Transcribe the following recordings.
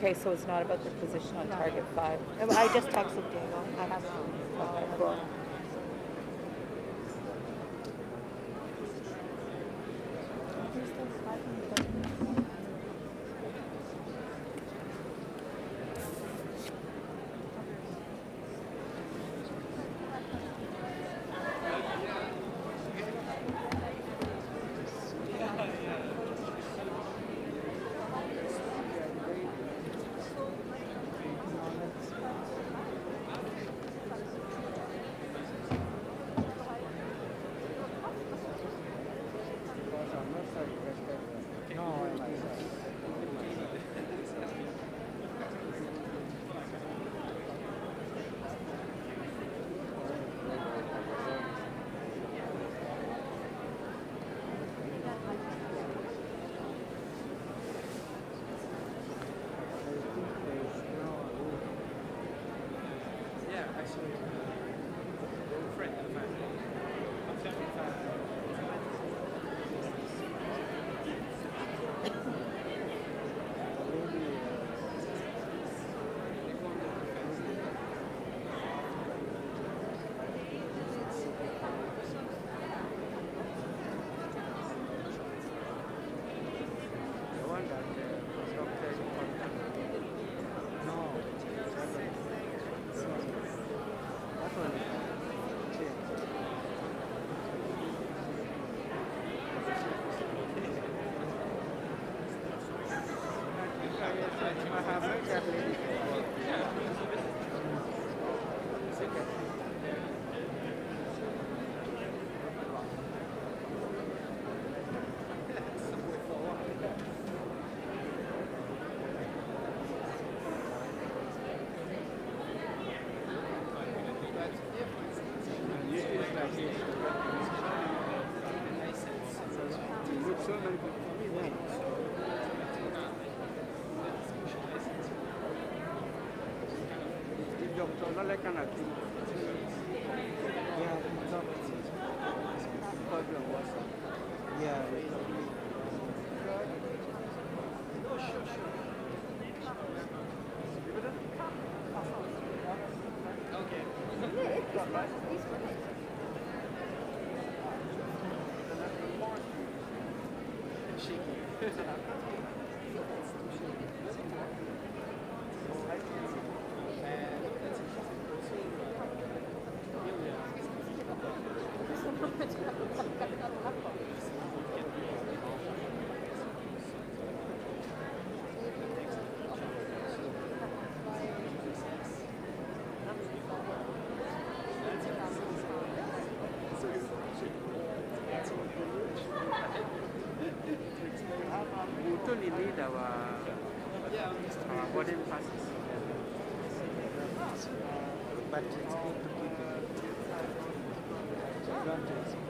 Okay, so it's not about the position on No. target 5. I just texted Diego. I have Okay, cool. But it's good to keep it. Advantage.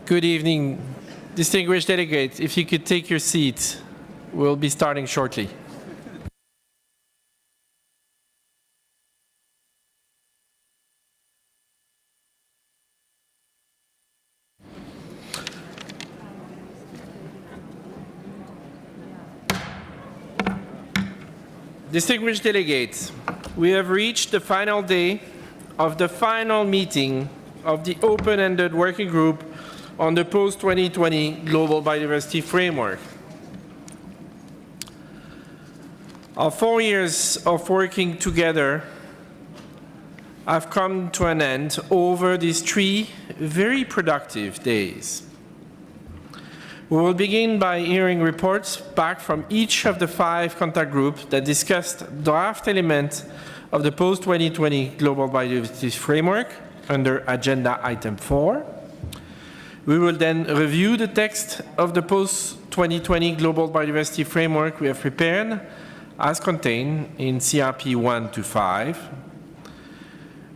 Good evening, distinguished delegates. If you could take your seats, we'll be starting shortly. Distinguished delegates, we have reached the final day of the final meeting of the open-ended working group on the post-2020 Global Biodiversity Framework. Our 4 years of working together have come to an end over these 3 very productive days. We will begin by hearing reports back from each of the 5 contact groups that discussed draft elements of the post-2020 Global Biodiversity Framework under Agenda Item 4. We will then review the text of the post-2020 Global Biodiversity Framework we have prepared as contained in CRP 1 to 5.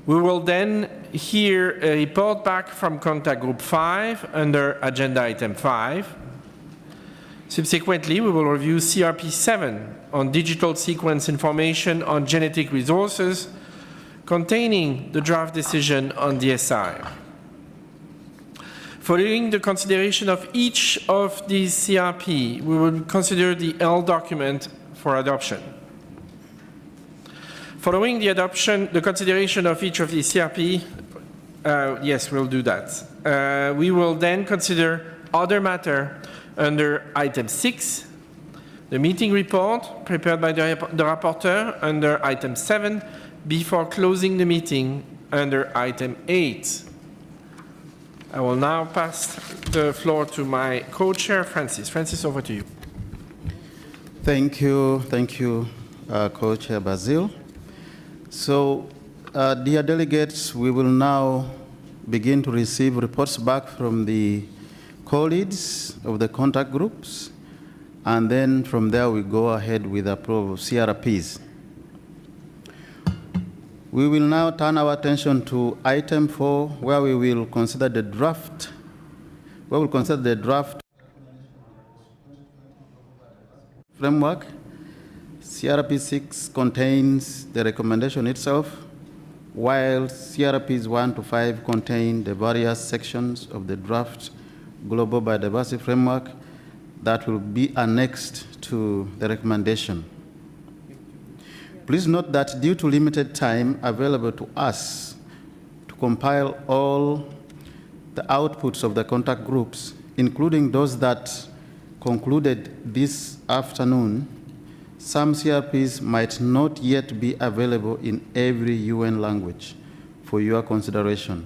We will then hear a report back from Contact Group 5 under Agenda Item 5. Subsequently, we will review CRP 7 on digital sequence information on genetic resources containing the draft decision on DSI. Following the consideration of each of these CRP, we will consider the L document for adoption. Following the adoption, the consideration of each of these CRP, yes, we'll do that. We will then consider other matter under Item 6, the meeting report prepared by the rapporteur under Item 7, before closing the meeting under Item 8. I will now pass the floor to my co-chair, Francis. Francis, over to you. Thank you, Co-Chair Basile. So, dear delegates, we will now begin to receive reports back from the co-leads of the contact groups, and then from there we go ahead with approval of CRPs. We will now turn our attention to Item 4, where we will consider the draft. We will consider the draft framework. CRP 6 contains the recommendation itself, while CRPs 1 to 5 contain the various sections of the draft Global Biodiversity Framework that will be annexed to the recommendation. Please note that due to limited time available to us to compile all the outputs of the contact groups, including those that concluded this afternoon, some CRPs might not yet be available in every UN language for your consideration.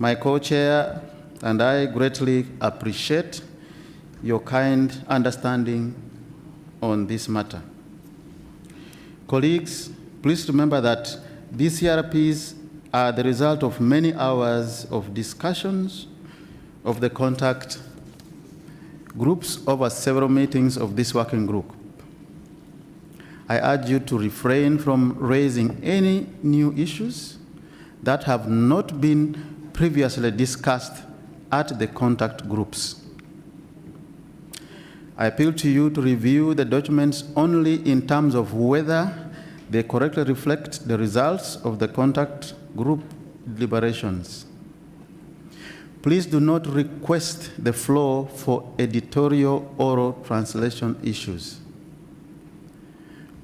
My co-chair and I greatly appreciate your kind understanding on this matter. Colleagues, please remember that these CRPs are the result of many hours of discussions of the contact groups over several meetings of this working group. I urge you to refrain from raising any new issues that have not been previously discussed at the contact groups. I appeal to you to review the documents only in terms of whether they correctly reflect the results of the contact group deliberations. Please do not request the floor for editorial oral translation issues.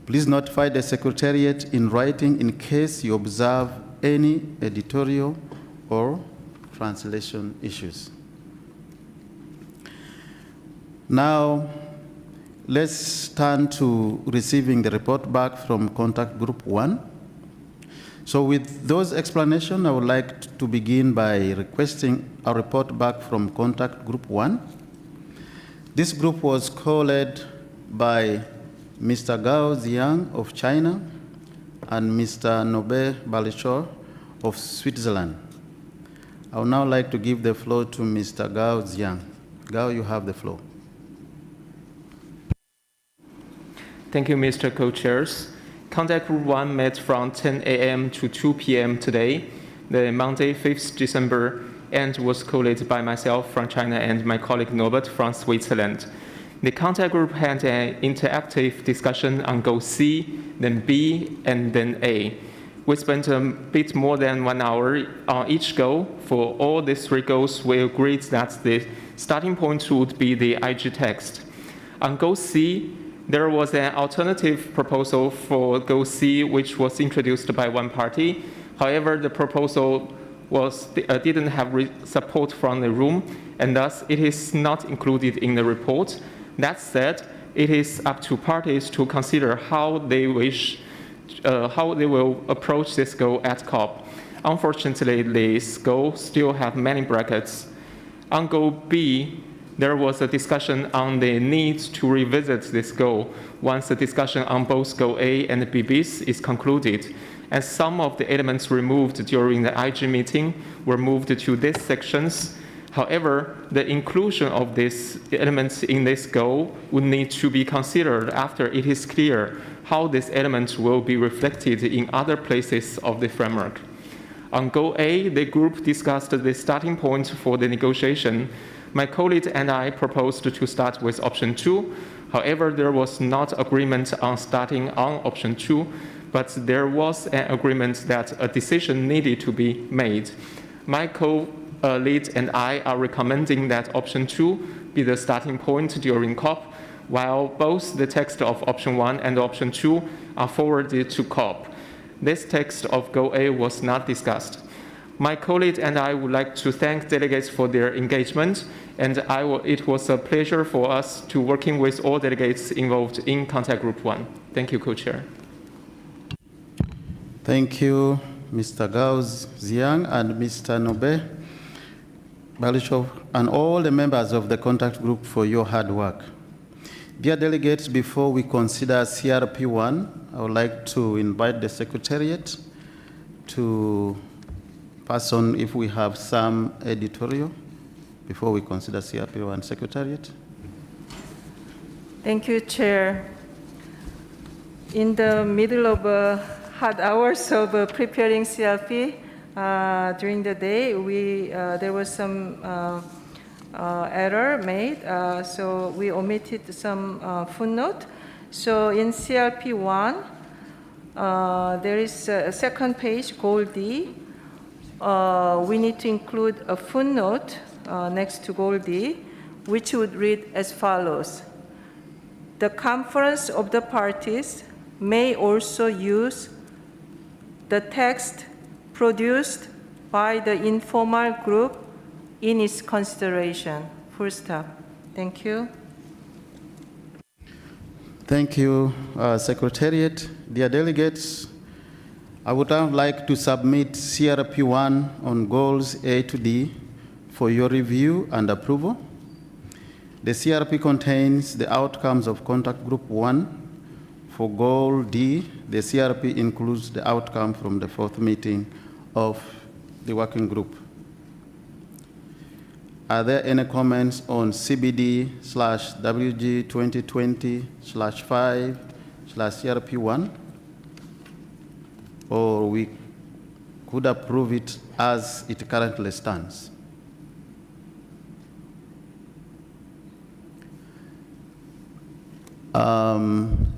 Please notify the Secretariat in writing in case you observe any editorial or translation issues. Now, let's turn to receiving the report back from Contact Group 1. So with those explanations, I would like to begin by requesting a report back from Contact Group 1. This group was co-led by Mr. Gao Ziyang of China and Mr. Nobe Balichor of Switzerland. I would now like to give the floor to Mr. Gao Ziyang. Gao, you have the floor. Thank you, Mr. Co-Chairs. Contact Group 1 met from 10 a.m. to 2 p.m. today, the Monday, 5th December and was collated by myself from China and my colleague Norbert from Switzerland. The contact group had an interactive discussion on goal C, then B, and then A. We spent a bit more than 1 hour on each goal. For all these 3 goals, we agreed that the starting point would be the IG text. On goal C, there was an alternative proposal for goal C, which was introduced by one party. However, the proposal didn't have support from the room, and thus it is not included in the report. That said, it is up to parties to consider how they will approach this goal at COP. Unfortunately, this goal still have many brackets. On goal B, there was a discussion on the need to revisit this goal once the discussion on both goal A and B bis is concluded, as some of the elements removed during the IG meeting were moved to these sections. However, the inclusion of these elements in this goal would need to be considered after it is clear how these elements will be reflected in other places of the framework. On goal A, the group discussed the starting point for the negotiation. My colleague and I proposed to start with option 2. However, there was not agreement on starting on option 2, but there was an agreement that a decision needed to be made. My co-lead and I are recommending that option 2 be the starting point during COP, while both the text of option 1 and option 2 are forwarded to COP. This text of goal A was not discussed. My colleague and I would like to thank delegates for their engagement, and it was a pleasure for us to working with all delegates involved in Contact Group 1. Thank you, Co-Chair. Thank you, Mr. Gauss Ziang and Mr. Nobe Balishov, and all the members of the contact group for your hard work. Dear delegates, before we consider CRP1, I would like to invite the Secretariat to pass on if we have some editorial before we consider CRP1. Secretariat. Thank you, Chair. In the middle of hard hours of preparing CRP during the day, there was some error made, so we omitted some footnote. So in CRP1, there is a second page, goal D. We need to include a footnote next to goal D, which would read as follows. The conference of the parties may also use the text produced by the informal group in its consideration. Full stop. Thank you. Thank you, Secretariat. Dear delegates, I would now like to submit CRP1 on goals A to D for your review and approval. The CRP contains the outcomes of Contact Group 1. For goal D, the CRP includes the outcome from the 4th meeting of the working group. Are there any comments on CBD-WG2020-05/CRP1? Or we could approve it as it currently stands?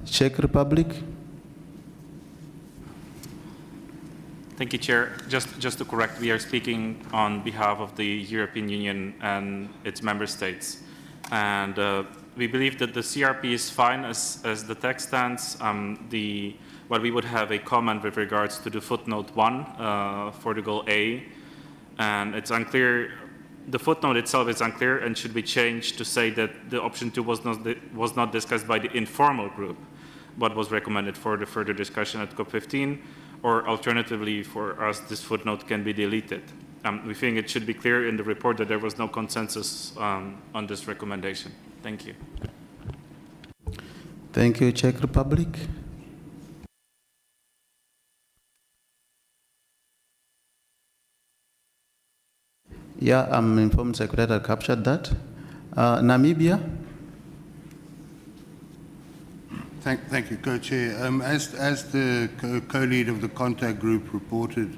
Czech Republic. Thank you, Chair. Just to correct, we are speaking on behalf of the European Union and its member states. And we believe that the CRP is fine as the text stands. But we would have a comment with regards to the footnote 1 for the goal A. And it's unclear, the footnote itself is unclear and should be changed to say that the option 2 was not discussed by the informal group, but was recommended for the further discussion at COP15, or alternatively for us, this footnote can be deleted. We think it should be clear in the report that there was no consensus on this recommendation. Thank you. Thank you, Czech Republic. Yeah, I'm informed Secretary captured that. Namibia. Thank you, Co-Chair. As the co-lead of the contact group reported,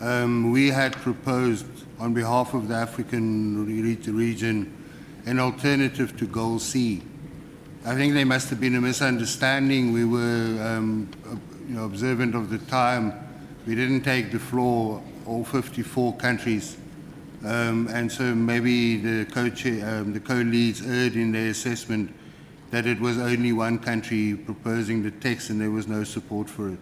we had proposed on behalf of the African region an alternative to Goal C. I think there must have been a misunderstanding. We were observant of the time. We didn't take the floor, all 54 countries. And so maybe the co-leads erred in their assessment that it was only one country proposing the text and there was no support for it.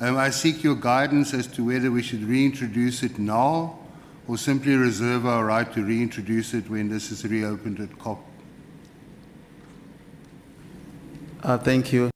I seek your guidance as to whether we should reintroduce it now or simply reserve our right to reintroduce it when this is reopened at COP. Thank you.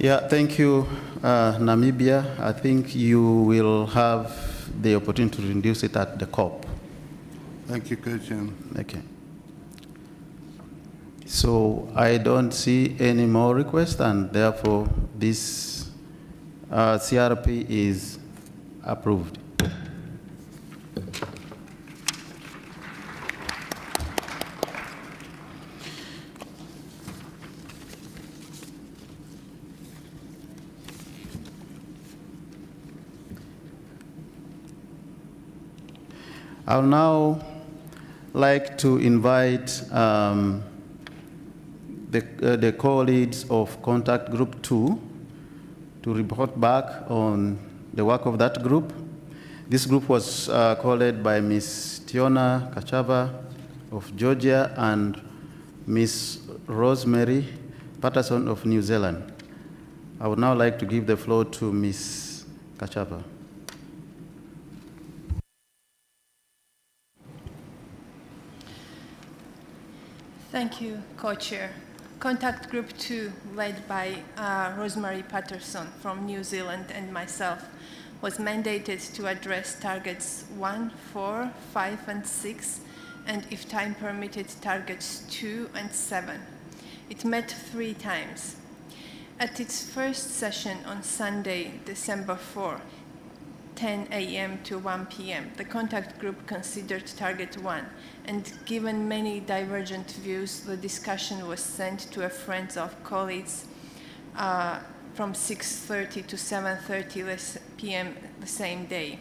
Yeah, thank you, Namibia. I think you will have the opportunity to introduce it at the COP. Thank you, Co-Chairman. Okay. So I don't see any more requests, and therefore this CRP is approved. I'll now like to invite the co-leads of Contact Group 2 to report back on the work of that group. This group was co-led by Ms. Tiona Kachava of Georgia and Ms. Rosemary Patterson of New Zealand. I would now like to give the floor to Ms. Kachava. Thank you, Co-Chair. Contact Group 2, led by Rosemary Patterson from New Zealand and myself, was mandated to address targets 1, 4, 5, and 6, and if time permitted, targets 2 and 7. It met 3 times. At its first session on Sunday, December 4, 10 a.m. to 1 p.m., the contact group considered target 1, and given many divergent views, the discussion was sent to a Friends of Colleagues from 6:30 to 7:30 p.m. the same day.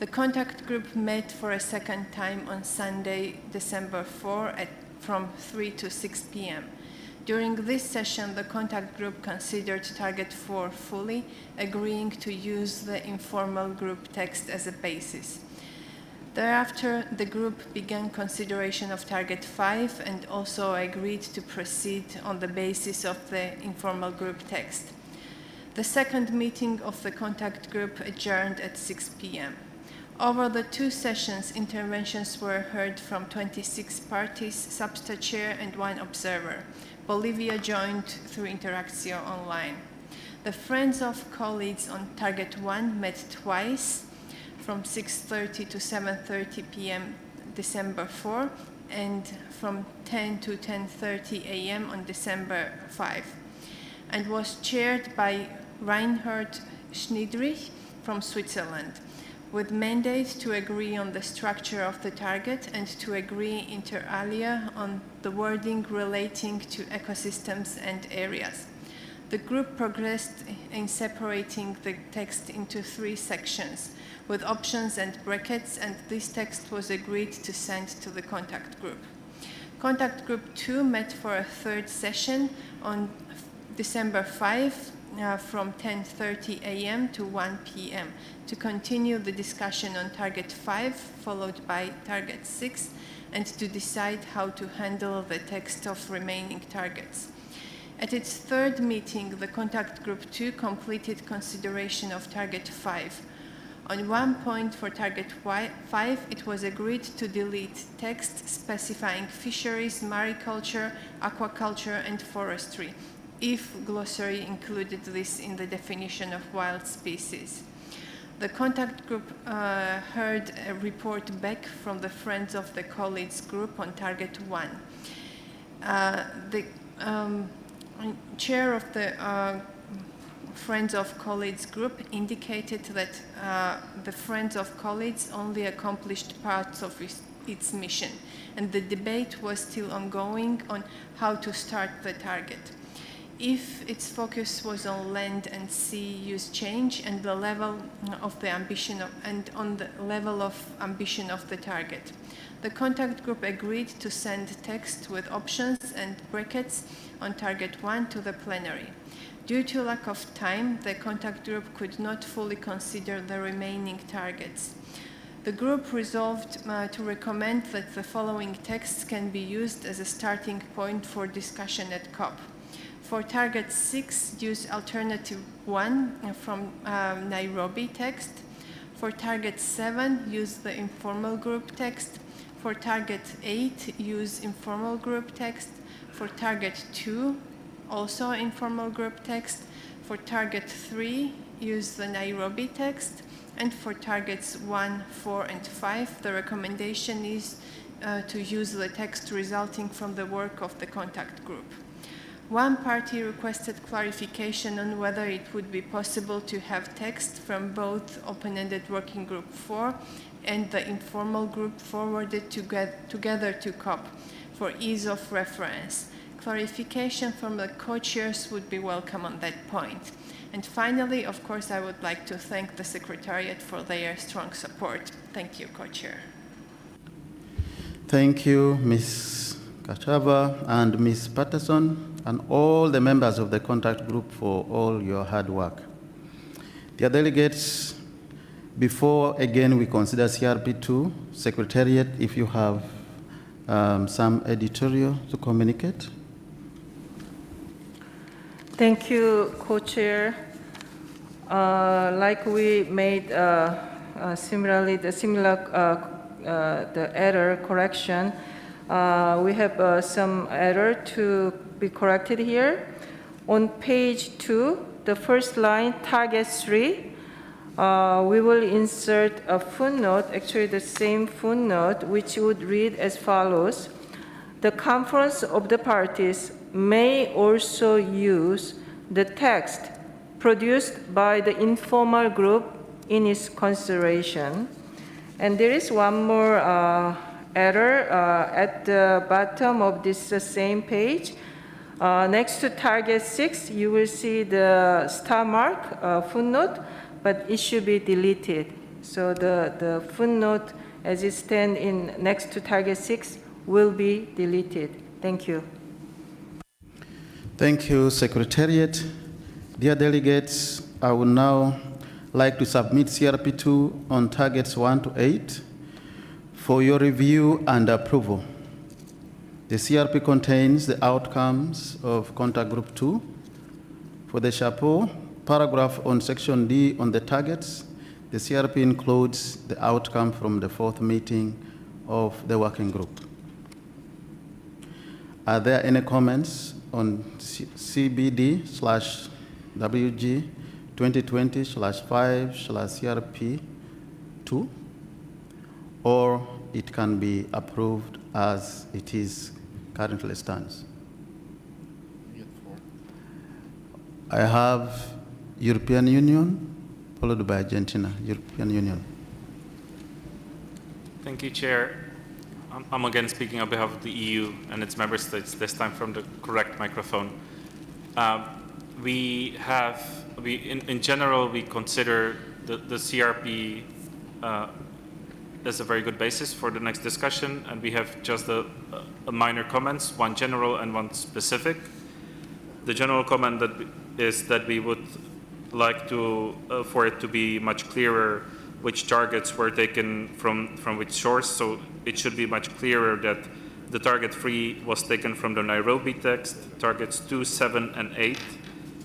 The contact group met for a second time on Sunday, December 4, from 3 to 6 p.m. During this session, the contact group considered target 4 fully, agreeing to use the informal group text as a basis. Thereafter, the group began consideration of target 5 and also agreed to proceed on the basis of the informal group text. The second meeting of the contact group adjourned at 6 p.m. Over the 2 sessions, interventions were heard from 26 parties, Substa Chair, and 1 observer. Bolivia joined through Interactio Online. The Friends of Colleagues on Target 1 met twice, from 6:30 to 7:30 p.m. December 4, and from 10 to 10:30 a.m. on December 5, and was chaired by Reinhard Schniedrich from Switzerland, with mandate to agree on the structure of the target and to agree inter alia on the wording relating to ecosystems and areas. The group progressed in separating the text into 3 sections with options and brackets, and this text was agreed to send to the contact group. Contact Group 2 met for a 3rd session on December 5 from 10:30 a.m. to 1 p.m. to continue the discussion on Target 5, followed by Target 6, and to decide how to handle the text of remaining targets. At its 3rd meeting, the Contact Group 2 completed consideration of Target 5. On one point for target 5, it was agreed to delete text specifying fisheries, mariculture, aquaculture, and forestry, if glossary included this in the definition of wild species. The contact group heard a report back from the Friends of the Colleagues group on target 1. The chair of the Friends of Colleagues group indicated that the Friends of Colleagues only accomplished parts of its mission, and the debate was still ongoing on how to start the target. If its focus was on land and sea use change and the level of the ambition on the level of ambition of the target. The contact group agreed to send text with options and brackets on target 1 to the plenary. Due to lack of time, the contact group could not fully consider the remaining targets. The group resolved to recommend that the following texts can be used as a starting point for discussion at COP. For target 6, use alternative 1 from Nairobi text. For target 7, use the informal group text. For target 8, use informal group text. For target 2, also informal group text. For target 3, use the Nairobi text. And for targets 1, 4, and 5, the recommendation is to use the text resulting from the work of the contact group. One party requested clarification on whether it would be possible to have text from both open-ended working group 4 and the informal group forwarded together to COP for ease of reference. Clarification from the co-chairs would be welcome on that point. And finally, of course, I would like to thank the Secretariat for their strong support. Thank you, co-chair. Thank you, Ms. Kachava and Ms. Patterson, and all the members of the contact group for all your hard work. Dear delegates, before again we consider CRP2, Secretariat, if you have some editorial to communicate. Thank you, co-chair. Like we made similarly the error correction, we have some error to be corrected here. On page 2, the first line, target 3, we will insert a footnote, actually the same footnote, which would read as follows. The conference of the parties may also use the text produced by the informal group in its consideration. And there is one more error at the bottom of this same page. Next to target 6, you will see the star mark footnote, but it should be deleted. So the footnote as it stands in next to target 6 will be deleted. Thank you. Thank you, Secretariat. Dear delegates, I would now like to submit CRP2 on targets 1 to 8 for your review and approval. The CRP contains the outcomes of contact group 2. For the chapeau paragraph on section D on the targets, the CRP includes the outcome from the 4th meeting of the working group. Are there any comments on CBD/WG2020-05/CRP2, or it can be approved as it is currently stands? I have European Union, followed by Argentina. European Union. Thank you, Chair. I'm again speaking on behalf of the EU and its member states, this time from the correct microphone. In general, we consider the CRP as a very good basis for the next discussion, and we have just a minor comments, one general and one specific. The general comment is that we would like for it to be much clearer which targets were taken from which source. So it should be much clearer that the target 3 was taken from the Nairobi text, targets 2, 7, and 8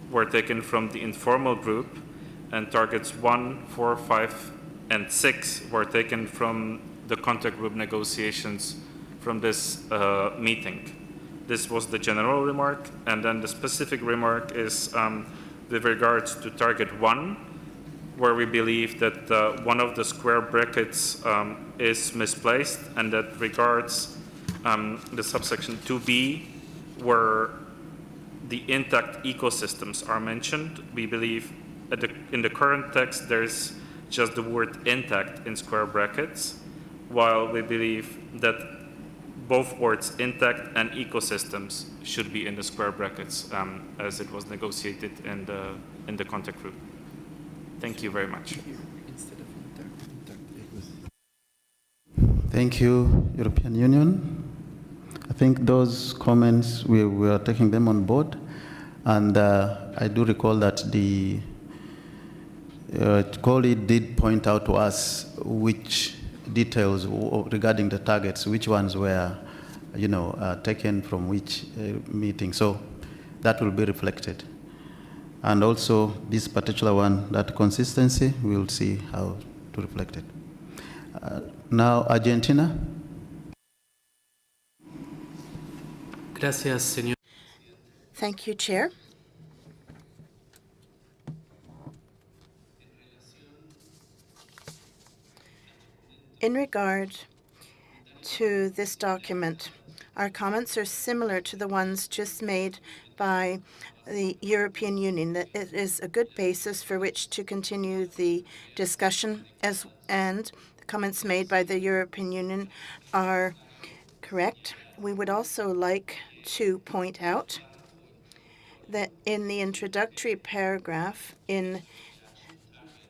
were taken from the informal group, and targets 1, 4, 5, and 6 were taken from the contact group negotiations from this meeting. This was the general remark, and then the specific remark is with regards to target 1, where we believe that one of the square brackets is misplaced, and that regards the subsection 2b, where the intact ecosystems are mentioned. We believe in the current text there's just the word intact in square brackets, while we believe that both words intact and ecosystems should be in the square brackets as it was negotiated in the contact group. Thank you very much. Thank you, European Union. I think those comments, we are taking them on board. And I do recall that the colleague did point out to us which details regarding the targets, which ones were, taken from which meeting. So that will be reflected. And also this particular one, that consistency, we'll see how to reflect it. Now, Argentina. Gracias, señor. Thank you, Chair. In regard to this document, our comments are similar to the ones just made by the European Union, that it is a good basis for which to continue the discussion, and the comments made by the European Union are correct. We would also like to point out that in the introductory paragraph in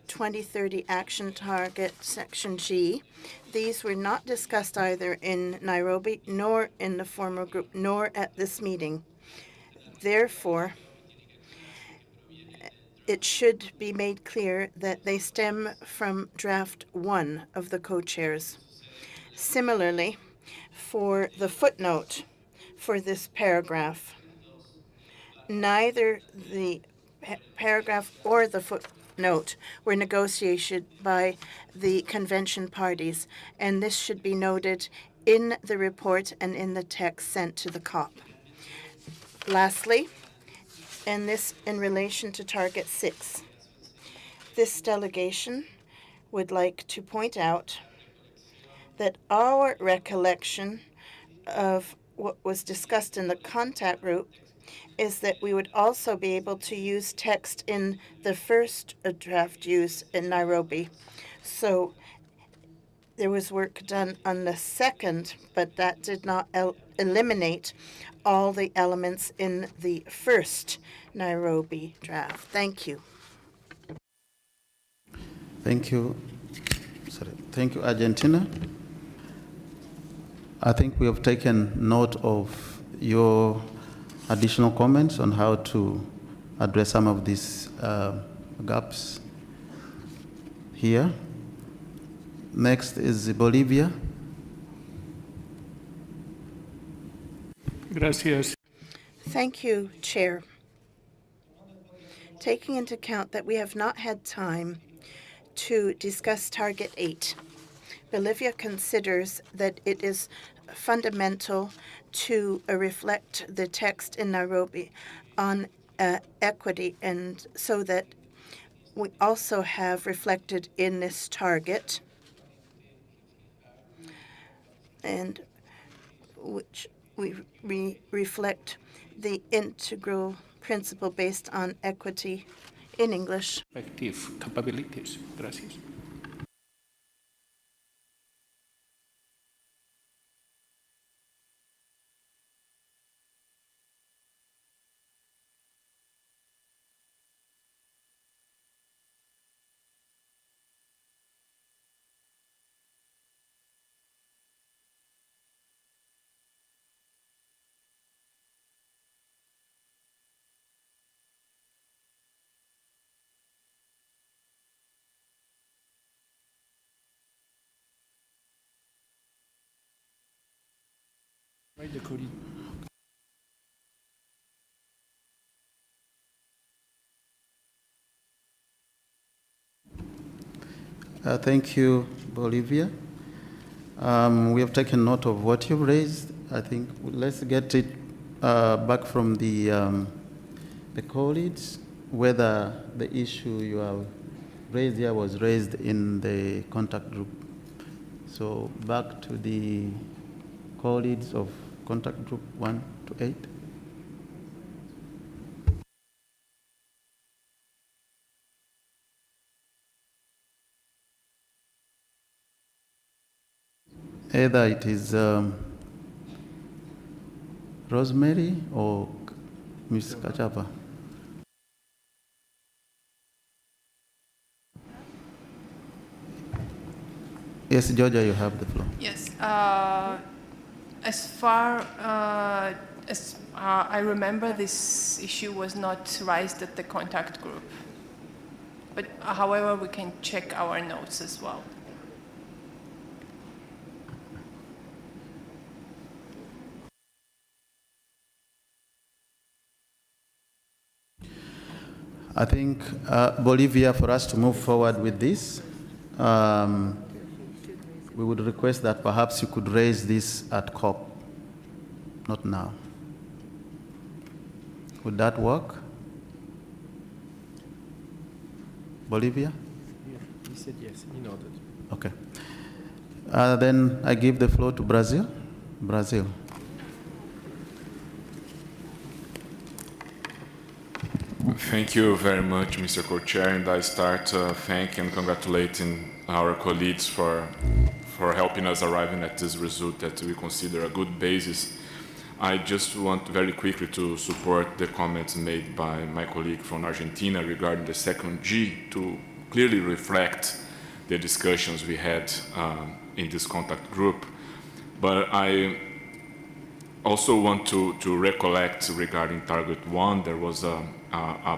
2030 Action Target Section G, these were not discussed either in Nairobi nor in the former group nor at this meeting. Therefore, it should be made clear that they stem from draft 1 of the co-chairs. Similarly, for the footnote for this paragraph, neither the paragraph or the footnote were negotiated by the convention parties, and this should be noted in the report and in the text sent to the COP. Lastly, and this in relation to Target 6, this delegation would like to point out that our recollection of what was discussed in the contact group is that we would also be able to use text in the first draft use in Nairobi. So there was work done on the second, but that did not eliminate all the elements in the first Nairobi draft. Thank you. Thank you. Thank you, Argentina. I think we have taken note of your additional comments on how to address some of these gaps here. Next is Bolivia. Gracias. Thank you, Chair. Taking into account that we have not had time to discuss Target 8, Bolivia considers that it is fundamental to reflect the text in Nairobi on equity, and so that we also have reflected in this target, and which we reflect the integral principle based on equity in English. Effective capabilities. Gracias. Thank you, Bolivia. We have taken note of what you've raised. I think let's get it back from the colleagues, whether the issue you have raised here was raised in the contact group. So back to the colleagues of contact group 1 to 8. Either it is Rosemary or Ms. Kachapa. Yes, Georgia, you have the floor. Yes. As far as I remember, this issue was not raised at the contact group. But however, we can check our notes as well. I think, Bolivia, for us to move forward with this, we would request that perhaps you could raise this at COP, not now. Would that work? Bolivia? Yeah, he said yes, he nodded. Okay. Then I give the floor to Brazil. Brazil. Thank you very much, Mr. Co-Chair, and I start thanking and congratulating our colleagues for helping us arriving at this result that we consider a good basis. I just want very quickly to support the comments made by my colleague from Argentina regarding the second G to clearly reflect the discussions we had in this contact group. But I also want to recollect regarding target 1, there was a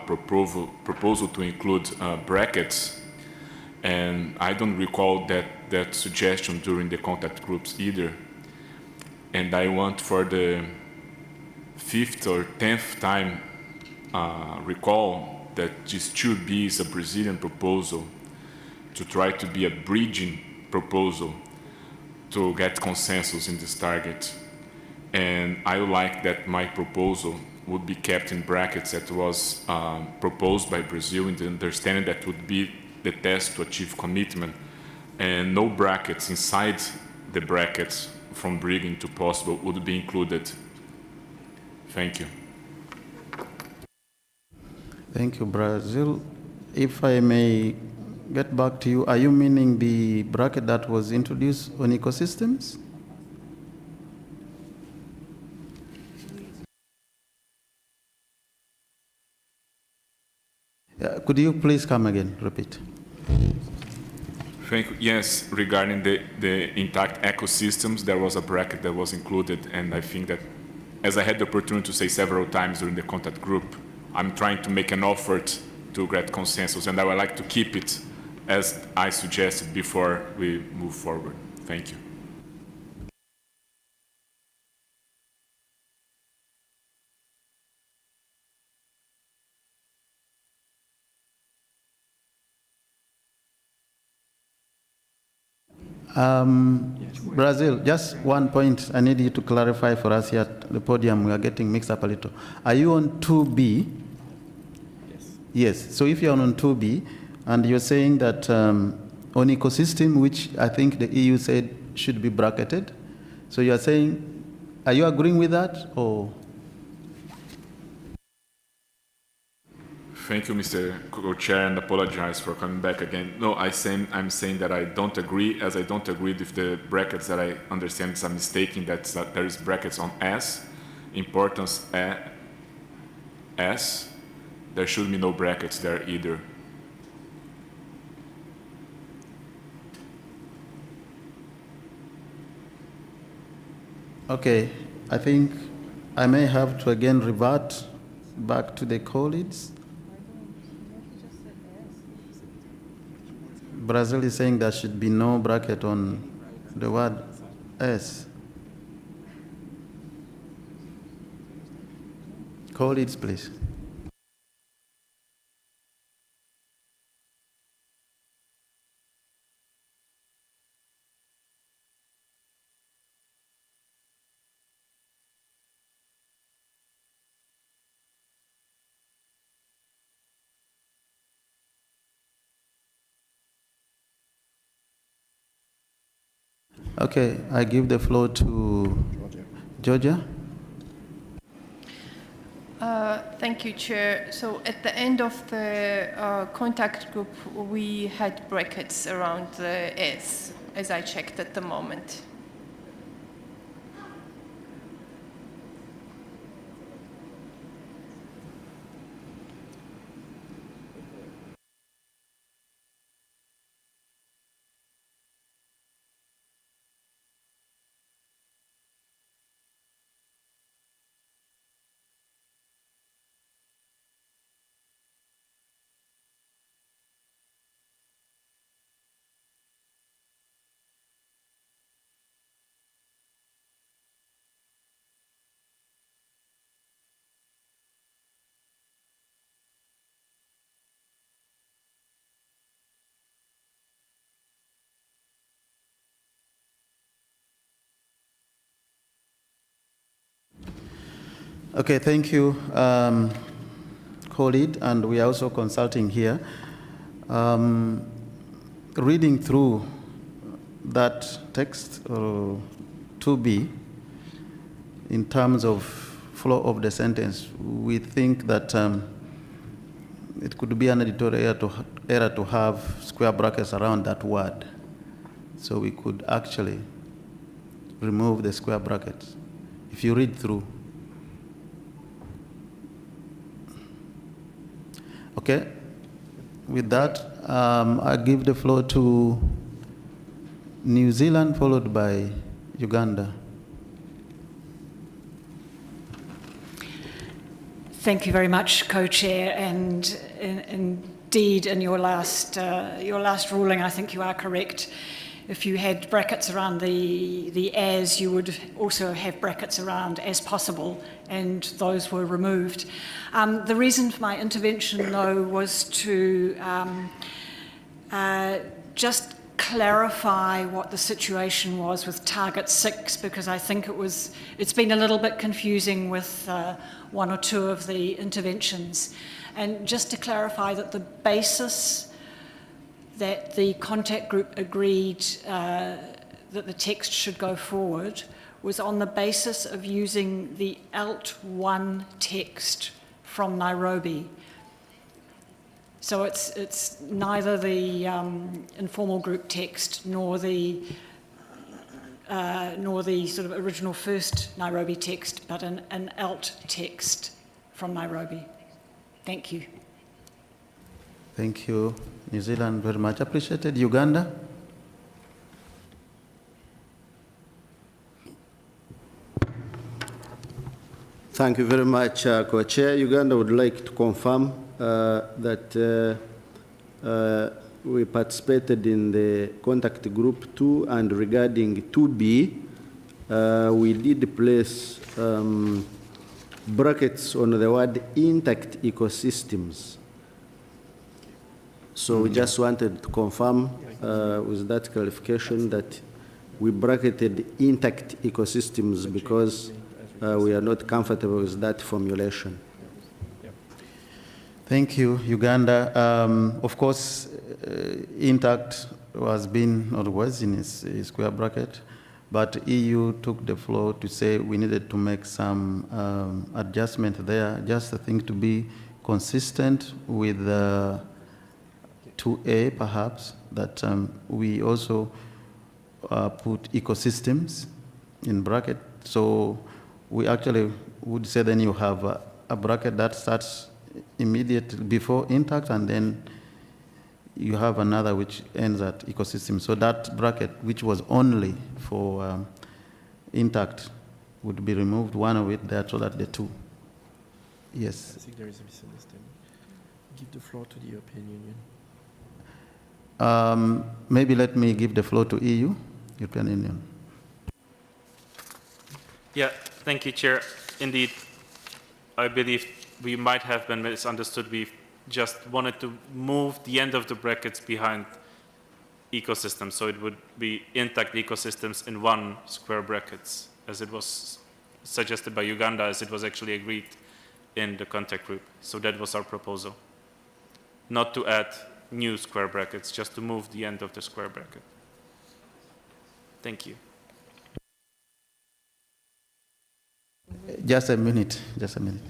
proposal to include brackets, and I don't recall that suggestion during the contact groups either. And I want for the 5th or 10th time recall that this 2B is a Brazilian proposal to try to be a bridging proposal to get consensus in this target. And I would like that my proposal would be kept in brackets that was proposed by Brazil in the understanding that would be the test to achieve commitment, and no brackets inside the brackets from bringing to possible would be included. Thank you. Thank you, Brazil. If I may get back to you, are you meaning the bracket that was introduced on ecosystems? Could you please come again, repeat? Thank you. Yes, regarding the intact ecosystems, there was a bracket that was included, and I think that, as I had the opportunity to say several times during the contact group, I'm trying to make an effort to get consensus, and I would like to keep it as I suggested before we move forward. Thank you. Brazil, just one point I need you to clarify for us here at the podium. We are getting mixed up a little. Are you on 2B? Yes. Yes. So if you're on 2B, and you're saying that on ecosystem, which I think the EU said should be bracketed, so you're saying, are you agreeing with that, or? Thank you, Mr. Co-Chair, and apologize for coming back again. No, I'm saying that I don't agree, as I don't agree with the brackets that I understand is a mistake in that there is brackets on S, importance S. There should be no brackets there either. Okay, I think I may have to again revert back to the colleagues. Brazil is saying there should be no bracket on the word S. Colleagues, please. Okay, I give the floor to Georgia. Thank you, Chair. So at the end of the contact group, we had brackets around the S, as I checked at the moment. Okay, thank you, co-lead, and we are also consulting here. Reading through that text, 2B, in terms of flow of the sentence, we think that it could be an editorial error to have square brackets around that word. So we could actually remove the square brackets. If you read through. Okay, with that, I give the floor to New Zealand, followed by Uganda. Thank you very much, Co-Chair, and indeed in your last ruling, I think you are correct. If you had brackets around the as, you would also have brackets around as possible, and those were removed. The reason for my intervention, though, was to just clarify what the situation was with Target 6, because I think it's been a little bit confusing with one or two of the interventions. And just to clarify that the basis that the contact group agreed that the text should go forward was on the basis of using the ALT1 text from Nairobi. So it's neither the informal group text nor the sort of original first Nairobi text, but an ALT text from Nairobi. Thank you. Thank you, New Zealand, very much appreciated. Uganda? Thank you very much, Co-Chair. Uganda would like to confirm that we participated in the contact group 2, and regarding 2B, we did place brackets on the word intact ecosystems. So we just wanted to confirm with that clarification that we bracketed intact ecosystems because we are not comfortable with that formulation. Thank you, Uganda. Of course, intact was in a square bracket, but EU took the floor to say we needed to make some adjustment there, just a thing to be consistent with 2A, perhaps, that we also put ecosystems in bracket. So we actually would say then you have a bracket that starts immediately before intact, and then you have another which ends at ecosystem. So that bracket, which was only for intact, would be removed, one of it there, so that the two. Yes. I think there is a misunderstanding. Give the floor to the European Union. Maybe let me give the floor to EU, European Union. Yeah, thank you, Chair. Indeed, I believe we might have been misunderstood. We just wanted to move the end of the brackets behind ecosystems, so it would be intact ecosystems in one square brackets, as it was suggested by Uganda, as it was actually agreed in the contact group. So that was our proposal. Not to add new square brackets, just to move the end of the square bracket. Thank you. Just a minute, just a minute.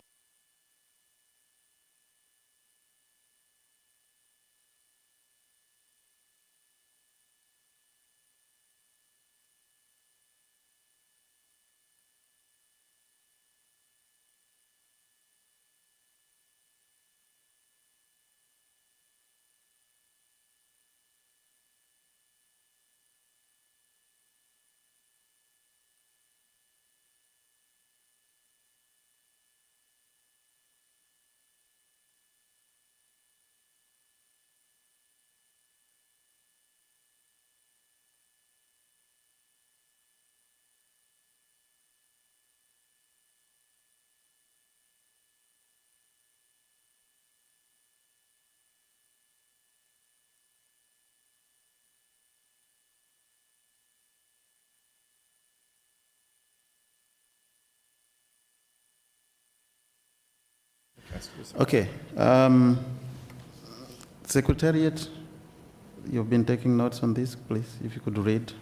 Okay. Secretariat, you've been taking notes on this, please, if you could read.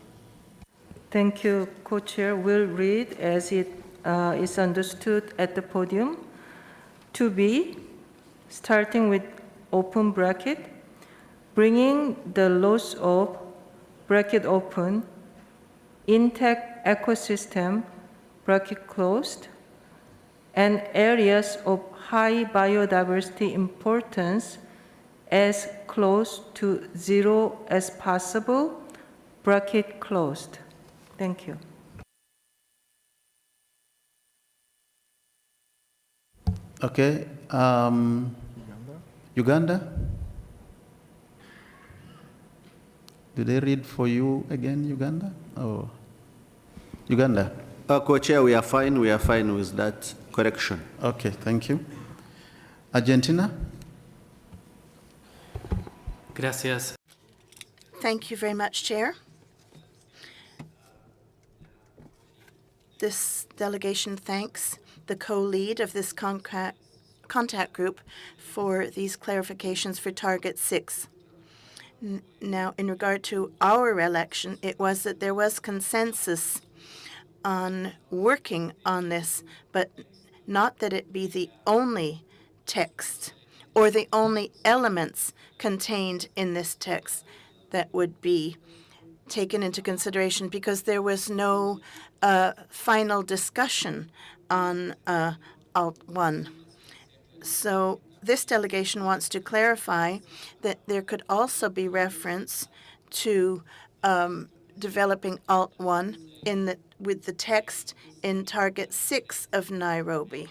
Thank you, Co-Chair. Will read as it is understood at the podium. To be, starting with open bracket, bringing the loss of bracket open, intact ecosystem, bracket closed, and areas of high biodiversity importance as close to zero as possible, bracket closed. Thank you. Okay. Uganda? Do they read for you again, Uganda? Oh, Uganda. Co-Chair, we are fine with that correction. Okay, thank you. Argentina? Gracias. Thank you very much, Chair. This delegation thanks the co-lead of this contact group for these clarifications for Target 6. Now, in regard to our election, it was that there was consensus on working on this, but not that it be the only text or the only elements contained in this text that would be taken into consideration, because there was no final discussion on Alt 1. So this delegation wants to clarify that there could also be reference to developing Alt 1 with the text in Target 6 of Nairobi.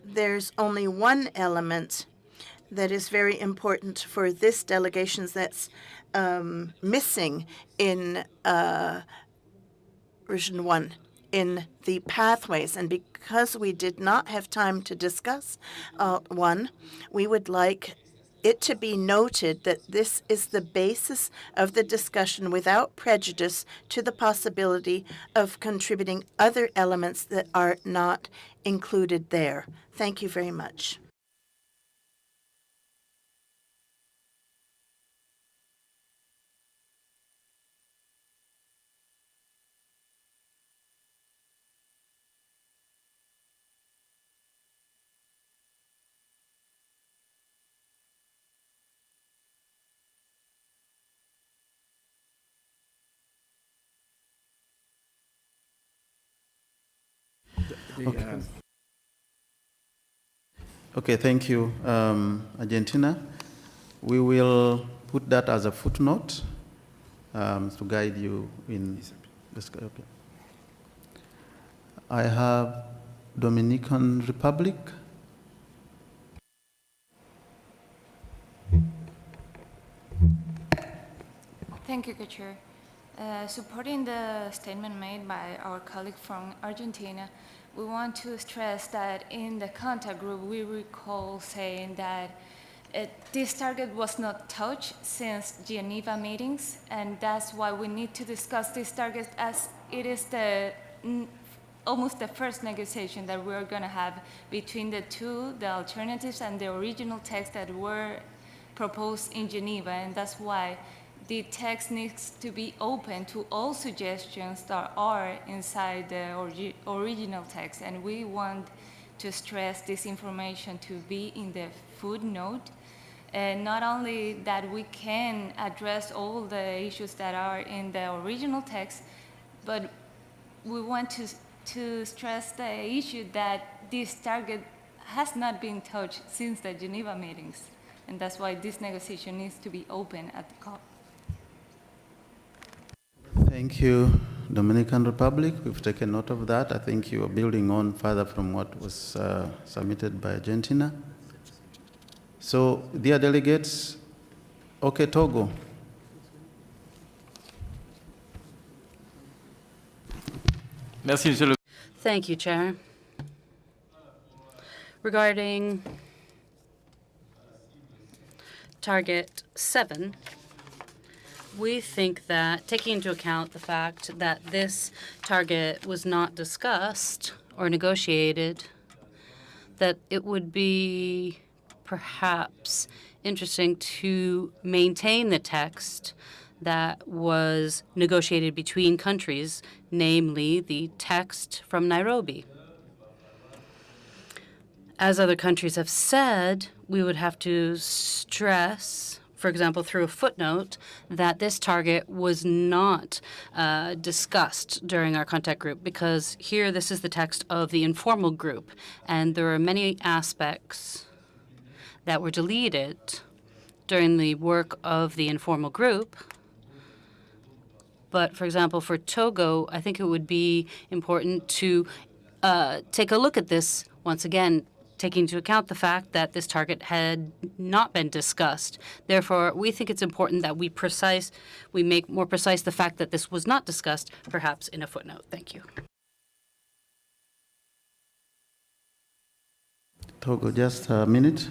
There's only one element that is very important for this delegation that's missing in version 1 in the pathways. And because we did not have time to discuss Alt 1, we would like it to be noted that this is the basis of the discussion without prejudice to the possibility of contributing other elements that are not included there. Thank you very much. Okay, thank you, Argentina. We will put that as a footnote to guide you in this. Okay. I have Dominican Republic. Thank you, Co-Chair. Supporting the statement made by our colleague from Argentina, we want to stress that in the contact group, we recall saying that this target was not touched since Geneva meetings, and that's why we need to discuss this target, as it is almost the first negotiation that we're going to have between the alternatives and the original text that were proposed in Geneva, and that's why the text needs to be open to all suggestions that are inside the original text, and we want to stress this information to be in the footnote. And not only that we can address all the issues that are in the original text, but we want to stress the issue that this target has not been touched since the Geneva meetings. And that's why this negotiation needs to be open at the COP. Thank you, Dominican Republic. We've taken note of that. I think you are building on further from what was submitted by Argentina. So, dear delegates, okay, Togo. Thank you, Chair. Regarding Target 7, we think that, taking into account the fact that this target was not discussed or negotiated, that it would be perhaps interesting to maintain the text that was negotiated between countries, namely the text from Nairobi. As other countries have said, we would have to stress, for example, through a footnote, that this target was not discussed during our contact group, because here this is the text of the informal group, and there are many aspects that were deleted during the work of the informal group. But, for example, for Togo, I think it would be important to take a look at this once again, taking into account the fact that this target had not been discussed. Therefore, we think it's important that we make more precise the fact that this was not discussed, perhaps in a footnote. Thank you. Togo, just a minute.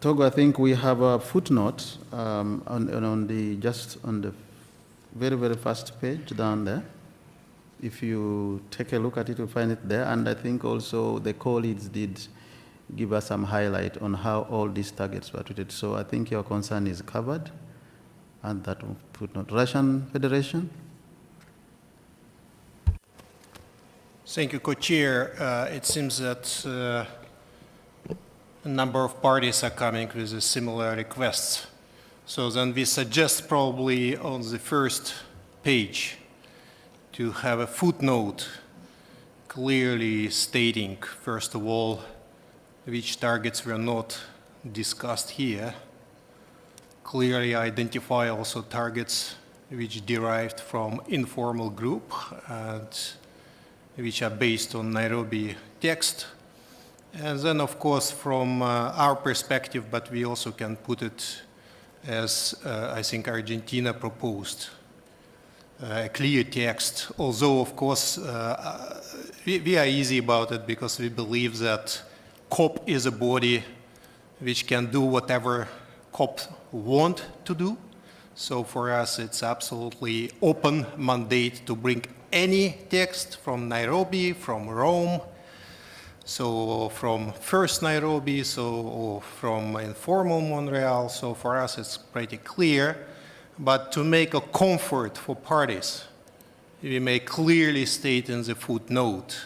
Togo, I think we have a footnote on the very, very first page down there. If you take a look at it, you'll find it there. And I think also the colleagues did give us some highlight on how all these targets were treated. So I think your concern is covered. And that footnote. Russian Federation? Thank you, Co-Chair. It seems that a number of parties are coming with similar requests. So then we suggest probably on the first page to have a footnote clearly stating, first of all, which targets were not discussed here. Clearly identify also targets which derived from informal group and which are based on Nairobi text. And then, of course, from our perspective, but we also can put it as I think Argentina proposed, a clear text. Although, of course, we are easy about it because we believe that COP is a body which can do whatever COP want to do. So for us, it's absolutely open mandate to bring any text from Nairobi, from Rome, so from first Nairobi, or from informal Montreal. So for us, it's pretty clear. But to make a comfort for parties, we may clearly state in the footnote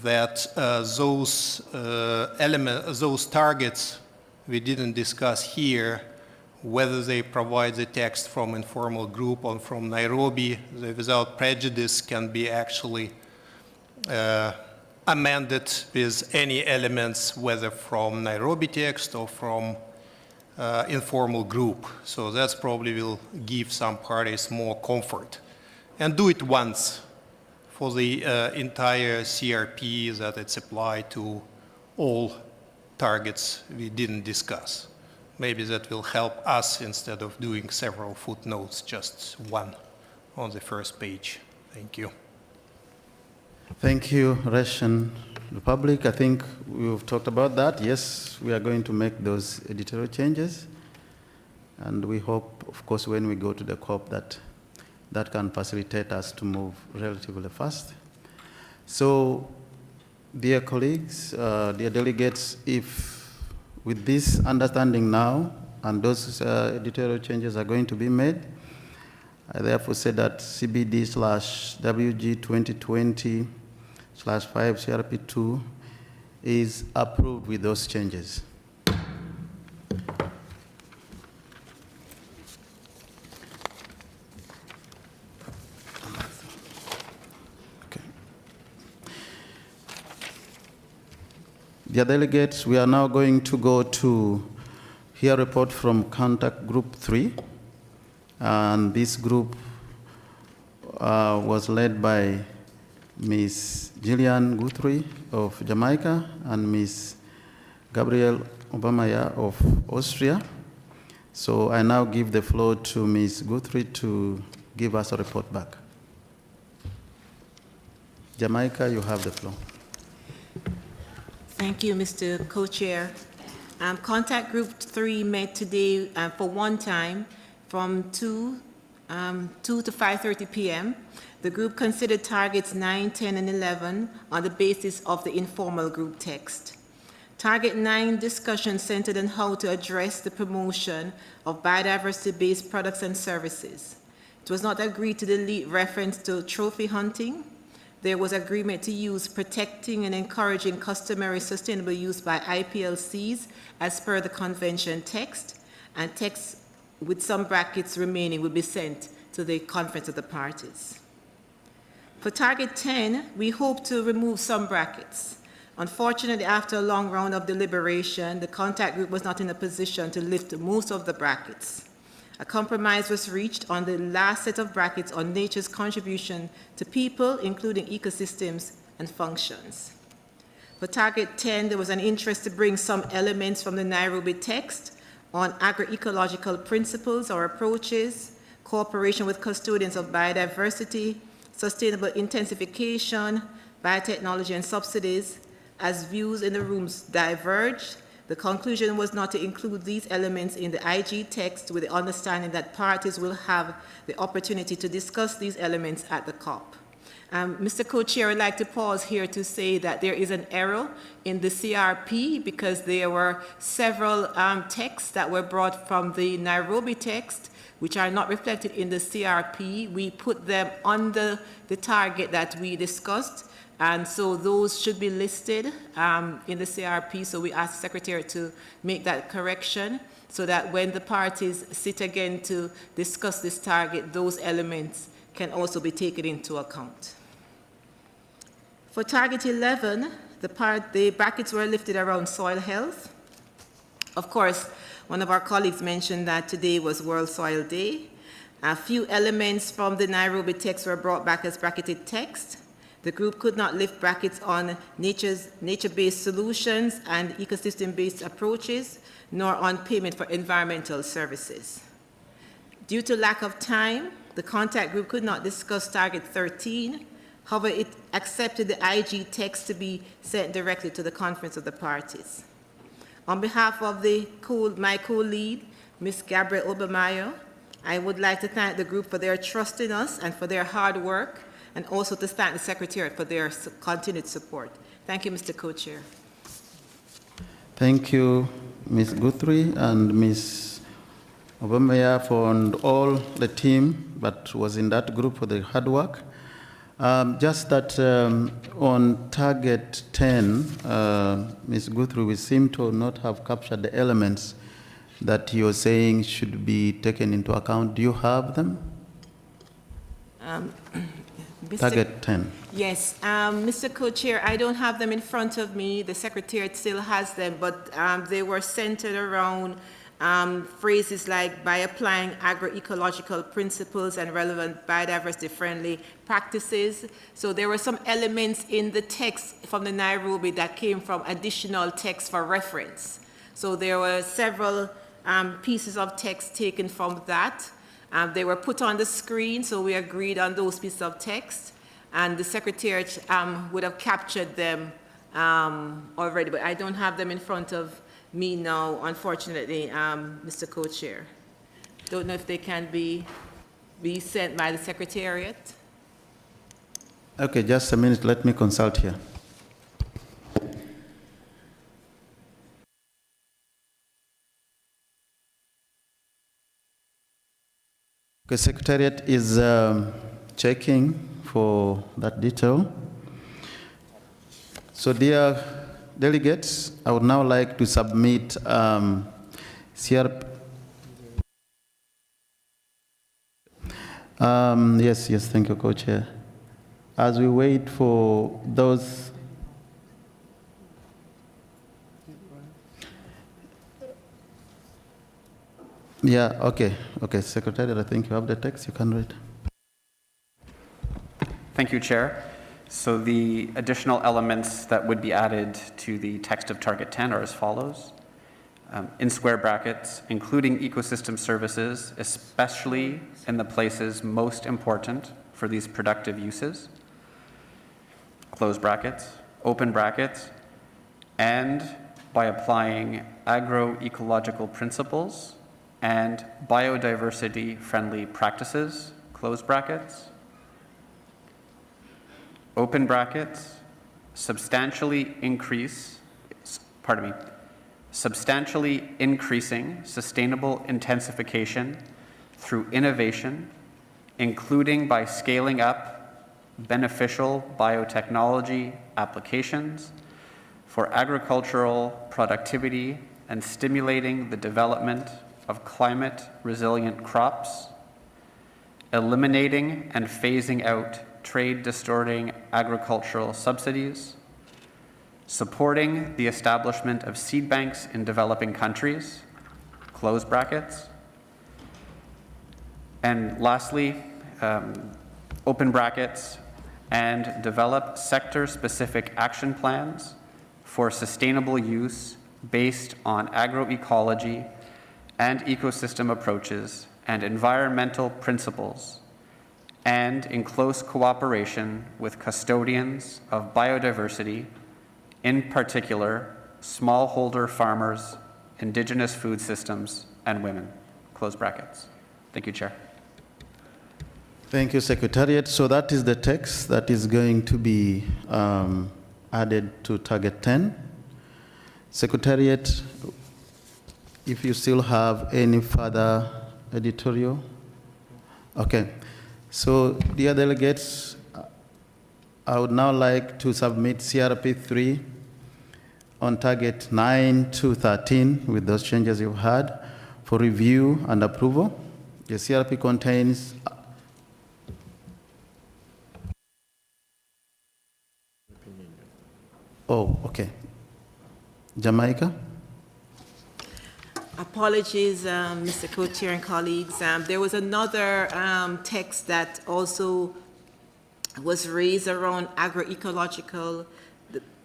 that those targets we didn't discuss here, whether they provide the text from informal group or from Nairobi, they, without prejudice, can be actually amended with any elements, whether from Nairobi text or from informal group. So that's probably will give some parties more comfort. And do it once for the entire CRP, that it's applied to all targets we didn't discuss. Maybe that will help us instead of doing several footnotes, just one on the first page. Thank you. Thank you, Russian Republic. I think we've talked about that. Yes, we are going to make those editorial changes. And we hope, of course, when we go to the COP that can facilitate us to move relatively fast. So, dear colleagues, dear delegates, if with this understanding now, and those editorial changes are going to be made, I therefore say that CBD/WG2020-05 CRP2 is approved with those changes. Dear delegates, we are now going to go to hear a report from Contact Group 3. And this group was led by Ms. Gillian Guthrie of Jamaica and Ms. Gabrielle Obamaya of Austria. So I now give the floor to Ms. Guthrie to give us a report back. Jamaica, you have the floor. Thank you, Mr. Co-Chair. Contact Group 3 met today for one time from 2 to 5:30 p.m. The group considered targets 9, 10, and 11 on the basis of the informal group text. Target 9 discussion centered on how to address the promotion of biodiversity-based products and services. It was not agreed to delete reference to trophy hunting. There was agreement to use protecting and encouraging customary sustainable use by IPLCs as per the convention text, and text with some brackets remaining will be sent to the conference of the parties. For target 10, we hope to remove some brackets. Unfortunately, after a long round of deliberation, the contact group was not in a position to lift most of the brackets. A compromise was reached on the last set of brackets on nature's contribution to people, including ecosystems and functions. For target 10, there was an interest to bring some elements from the Nairobi text on agroecological principles or approaches, cooperation with custodians of biodiversity, sustainable intensification, biotechnology and subsidies. As views in the rooms diverged, the conclusion was not to include these elements in the IG text, with the understanding that parties will have the opportunity to discuss these elements at the COP. Mr. Co-Chair, I'd like to pause here to say that there is an error in the CRP because there were several texts that were brought from the Nairobi text which are not reflected in the CRP. We put them under the target that we discussed, and so those should be listed in the CRP. So we ask the Secretary to make that correction so that when the parties sit again to discuss this target, those elements can also be taken into account. For target 11, the brackets were lifted around soil health. Of course, one of our colleagues mentioned that today was World Soil Day. A few elements from the Nairobi text were brought back as bracketed text. The group could not lift brackets on nature-based solutions and ecosystem-based approaches, nor on payment for environmental services. Due to lack of time, the contact group could not discuss target 13. However, it accepted the IG text to be sent directly to the conference of the parties. On behalf of my co-lead, Ms. Gabrielle Obamayo, I would like to thank the group for their trust in us and for their hard work, and also to thank the Secretariat for their continued support. Thank you, Mr. Co-Chair. Thank you, Ms. Guthrie and Ms. Obamaya, for all the team that was in that group for the hard work. Just that on target 10, Ms. Guthrie, we seem to not have captured the elements that you're saying should be taken into account. Do you have them? Target 10. Yes, Mr. Co-Chair, I don't have them in front of me. The Secretariat still has them, but they were centered around phrases like by applying agroecological principles and relevant biodiversity-friendly practices. So there were some elements in the text from the Nairobi that came from additional text for reference. So there were several pieces of text taken from that. They were put on the screen, so we agreed on those pieces of text. and the Secretariat would have captured them already, but I don't have them in front of me now, unfortunately, Mr. Co-Chair. Don't know if they can be sent by the Secretariat. Okay, just a minute, let me consult here. Okay, Secretariat is checking for that detail. So dear delegates, I would now like to submit CRP. Yes, thank you, Co-Chair. As we wait for those. Yeah, okay, Secretary, I think you have the text, you can read. Thank you, Chair. So the additional elements that would be added to the text of Target 10 are as follows. In square brackets, including ecosystem services, especially in the places most important for these productive uses, close brackets, open brackets, and by applying agroecological principles and biodiversity-friendly practices, close brackets, open brackets, substantially increasing sustainable intensification through innovation, including by scaling up beneficial biotechnology applications for agricultural productivity and stimulating the development of climate-resilient crops, eliminating and phasing out trade-distorting agricultural subsidies, supporting the establishment of seed banks in developing countries, close brackets, and lastly, open brackets, and develop sector-specific action plans for sustainable use based on agroecology and ecosystem approaches and environmental principles, and in close cooperation with custodians of biodiversity, in particular, smallholder farmers, indigenous food systems, and women, close brackets. Thank you, Chair. Thank you, Secretariat. So that is the text that is going to be added to Target 10. Secretariat, if you still have any further editorial. Okay. So, dear delegates, I would now like to submit CRP 3 on Target 9 to 13 with those changes you've had for review and approval. The CRP contains Jamaica? Apologies, Mr. Co-Chair and colleagues. There was another text that also was raised around agroecological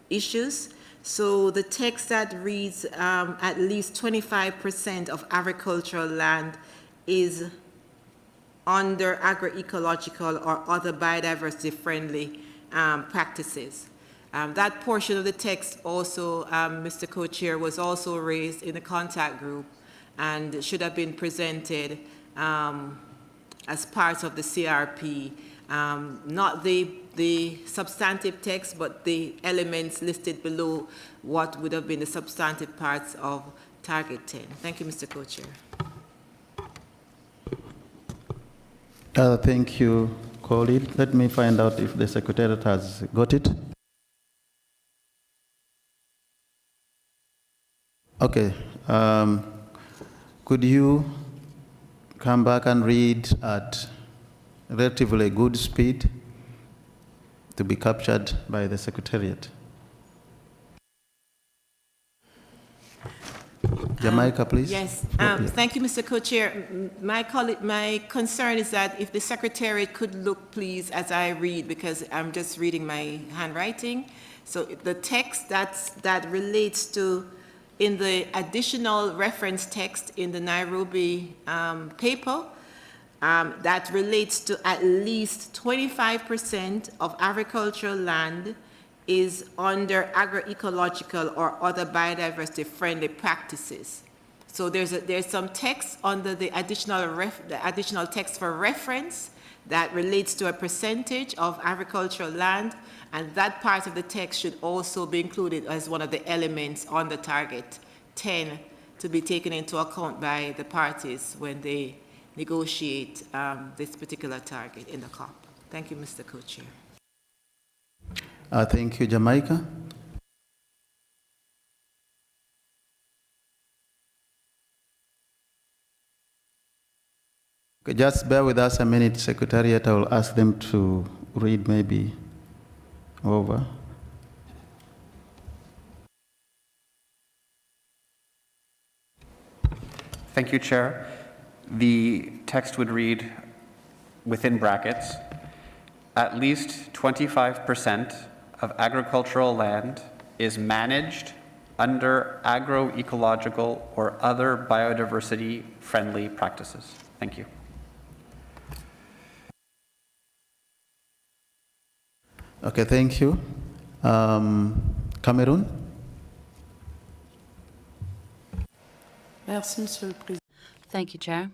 issues. So the text that reads at least 25% of agricultural land is under agroecological or other biodiversity-friendly practices. That portion of the text also, Mr. Co-Chair, was also raised in the contact group and should have been presented as part of the CRP. Not the substantive text, but the elements listed below what would have been the substantive parts of Target 10. Thank you, Mr. Co-Chair. Thank you, colleague. Let me find out if the Secretariat has got it. Okay. Could you come back and read at relatively good speed to be captured by the Secretariat? Jamaica, please. Yes, thank you, Mr. Co-Chair. My concern is that if the Secretariat could look, please, as I read, because I'm just reading my handwriting. So the text that relates to, in the additional reference text in the Nairobi paper, that relates to at least 25% of agricultural land is under agroecological or other biodiversity-friendly practices. So there's some text under the additional text for reference that relates to a percentage of agricultural land, and that part of the text should also be included as one of the elements on the target 10 to be taken into account by the parties when they negotiate this particular target in the COP. Thank you, Mr. Co-Chair. Thank you, Jamaica. Okay, just bear with us a minute, Secretariat. I will ask them to read maybe over. Thank you, Chair. The text would read, within brackets, at least 25% of agricultural land is managed under agroecological or other biodiversity-friendly practices. Thank you. Okay, thank you. Cameroon? Thank you, Chair.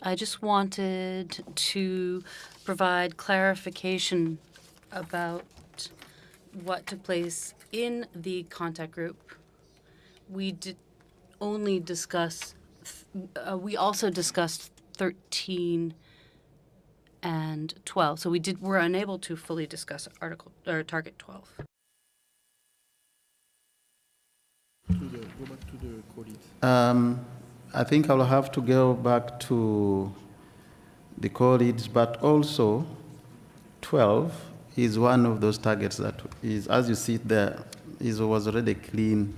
I just wanted to provide clarification about what took place in the contact group. We did only discuss, we also discussed 13 and 12. So we were unable to fully discuss target 12. I think I'll have to go back to the co-leads, but also 12 is one of those targets that is, as you see it there, was already clean,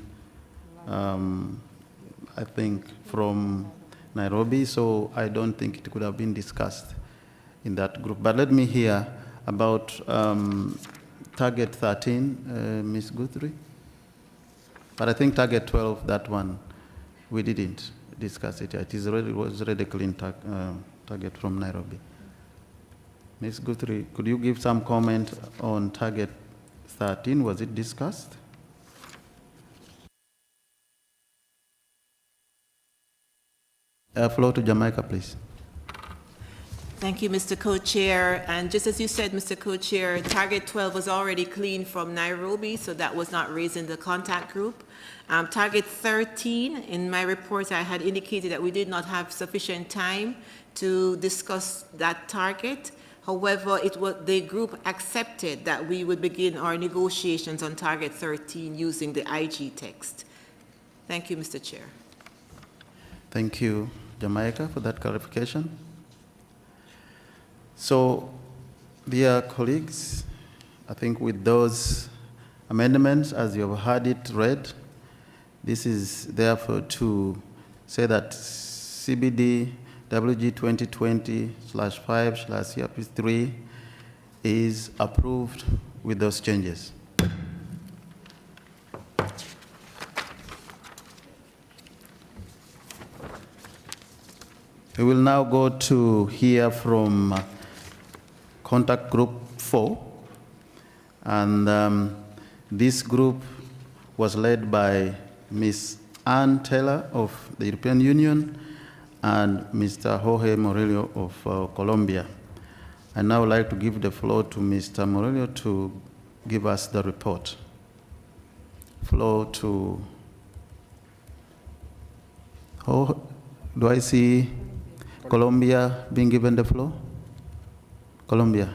I think, from Nairobi, so I don't think it could have been discussed in that group. But let me hear about target 13, Ms. Guthrie. But I think target 12, that one, we didn't discuss it. It was already clean target from Nairobi. Ms. Guthrie, could you give some comment on target 13? Was it discussed? Floor to Jamaica, please. Thank you, Mr. Co-Chair. And just as you said, Mr. Co-Chair, target 12 was already clean from Nairobi, so that was not raised in the contact group. Target 13, in my report, I had indicated that we did not have sufficient time to discuss that target. However, the group accepted that we would begin our negotiations on target 13 using the IG text. Thank you, Mr. Chair. Thank you, Jamaica, for that clarification. So, dear colleagues, I think with those amendments, as you have heard it read, this is therefore to say that CBD WG2020-05/CRP3 is approved with those changes. We will now go to hear from Contact Group 4, and this group was led by Ms. Ann Taylor of the European Union and Mr. Jorge Morello of Colombia. I now would like to give the floor to Mr. Morello to give us the report. Floor to, do I see Colombia being given the floor? Colombia.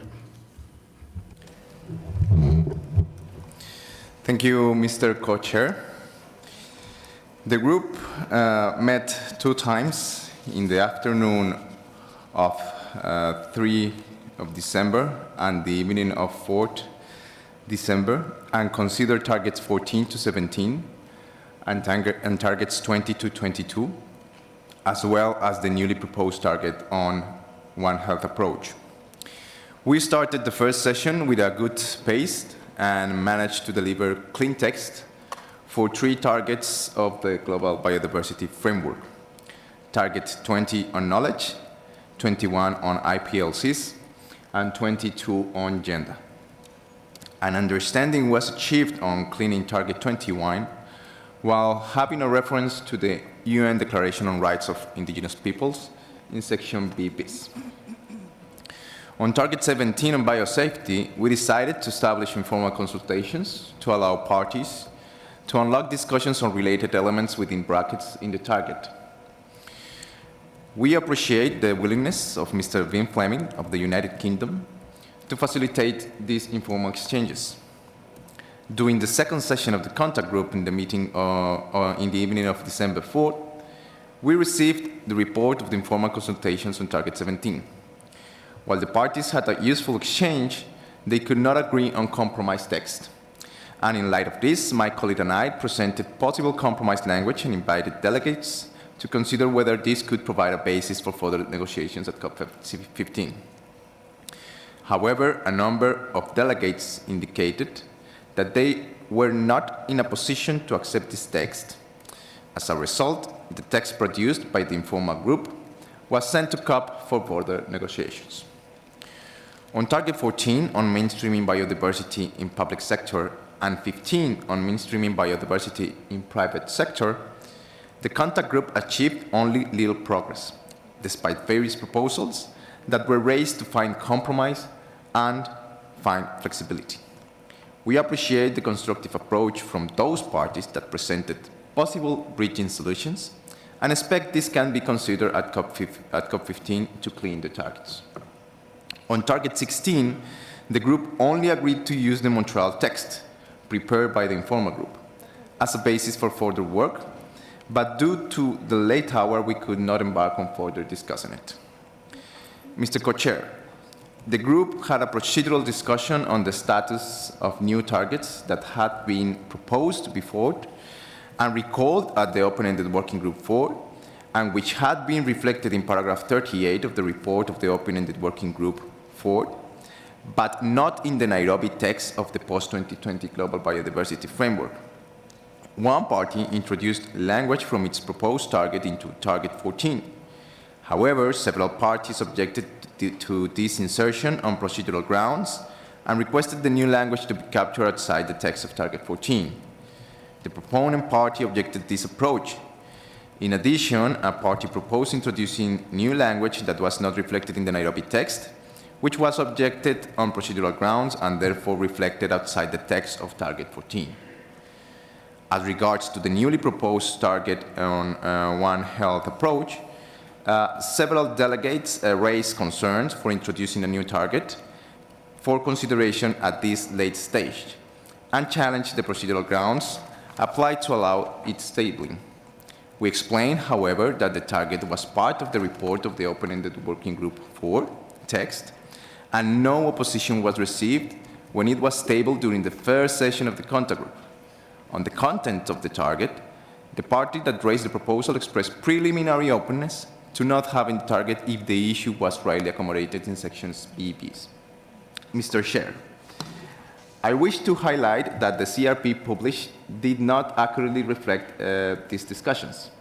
Thank you, Mr. Co-Chair. The group met 2 times in the afternoon of 3 of December and the evening of 4th December and considered targets 14 to 17 and targets 20 to 22, as well as the newly proposed target on One Health approach. We started the first session with a good pace and managed to deliver clean text for 3 targets of the Global Biodiversity Framework. Target 20 on knowledge, 21 on IPLCs, and 22 on gender. An understanding was achieved on cleaning target 21 while having a reference to the UN Declaration on Rights of Indigenous Peoples in section B bis. On target 17 on biosafety, we decided to establish informal consultations to allow parties to unlock discussions on related elements within brackets in the target. We appreciate the willingness of Mr. Wim Fleming of the United Kingdom to facilitate these informal exchanges. During the second session of the contact group in the meeting in the evening of December 4th, we received the report of the informal consultations on target 17. While the parties had a useful exchange, they could not agree on compromise text. And in light of this, my colleague and I presented possible compromise language and invited delegates to consider whether this could provide a basis for further negotiations at COP15. However, a number of delegates indicated that they were not in a position to accept this text. As a result, the text produced by the informal group was sent to COP for further negotiations. On target 14 on mainstreaming biodiversity in public sector and 15 on mainstreaming biodiversity in private sector, the contact group achieved only little progress, despite various proposals that were raised to find compromise and find flexibility. We appreciate the constructive approach from those parties that presented possible bridging solutions and expect this can be considered at COP15 to clean the targets. On target 16, the group only agreed to use the Montreal text prepared by the informal group as a basis for further work, but due to the late hour, we could not embark on further discussing it. Mr. Co-Chair, the group had a procedural discussion on the status of new targets that had been proposed before and recalled at the open-ended working group 4, and which had been reflected in paragraph 38 of the report of the open-ended working group 4, but not in the Nairobi text of the post-2020 Global Biodiversity Framework. One party introduced language from its proposed target into target 14. However, several parties objected to this insertion on procedural grounds and requested the new language to be captured outside the text of target 14. The proponent party objected this approach. In addition, a party proposed introducing new language that was not reflected in the Nairobi text, which was objected on procedural grounds and therefore reflected outside the text of target 14. As regards to the newly proposed target on One Health approach, several delegates raised concerns for introducing a new target for consideration at this late stage and challenged the procedural grounds applied to allow its tabling. We explained, however, that the target was part of the report of the open-ended working group 4 text, and no opposition was received when it was tabled during the first session of the contact group. On the content of the target, the party that raised the proposal expressed preliminary openness to not having the target if the issue was rightly accommodated in sections B, Bs. Mr. Chair, I wish to highlight that the CRP published did not accurately reflect these discussions,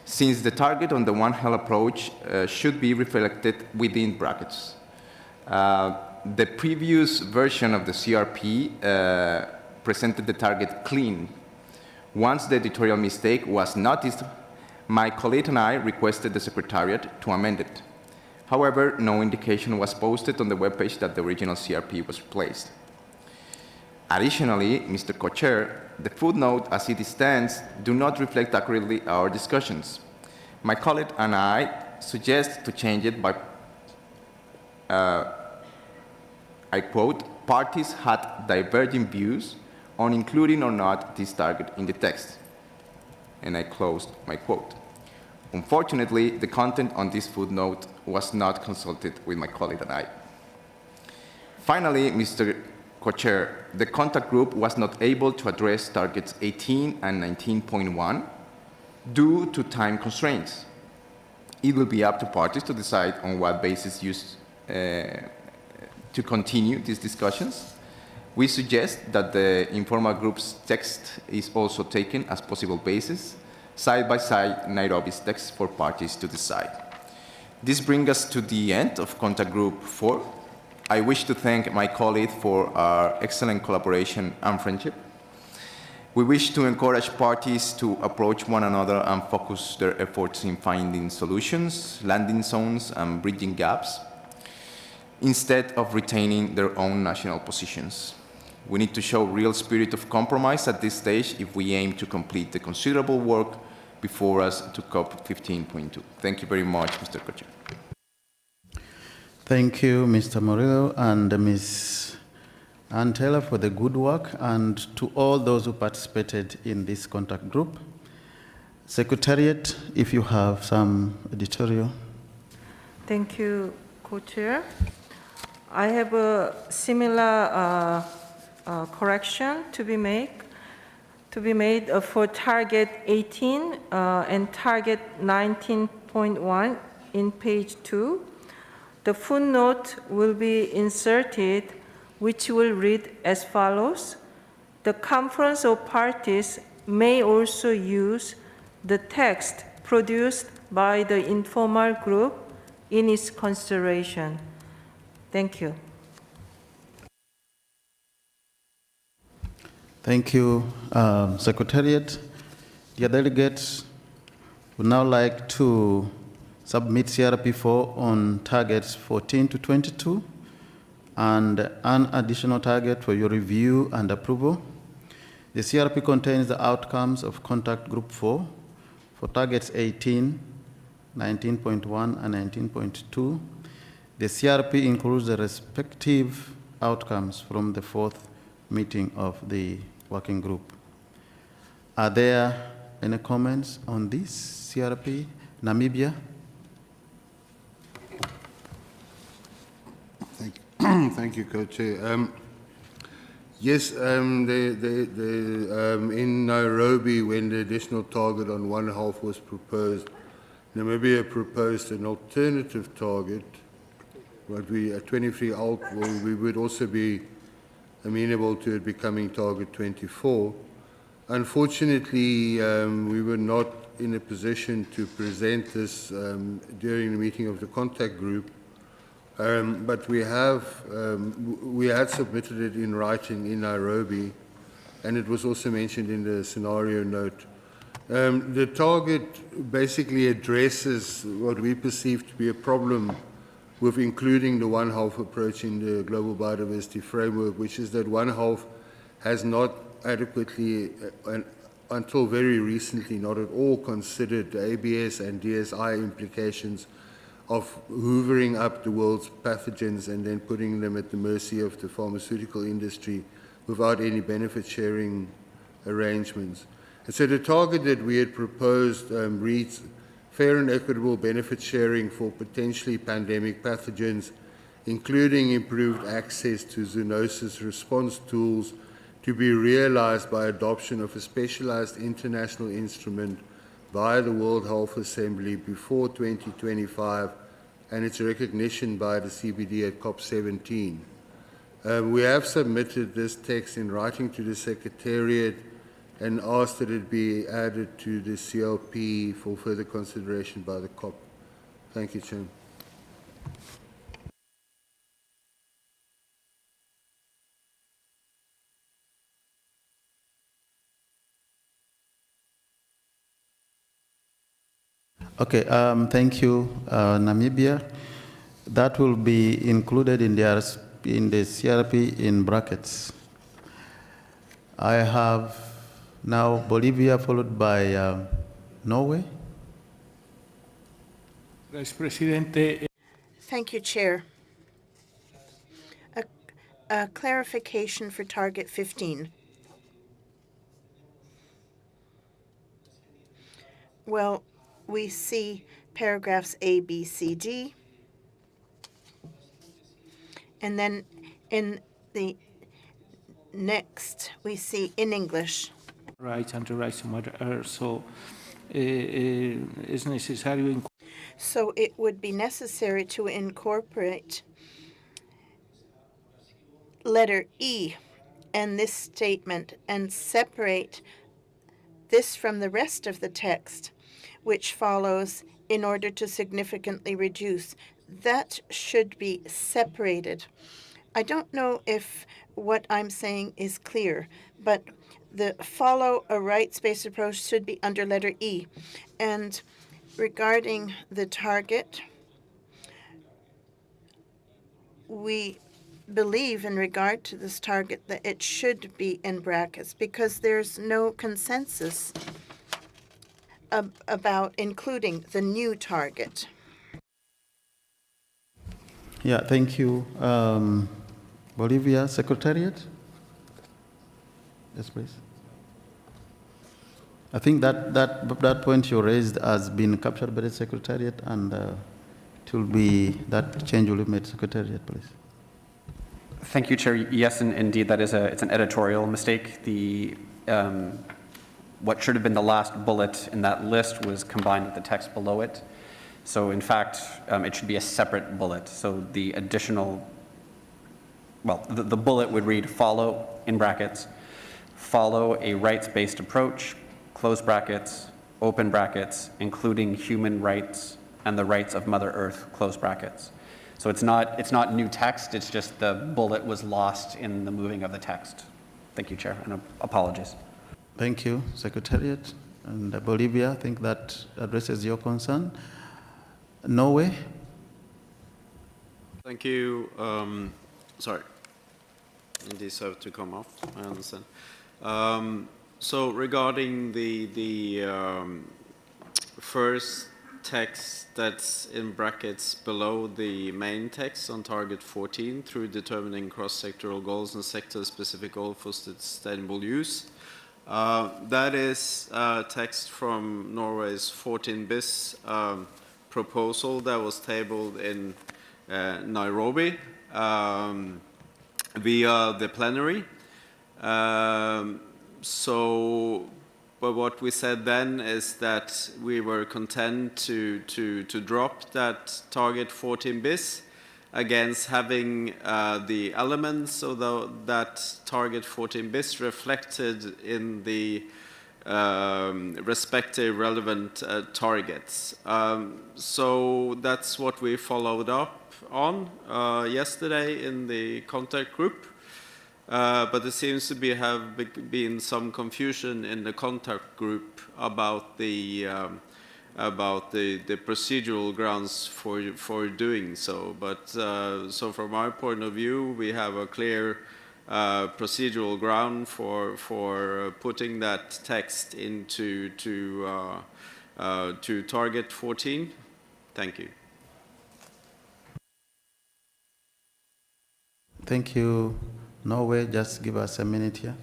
since the target on the One Health approach should be reflected within brackets. The previous version of the CRP presented the target clean. Once the editorial mistake was noticed, my colleague and I requested the Secretariat to amend it. However, no indication was posted on the webpage that the original CRP was replaced. Additionally, Mr. Co-Chair, the footnote as it stands do not reflect accurately our discussions. My colleague and I suggest to change it by, I quote, parties had diverging views on including or not this target in the text. And I closed my quote. Unfortunately, the content on this footnote was not consulted with my colleague and I. Finally, Mr. Co-Chair, the contact group was not able to address targets 18 and 19.1 due to time constraints. It will be up to parties to decide on what basis used to continue these discussions. We suggest that the informal group's text is also taken as possible basis, side by side Nairobi's text for parties to decide. This brings us to the end of Contact Group 4. I wish to thank my colleagues for our excellent collaboration and friendship. We wish to encourage parties to approach one another and focus their efforts in finding solutions, landing zones, and bridging gaps, instead of retaining their own national positions. We need to show real spirit of compromise at this stage if we aim to complete the considerable work before us to COP 15.2. Thank you very much, Mr. Co-Chair. Thank you, Mr. Murillo and Ms. Ann Taylor for the good work, and to all those who participated in this contact group. Secretariat, if you have some editorial. Thank you, Co-Chair. I have a similar correction to be made for target 18 and target 19.1 in page 2. The footnote will be inserted, which will read as follows. The conference of parties may also use the text produced by the informal group in its consideration. Thank you. Thank you, Secretariat. Dear delegates, would now like to submit CRP4 on targets 14 to 22 and an additional target for your review and approval. The CRP contains the outcomes of Contact Group 4 for targets 18, 19.1, and 19.2. The CRP includes the respective outcomes from the fourth meeting of the working group. Are there any comments on this CRP? Namibia? Thank you, Co-Chair. Yes, in Nairobi, when the additional target on 1/2 was proposed, Namibia proposed an alternative target, what we at 23 alt, we would also be amenable to it becoming target 24. Unfortunately, we were not in a position to present this during the meeting of the contact group. But we had submitted it in writing in Nairobi, and it was also mentioned in the scenario note. The target basically addresses what we perceive to be a problem with including the 1/2 approach in the global biodiversity framework, which is that 1/2 has not adequately, until very recently, not at all considered the ABS and DSI implications of hoovering up the world's pathogens and then putting them at the mercy of the pharmaceutical industry without any benefit sharing arrangements. And so the target that we had proposed reads fair and equitable benefit sharing for potentially pandemic pathogens, including improved access to zoonosis response tools to be realized by adoption of a specialized international instrument by the World Health Assembly before 2025 and its recognition by the CBD at COP17. We have submitted this text in writing to the Secretariat and asked that it be added to the CLP for further consideration by the COP. Thank you, Chairman. Okay, thank you, Namibia. That will be included in the CRP in brackets. I have now Bolivia followed by Norway. Thank you, Chair. A clarification for target 15. Well, we see paragraphs A, B, C, D, and then in the next we see in English. Rights and the rights to Mother Earth. So es necesario. So it would be necessary to incorporate letter E and this statement and separate this from the rest of the text, which follows in order to significantly reduce. That should be separated. I don't know if what I'm saying is clear, but the follow a rights-based approach should be under letter E. And regarding the target, we believe in regard to this target that it should be in brackets because there's no consensus about including the new target. Yeah, thank you. Bolivia Secretariat? Yes, please. I think that point you raised has been captured by the Secretariat, and it will be, that change will be made. Secretariat, please. Thank you, Chair. Yes, indeed, that is it's an editorial mistake. What should have been the last bullet in that list was combined with the text below it. So in fact, it should be a separate bullet. So the additional, well, the bullet would read follow, in brackets, follow a rights-based approach, close brackets, open brackets, including human rights and the rights of Mother Earth, close brackets. So it's not new text, it's just the bullet was lost in the moving of the text. Thank you, Chair, and apologies. Thank you, Secretariat. And Bolivia, I think that addresses your concern. Norway? Thank you. Sorry, these have to come off, I understand. So regarding the first text that's in brackets below the main text on target 14 through determining cross-sectoral goals and sector-specific goals for sustainable use. That is text from Norway's 14 bis proposal that was tabled in Nairobi via the plenary. But what we said then is that we were content to drop that target 14 bis against having the elements of that target 14 bis reflected in the respective relevant targets. So that's what we followed up on yesterday in the contact group. But there seems to have been some confusion in the contact group about the procedural grounds for doing so. But so from our point of view, we have a clear procedural ground for putting that text into to target 14. Thank you. Thank you. Norway, just give us a minute here.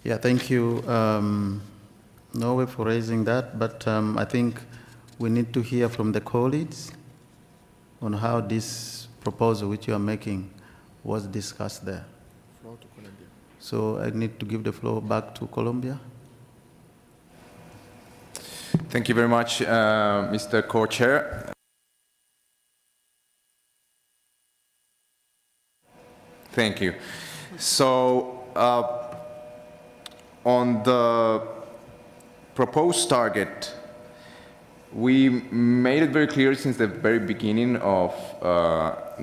Yeah, thank you, Norway, for raising that, but I think we need to hear from the colleagues on how this proposal which you are making was discussed there. Floor to Colombia. So I need to give the floor back to Colombia. Thank you very much, Mr. Co-Chair. Thank you. So on the proposed target, we made it very clear since the very beginning of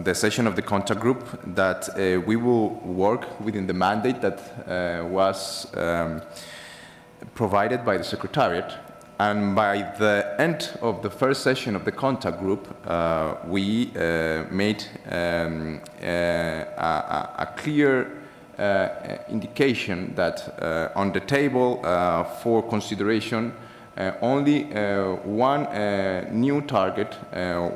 the session of the contact group that we will work within the mandate that was provided by the Secretariat. And by the end of the first session of the contact group, we made a clear indication that on the table for consideration, only one new target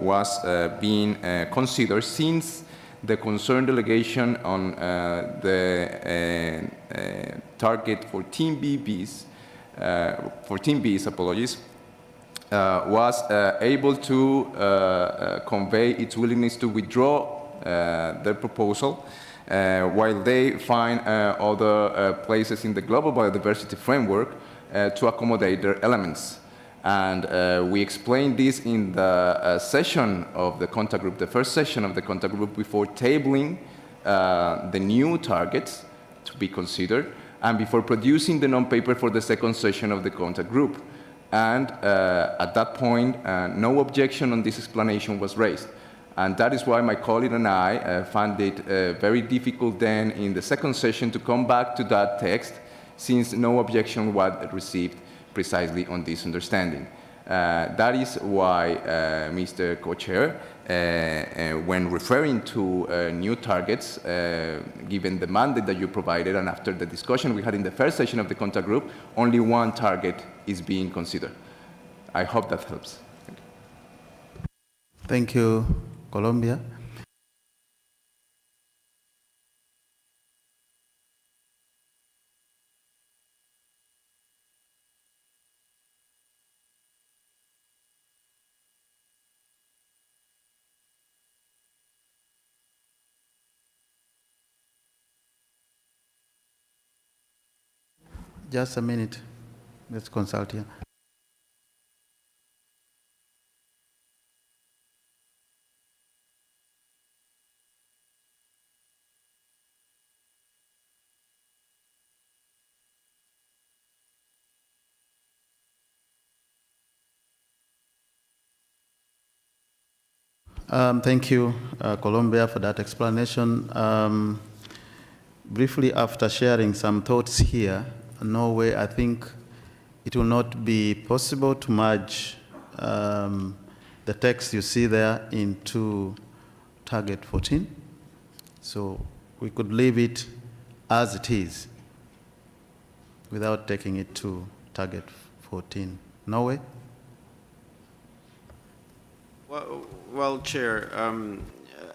was being considered since the concerned delegation on the target 14Bs, 14Bs, apologies, was able to convey its willingness to withdraw their proposal while they find other places in the global biodiversity framework to accommodate their elements. And we explained this in the session of the contact group, the first session of the contact group, before tabling the new targets to be considered, and before producing the non-paper for the second session of the contact group. And at that point, no objection on this explanation was raised. And that is why my colleague and I found it very difficult then in the second session to come back to that text, since no objection was received precisely on this understanding. That is why, Mr. Co-Chair, when referring to new targets, given the mandate that you provided and after the discussion we had in the first session of the contact group, only one target is being considered. I hope that helps. Thank you, Colombia. Just a minute. Let's consult here. Thank you, Colombia, for that explanation. Briefly, after sharing some thoughts here, Norway, I think it will not be possible to merge the text you see there into target 14. So we could leave it as it is without taking it to target 14. Norway? Well, Chair,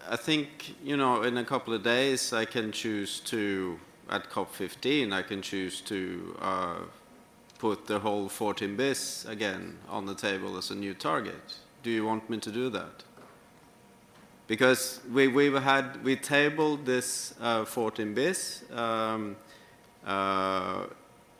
I think, you know, in a couple of days I can choose to, at COP15, I can choose to put the whole 14 bis again on the table as a new target. Do you want me to do that? Because we tabled this 14 bis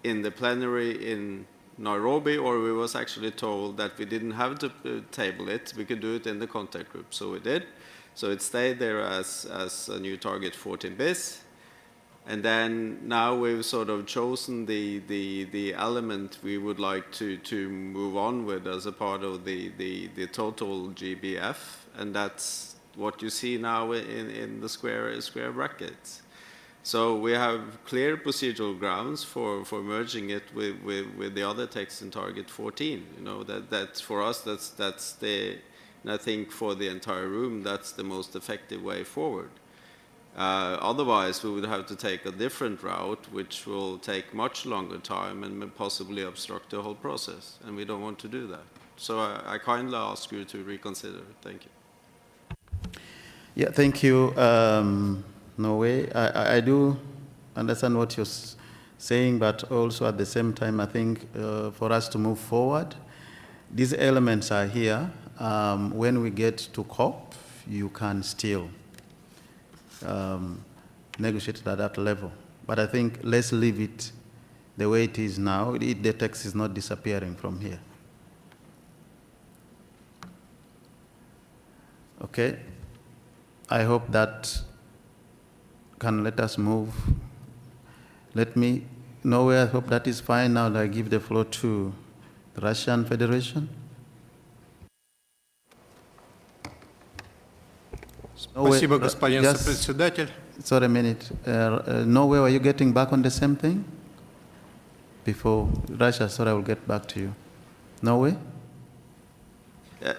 in the plenary in Nairobi, or we was actually told that we didn't have to table it, we could do it in the contact group, so we did. So it stayed there as a new target 14 bis. And then now we've sort of chosen the element we would like to move on with as a part of the total GBF, and that's what you see now in the square brackets. So we have clear procedural grounds for merging it with the other text in target 14. You know, that's for us, that's the, and I think for the entire room, that's the most effective way forward. Otherwise, we would have to take a different route, which will take much longer time and possibly obstruct the whole process, and we don't want to do that. So I kindly ask you to reconsider. Thank you. Yeah, thank you, Norway. I do understand what you're saying, but also at the same time, I think for us to move forward, these elements are here. When we get to COP, you can still negotiate at that level. But I think let's leave it the way it is now. The text is not disappearing from here. Okay. I hope that can let us move. Let me know where I hope that is fine. Now I give the floor to the Russian Federation. Спасибо, господин сопредседатель. Sorry a minute. Norway, are you getting back on the same thing? Before Russia, sorry, I will get back to you. Norway?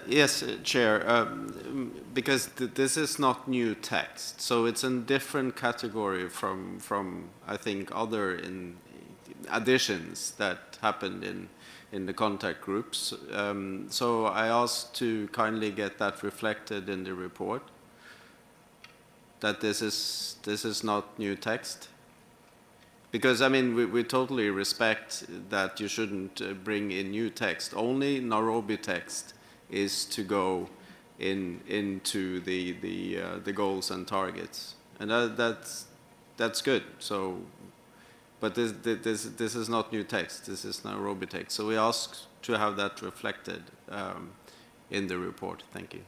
Yes, Chair, because this is not new text, so it's in different category from I think other additions that happened in the contact groups. So I asked to kindly get that reflected in the report, that this is not new text. Because, I mean, we totally respect that you shouldn't bring in new text. Only Nairobi text is to go into the goals and targets, and that's good. So, But this is not new text. This is Nairobi text. So we ask to have that reflected in the report. Thank you.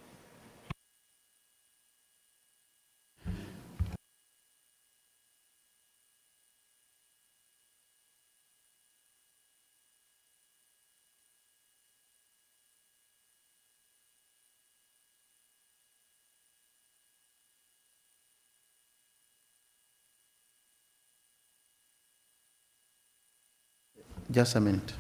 Just a minute.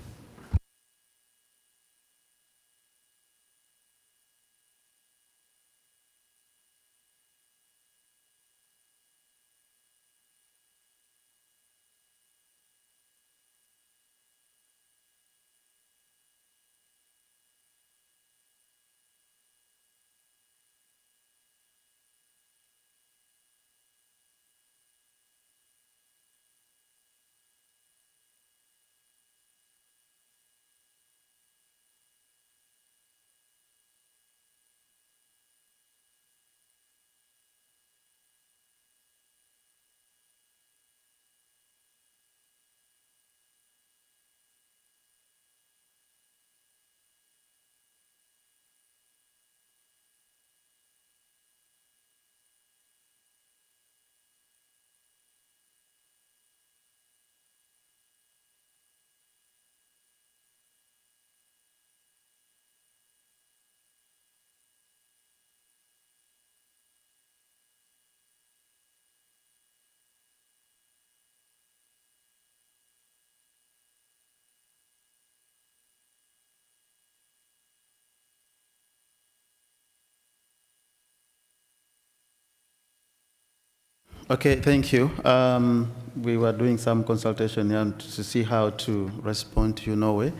Okay, thank you. We were doing some consultation here to see how to respond to you, Norway.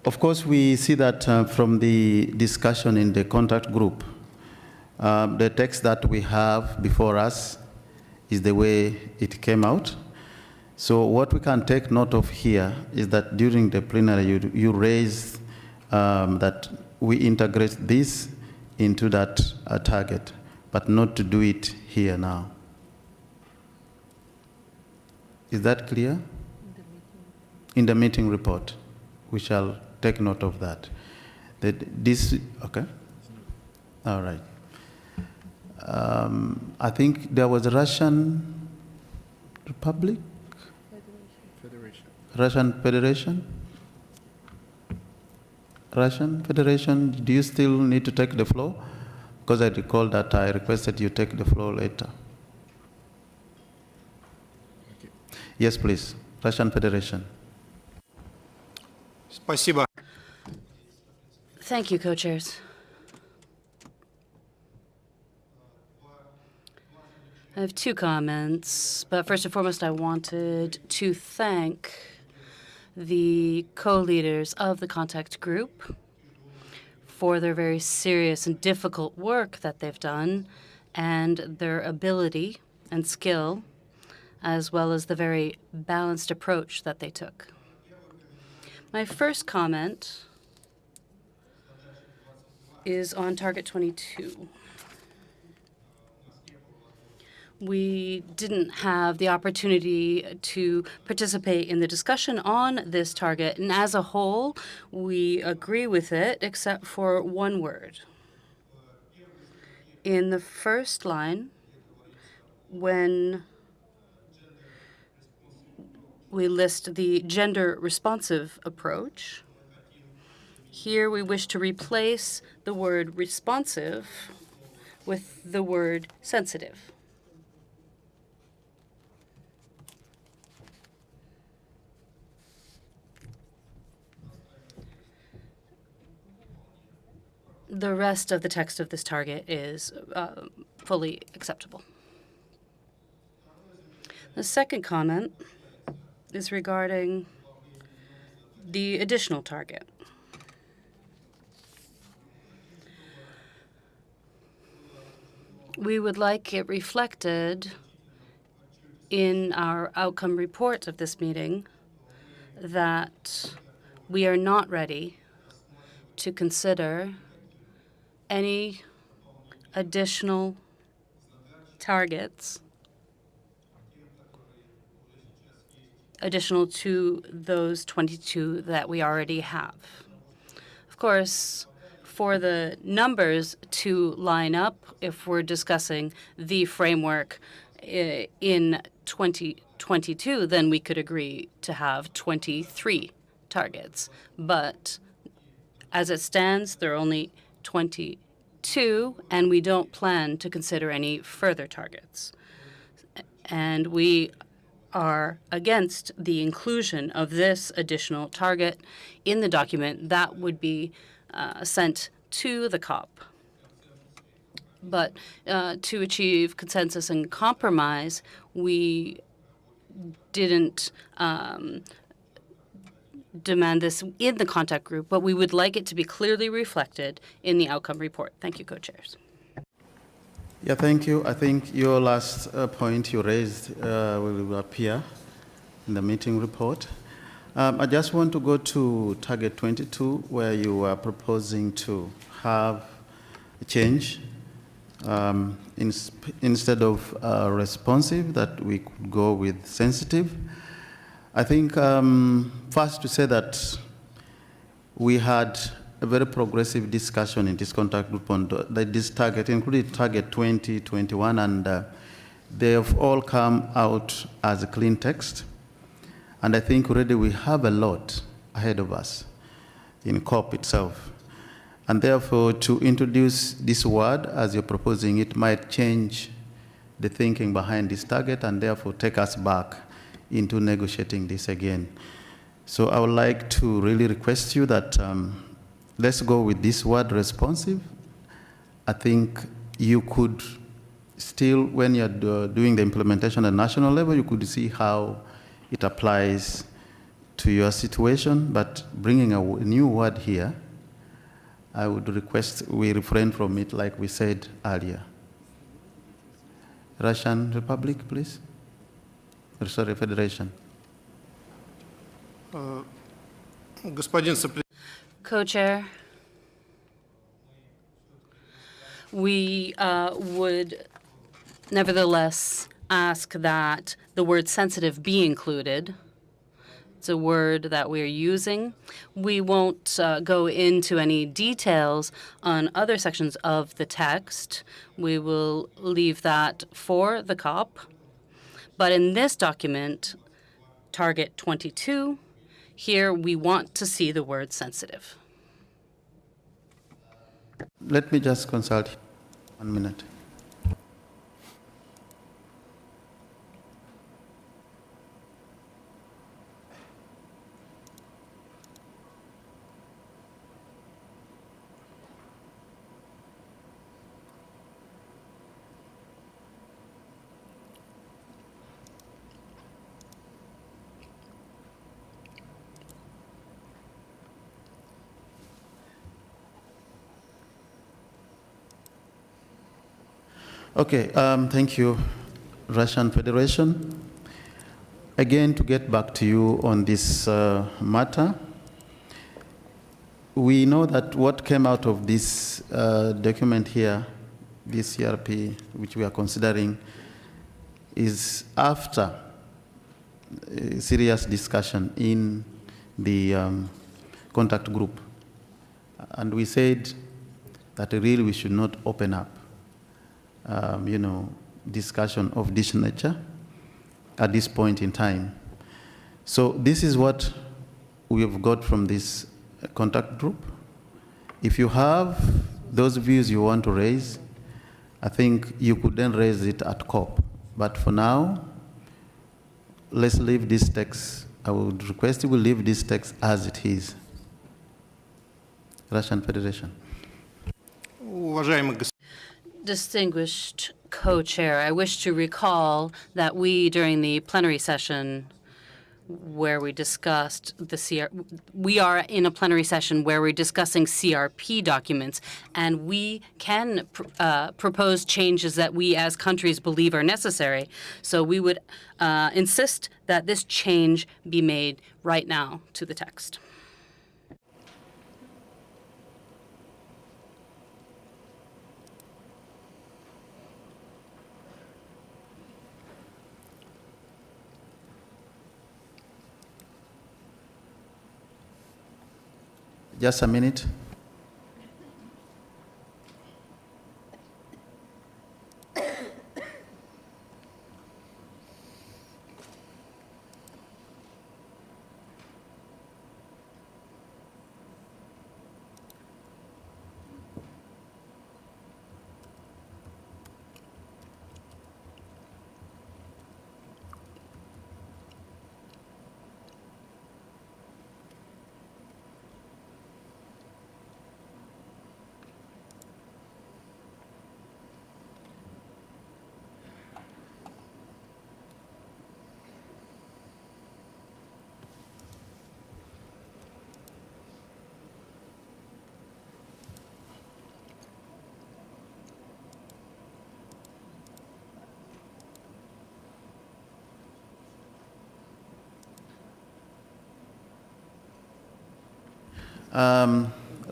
Of course, we see that from the discussion in the contact group, the text that we have before us is the way it came out. So what we can take note of here is that during the plenary, you raised that we integrate this into that target, but not to do it here now. Is that clear? In the meeting report, we shall take note of that. Okay? All right. I think there was a Russian Republic? Federation. Russian Federation? Russian Federation, do you still need to take the floor? Because I recall that I requested you take the floor later. Yes, please. Russian Federation. Спасибо. Thank you, co-chairs. I have two comments, but first and foremost, I wanted to thank the co-leaders of the contact group for their very serious and difficult work that they've done and their ability and skill, as well as the very balanced approach that they took. My first comment is on Target 22. We didn't have the opportunity to participate in the discussion on this target, and as a whole, we agree with it, except for one word. In the first line, when we list the gender-responsive approach, here we wish to replace the word responsive with the word sensitive. The rest of the text of this target is fully acceptable. The second comment is regarding the additional target. We would like it reflected in our outcome report of this meeting that we are not ready to consider any additional targets additional to those 22 that we already have. Of course, for the numbers to line up, if we're discussing the framework in 2022, then we could agree to have 23 targets. But as it stands, there are only 22, and we don't plan to consider any further targets. And we are against the inclusion of this additional target in the document that would be sent to the COP. But to achieve consensus and compromise, we didn't demand this in the contact group, but we would like it to be clearly reflected in the outcome report. Thank you, co-chairs. Yeah, thank you. I think your last point you raised will appear in the meeting report. I just want to go to target 22, where you are proposing to have a change. Instead of responsive, that we could go with sensitive. I think first to say that we had a very progressive discussion in this contact group on this target, including target 2021, and they have all come out as a clean text. And I think already we have a lot ahead of us in COP itself. And therefore, to introduce this word as you're proposing, it might change the thinking behind this target and therefore take us back into negotiating this again. So I would like to really request you that let's go with this word responsive. I think you could still, when you're doing the implementation at national level, you could see how it applies to your situation, but bringing a new word here, I would request we refrain from it like we said earlier. Russian Republic, please. Sorry, Federation. Co-chair, we would nevertheless ask that the word sensitive be included. It's a word that we're using. We won't go into any details on other sections of the text. We will leave that for the COP. But in this document, target 22, here we want to see the word sensitive. Let me just consult 1 minute. Okay, thank you, Russian Federation. Again, to get back to you on this matter, we know that what came out of this document here, this CRP, which we are considering, is after a serious discussion in the contact group. And we said that really we should not open up discussion of this nature at this point in time. So this is what we have got from this contact group. If you have those views you want to raise, I think you could then raise it at COP. But for now, let's leave this text. I would request you will leave this text as it is. Russian Federation. Distinguished co-chair, I wish to recall that we, during the plenary session where we discussed the we are in a plenary session where we're discussing CRP documents, and we can propose changes that we as countries believe are necessary. So we would insist that this change be made right now to the text. Just a minute.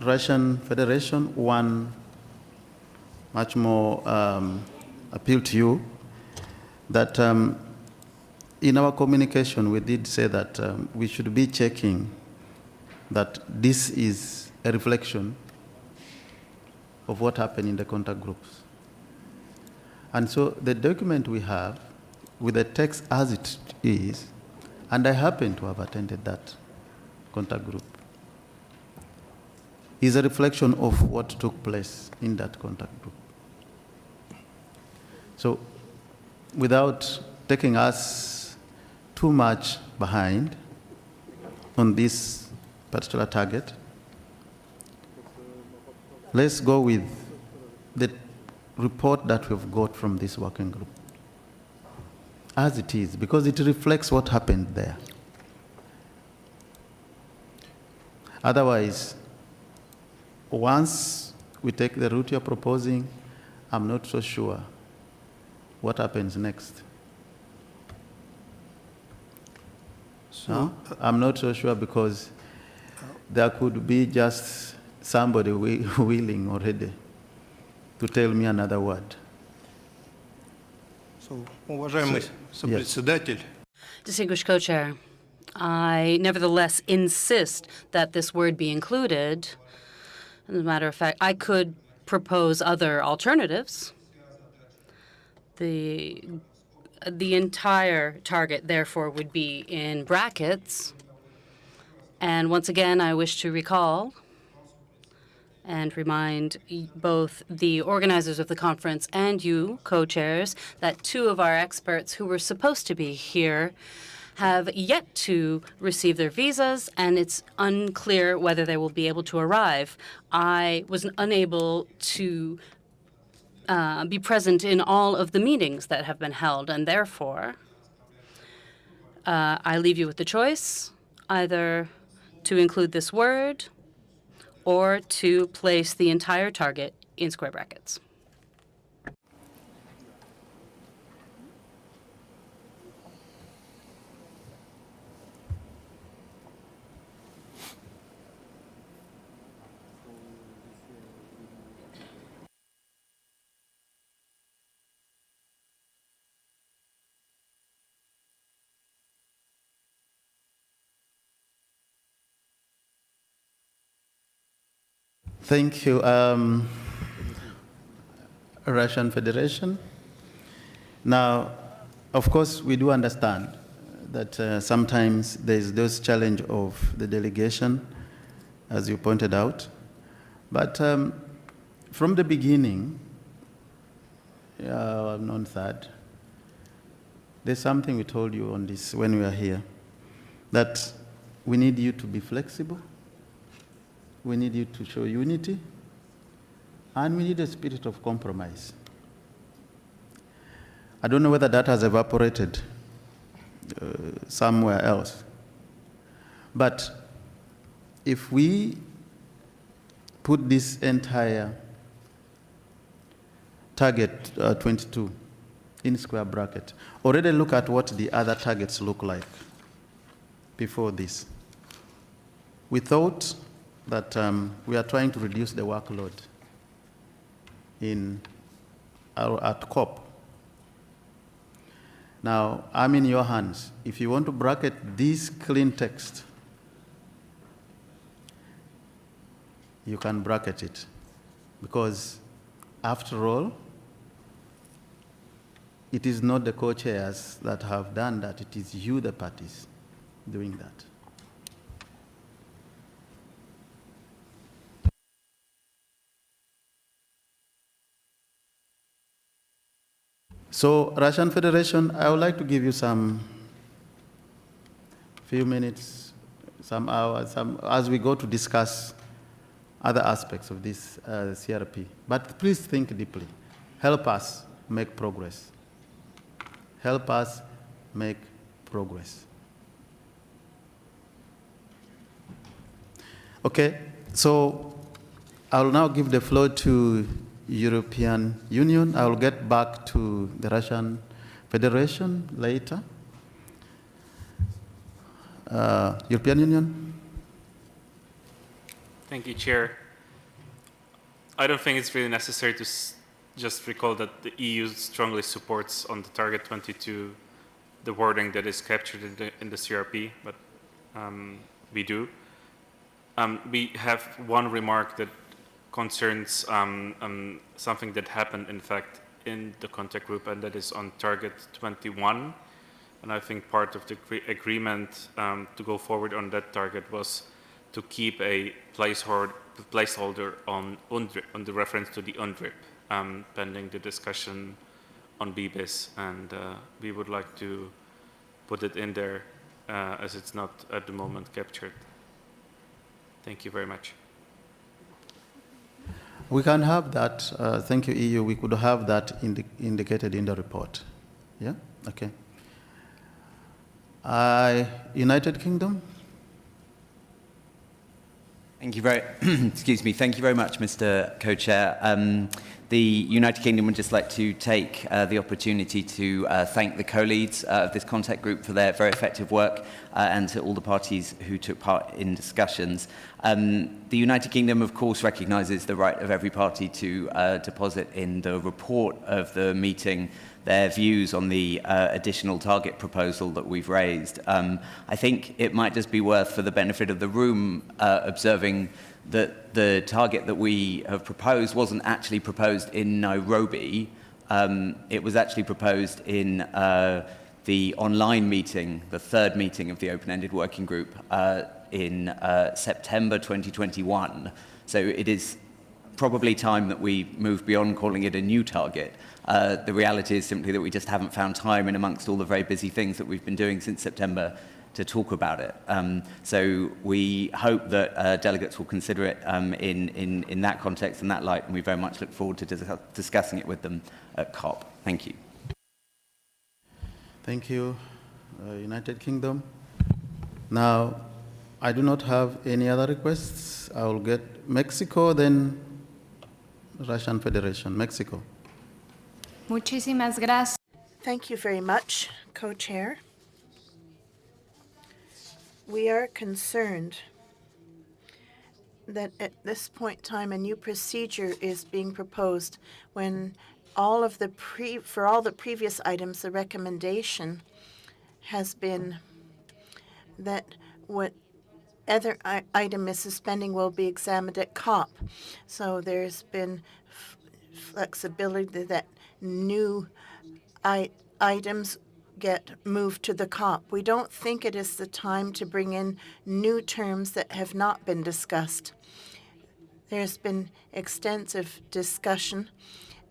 Russian Federation, one much more appeal to you, that in our communication we did say that we should be checking that this is a reflection of what happened in the contact groups. And so the document we have with the text as it is, and I happen to have attended that contact group, is a reflection of what took place in that contact group. So without taking us too much behind on this particular target, let's go with the report that we've got from this working group as it is, because it reflects what happened there. Otherwise, once we take the route you're proposing, I'm not so sure what happens next. So, I'm not so sure, because there could be just somebody willing already to tell me another word. so, уважаемый сопредседатель, Distinguished co-chair, I nevertheless insist that this word be included. As a matter of fact, I could propose other alternatives. The entire target, therefore, would be in brackets. And once again, I wish to recall and remind both the organizers of the conference and you, co-chairs, that two of our experts who were supposed to be here have yet to receive their visas, and it's unclear whether they will be able to arrive. I was unable to be present in all of the meetings that have been held, and therefore, I leave you with the choice, either to include this word or to place the entire target in square brackets. Thank you, Russian Federation. Now, of course, we do understand that sometimes there's those challenge of the delegation, as you pointed out. But from the beginning, on third, there's something we told you on this when we were here, that we need you to be flexible. We need you to show unity, and we need a spirit of compromise. I don't know whether that has evaporated somewhere else. But if we put this entire target 22 in square bracket, already look at what the other targets look like before this. We thought that we are trying to reduce the workload at COP. Now, I'm in your hands. If you want to bracket this clean text, you can bracket it. Because after all, it is not the co-chairs that have done that, it is you, the parties, doing that. So, Russian Federation, I would like to give you some few minutes, some hours, as we go to discuss other aspects of this CRP. But please think deeply. Help us make progress. Help us make progress. Okay, so I will now give the floor to European Union. I will get back to the Russian Federation later. European Union. Thank you, Chair. I don't think it's really necessary to just recall that the EU strongly supports on the Target 22 the wording that is captured in the CRP, but we do. We have one remark that concerns something that happened, in fact, in the contact group, and that is on Target 21. And I think part of the agreement to go forward on that target was to keep a placeholder on UNDRIP, on the reference to the UNDRIP, pending the discussion on BBIS. And we would like to put it in there as it's not at the moment captured. Thank you very much. We can have that. Thank you, EU. We could have that indicated in the report. Yeah? Okay. United Kingdom. Thank you very, excuse me. Thank you very much, Mr. Co-Chair. The United Kingdom would just like to take the opportunity to thank the co-leads of this contact group for their very effective work and to all the parties who took part in discussions. The United Kingdom, of course, recognises the right of every party to deposit in the report of the meeting their views on the additional target proposal that we've raised. I think it might just be worth, for the benefit of the room, observing that the target that we have proposed wasn't actually proposed in Nairobi. It was actually proposed in the online meeting, the third meeting of the open-ended working group in September 2021. So it is probably time that we move beyond calling it a new target. The reality is simply that we just haven't found time in amongst all the very busy things that we've been doing since September to talk about it. So we hope that delegates will consider it in that context and that light, and we very much look forward to discussing it with them at COP. Thank you. Thank you, United Kingdom. Now, I do not have any other requests. I will get Mexico, then Russian Federation. Mexico. Muchísimas gracias. Thank you very much, Co-Chair. We are concerned that at this point in time a new procedure is being proposed when all of the for all the previous items the recommendation has been that what other item is suspending will be examined at COP. So there's been flexibility that new items get moved to the COP. We don't think it is the time to bring in new terms that have not been discussed. There's been extensive discussion,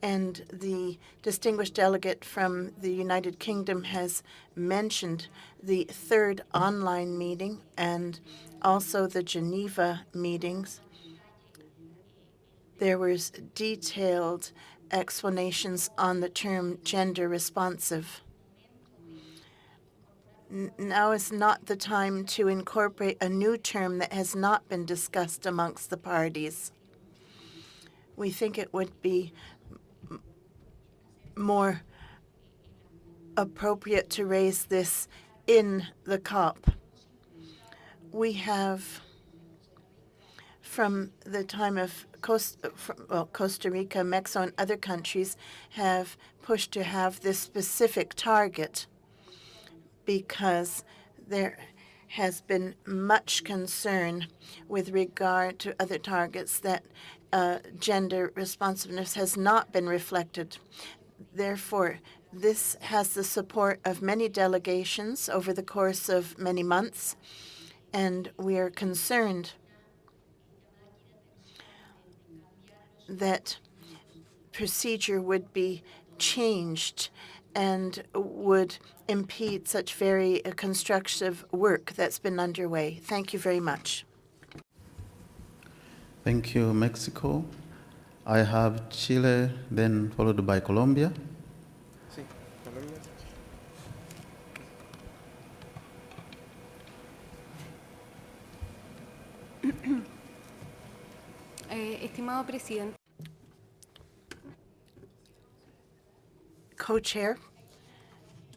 and the distinguished delegate from the United Kingdom has mentioned the third online meeting and also the Geneva meetings. There was detailed explanations on the term gender responsive. Now is not the time to incorporate a new term that has not been discussed amongst the parties. We think it would be more appropriate to raise this in the COP. We have, from the time of Costa Rica, Mexico, and other countries have pushed to have this specific target because there has been much concern with regard to other targets that gender responsiveness has not been reflected. Therefore, this has the support of many delegations over the course of many months, and we are concerned that procedure would be changed and would impede such very constructive work that's been underway. Thank you very much. Thank you, Mexico. I have Chile, then followed by Colombia. Estimado presidente. Co-chair,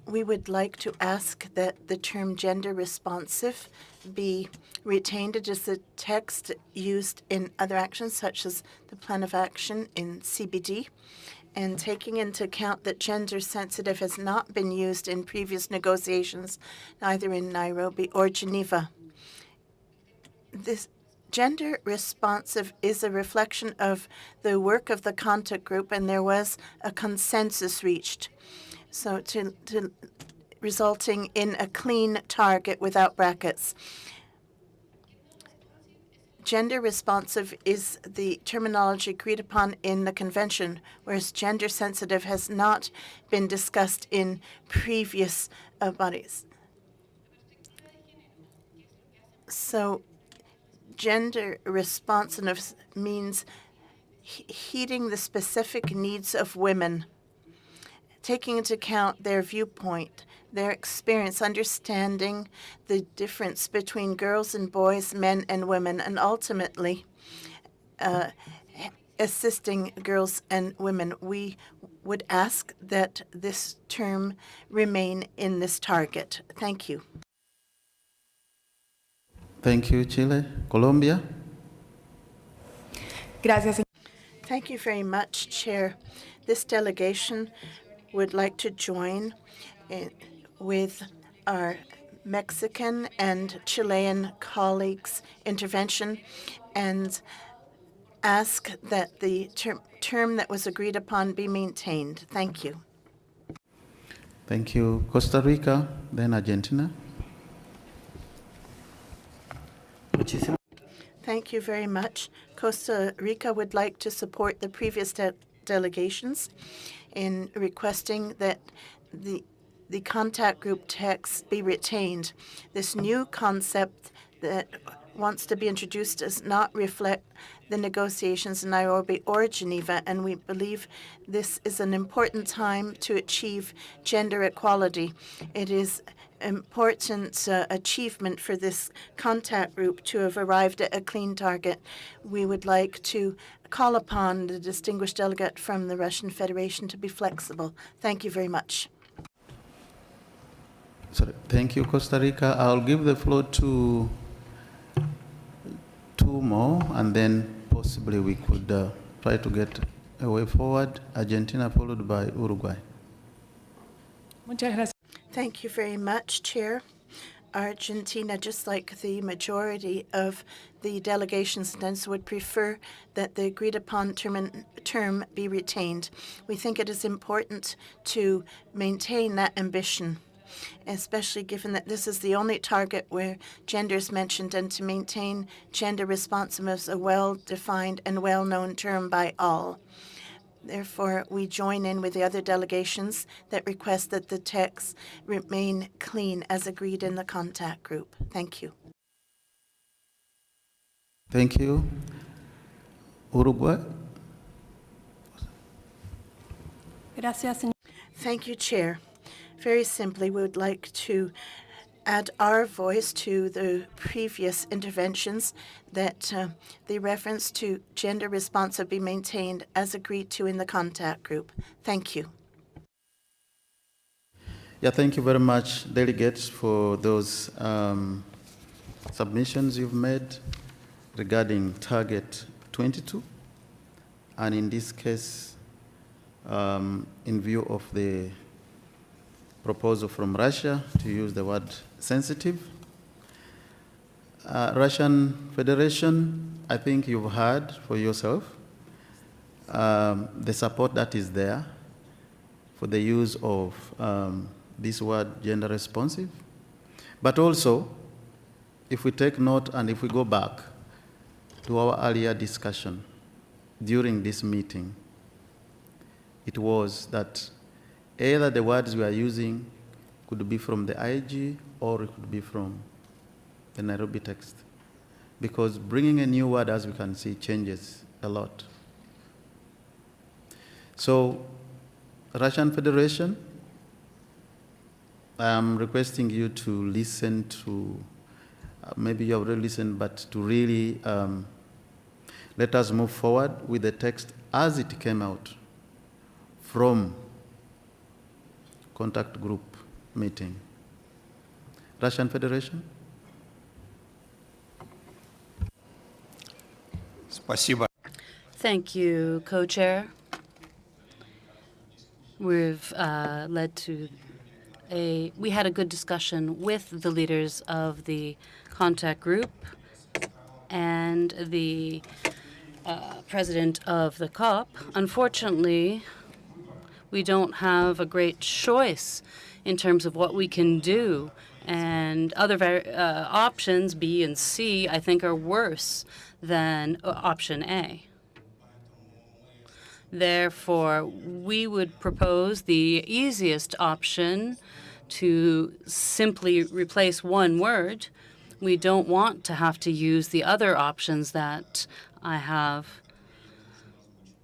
we would like to ask that the term gender responsive be retained. It is the text used in other actions, such as the plan of action in CBD, and taking into account that gender sensitive has not been used in previous negotiations, neither in Nairobi or Geneva. This gender responsive is a reflection of the work of the contact group, and there was a consensus reached. So resulting in a clean target without brackets. Gender responsive is the terminology agreed upon in the convention, whereas gender sensitive has not been discussed in previous bodies. So gender responsiveness means heeding the specific needs of women, taking into account their viewpoint, their experience, understanding the difference between girls and boys, men and women, and ultimately assisting girls and women. We would ask that this term remain in this target. Thank you. Thank you, Chile. Colombia. Gracias. Thank you very much, Chair. This delegation would like to join with our Mexican and Chilean colleagues' intervention and ask that the term that was agreed upon be maintained. Thank you. Thank you. Costa Rica, then Argentina. Thank you very much. Costa Rica would like to support the previous delegations in requesting that the contact group text be retained. This new concept that wants to be introduced does not reflect the negotiations in Nairobi or Geneva, and we believe this is an important time to achieve gender equality. It is important achievement for this contact group to have arrived at a clean target. We would like to call upon the distinguished delegate from the Russian Federation to be flexible. Thank you very much. Sorry. Thank you, Costa Rica. I'll give the floor to two more, and then possibly we could try to get a way forward. Argentina, followed by Uruguay. Thank you very much, Chair. Argentina, just like the majority of the delegations, would prefer that the agreed-upon term be retained. We think it is important to maintain that ambition, especially given that this is the only target where gender is mentioned, and to maintain gender responsiveness, a well-defined and well-known term by all. Therefore, we join in with the other delegations that request that the text remain clean as agreed in the contact group. Thank you. Thank you. Uruguay. Gracias. Thank you, Chair. Very simply, we would like to add our voice to the previous interventions that the reference to gender responsive be maintained as agreed to in the contact group. Thank you. Yeah, thank you very much, delegates, for those submissions you've made regarding target 22. And in this case, in view of the proposal from Russia to use the word sensitive, Russian Federation, I think you've heard for yourself the support that is there for the use of this word gender responsive. But also, if we take note and if we go back to our earlier discussion during this meeting, it was that either the words we are using could be from the IG or it could be from the Nairobi text. Because bringing a new word, as we can see, changes a lot. So, Russian Federation, I'm requesting you to listen to, maybe you have already listened, but to really let us move forward with the text as it came out from contact group meeting. Russian Federation? Спасибо. Thank you, Co-Chair. We've led to we had a good discussion with the leaders of the contact group and the president of the COP. Unfortunately, we don't have a great choice in terms of what we can do, and other options, B and C, I think are worse than option A. Therefore, we would propose the easiest option to simply replace one word. We don't want to have to use the other options that I have,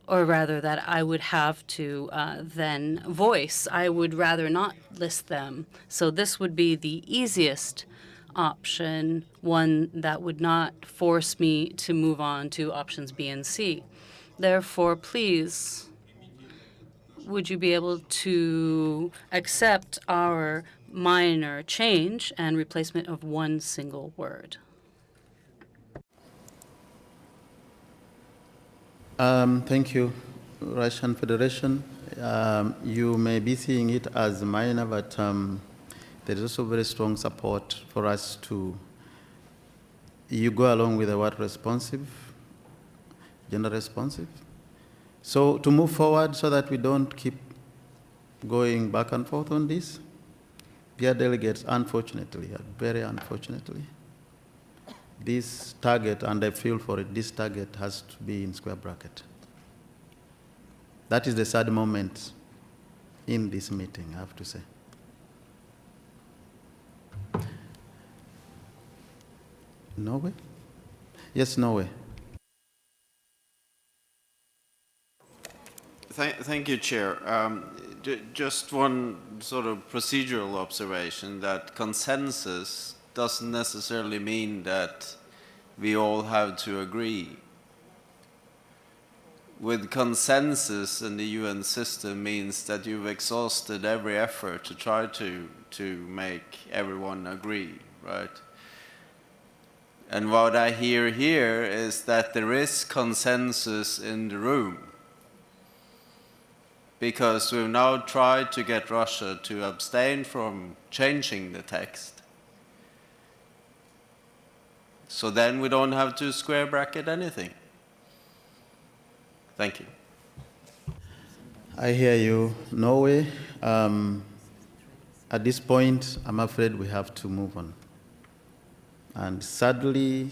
or rather that I would have to then voice. I would rather not list them. So this would be the easiest option, one that would not force me to move on to options B and C. Therefore, please, would you be able to accept our minor change and replacement of one single word? Thank you, Russian Federation. You may be seeing it as minor, but there is also very strong support for us to, you go along with the word responsive, gender responsive. So to move forward so that we don't keep going back and forth on this, dear delegates, unfortunately, very unfortunately, this target, and I feel for it, this target has to be in square bracket. That is the sad moment in this meeting, I have to say. Norway? Yes, Norway. Thank you, Chair. Just one sort of procedural observation, that consensus doesn't necessarily mean that we all have to agree. With consensus in the UN system means that you've exhausted every effort to try to make everyone agree, right? And what I hear here is that there is consensus in the room, because we've now tried to get Russia to abstain from changing the text. So then we don't have to square bracket anything. Thank you. I hear you, Norway. At this point, I'm afraid we have to move on. And sadly,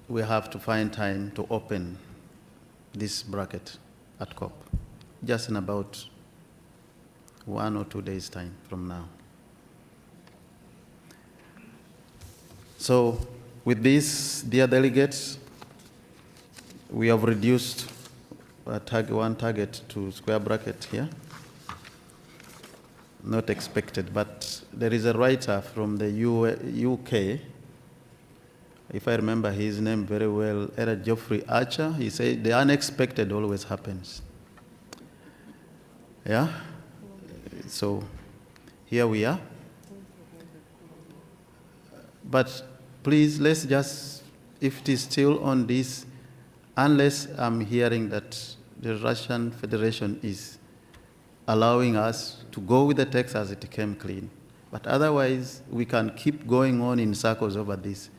we have to find time to open this bracket at COP, just in about 1 or 2 days' time from now. So with this, dear delegates, we have reduced one target to square bracket here. Not expected, but there is a writer from the UK, if I remember his name very well, Era Geoffrey Archer. He said, the unexpected always happens. Yeah? So here we are. But please, let's just, if it is still on this, unless I'm hearing that the Russian Federation is allowing us to go with the text as it came clean, But otherwise, we can keep going on in circles over this,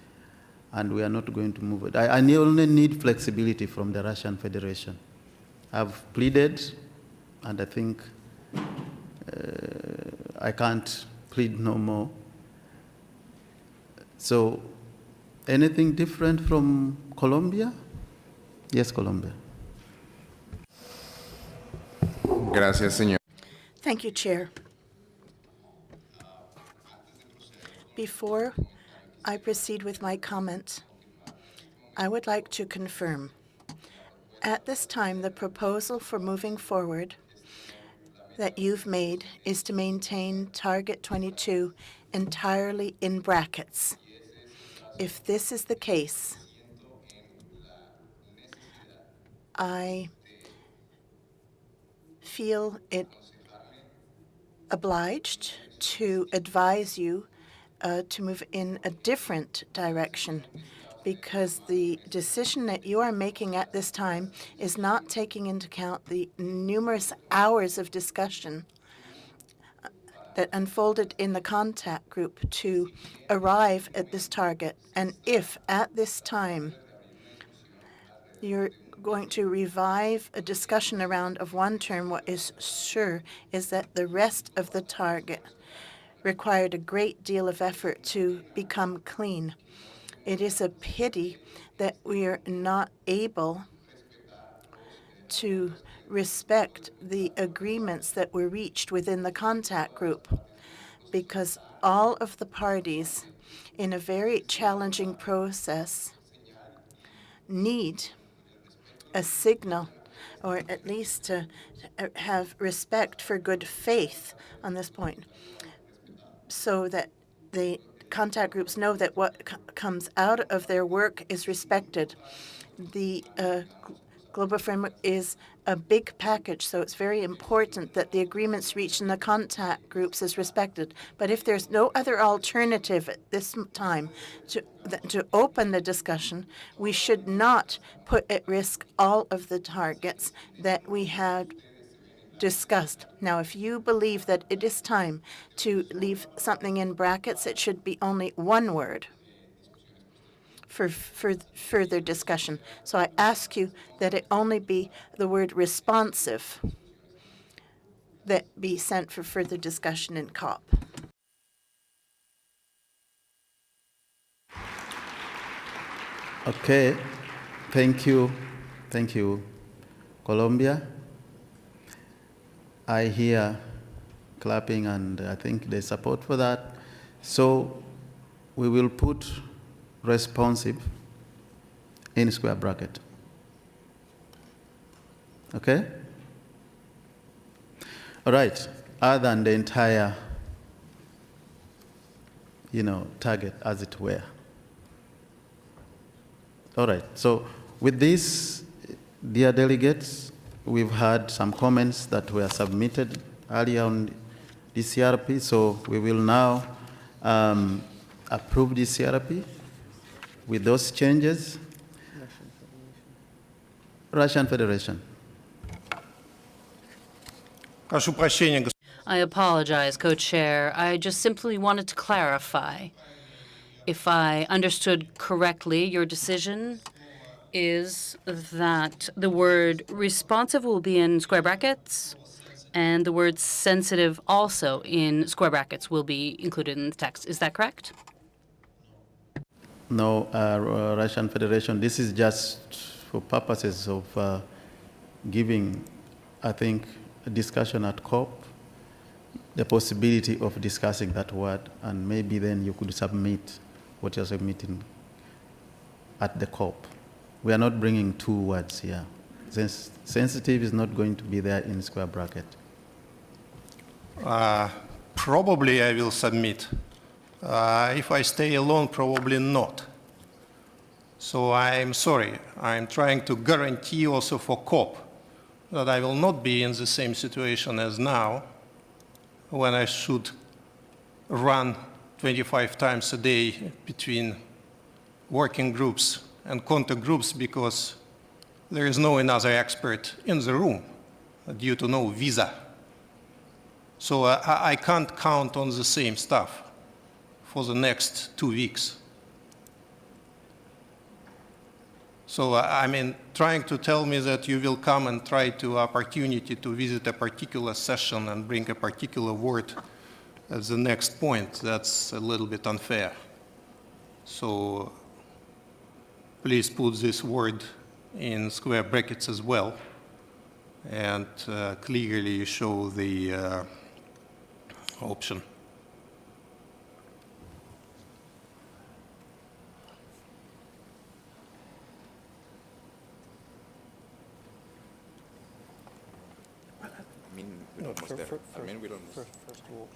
and we are not going to move it. I only need flexibility from the Russian Federation. I've pleaded, and I think I can't plead no more. So, anything different from Colombia? Yes, Colombia. Gracias, señor. Thank you, Chair. Before I proceed with my comment, I would like to confirm. At this time, the proposal for moving forward that you've made is to maintain Target 22 entirely in brackets. If this is the case, I feel it obliged to advise you to move in a different direction, because the decision that you are making at this time is not taking into account the numerous hours of discussion that unfolded in the contact group to arrive at this target. And if at this time you're going to revive a discussion around of one term, what is sure is that the rest of the target required a great deal of effort to become clean. It is a pity that we are not able to respect the agreements that were reached within the contact group, because all of the parties in a very challenging process need a signal, or at least to have respect for good faith on this point, so that the contact groups know that what comes out of their work is respected. The global framework is a big package, so it's very important that the agreements reached in the contact groups is respected. But if there's no other alternative at this time to open the discussion, we should not put at risk all of the targets that we had discussed. Now, if you believe that it is time to leave something in brackets, it should be only one word for further discussion. So I ask you that it only be the word responsive that be sent for further discussion in COP. Okay, thank you. Thank you, Colombia. I hear clapping, and I think there's support for that. So we will put responsive in square bracket. Okay? All right, other than the entire, target, as it were. All right, so with this, dear delegates, we've had some comments that were submitted earlier on the CRP, so we will now approve the CRP with those changes. Russian Federation. I apologize, Co-Chair. I just simply wanted to clarify. If I understood correctly, your decision is that the word responsive will be in square brackets, and the word sensitive also in square brackets will be included in the text. Is that correct? No, Russian Federation, this is just for purposes of giving, I think, a discussion at COP, the possibility of discussing that word, and maybe then you could submit what you're submitting at the COP. We are not bringing two words here. Sensitive is not going to be there in square bracket. Probably I will submit. If I stay alone, probably not. So I'm sorry. I'm trying to guarantee also for COP that I will not be in the same situation as now, when I should run 25 times a day between working groups and contact groups, because there is no another expert in the room due to no visa. So I can't count on the same stuff for the next 2 weeks. So, I mean, trying to tell me that you will come and try to opportunity to visit a particular session and bring a particular word as the next point, that's a little bit unfair. So please put this word in square brackets as well and clearly show the option. We're almost there. We're almost there. First of all.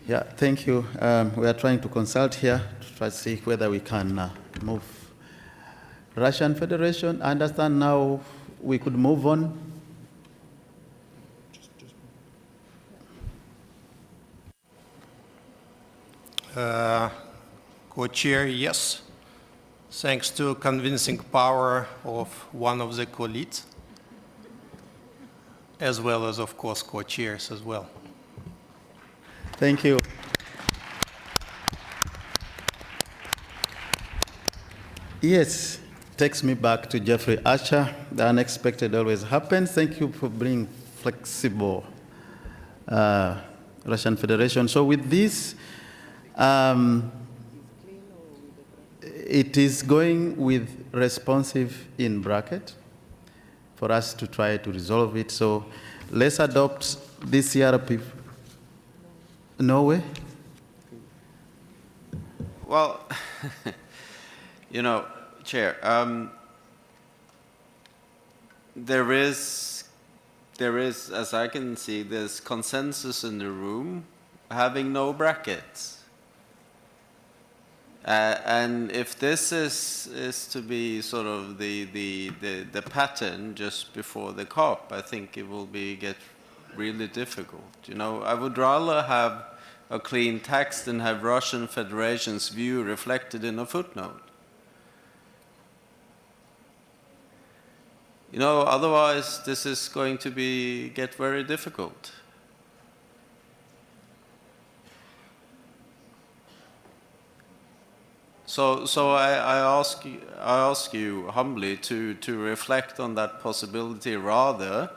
Yeah, thank you. We are trying to consult here to try to see whether we can move. Russian Federation, I understand now we could move on. Co-chair, yes. Thanks to convincing power of one of the co-leads, as well as, of course, co-chairs as well. Thank you. Yes, takes me back to Jeffrey Archer. The unexpected always happens. Thank you for being flexible, Russian Federation. So with this, it is going with responsive in bracket for us to try to resolve it. So let's adopt this CRP. No way? Well, you know, Chair, there is, as I can see, there's consensus in the room having no brackets. And if this is to be sort of the pattern just before the COP, I think it will get really difficult. You know, I would rather have a clean text and have Russian Federation's view reflected in a footnote. You know, otherwise this is going to get very difficult. So I ask you humbly to reflect on that possibility rather.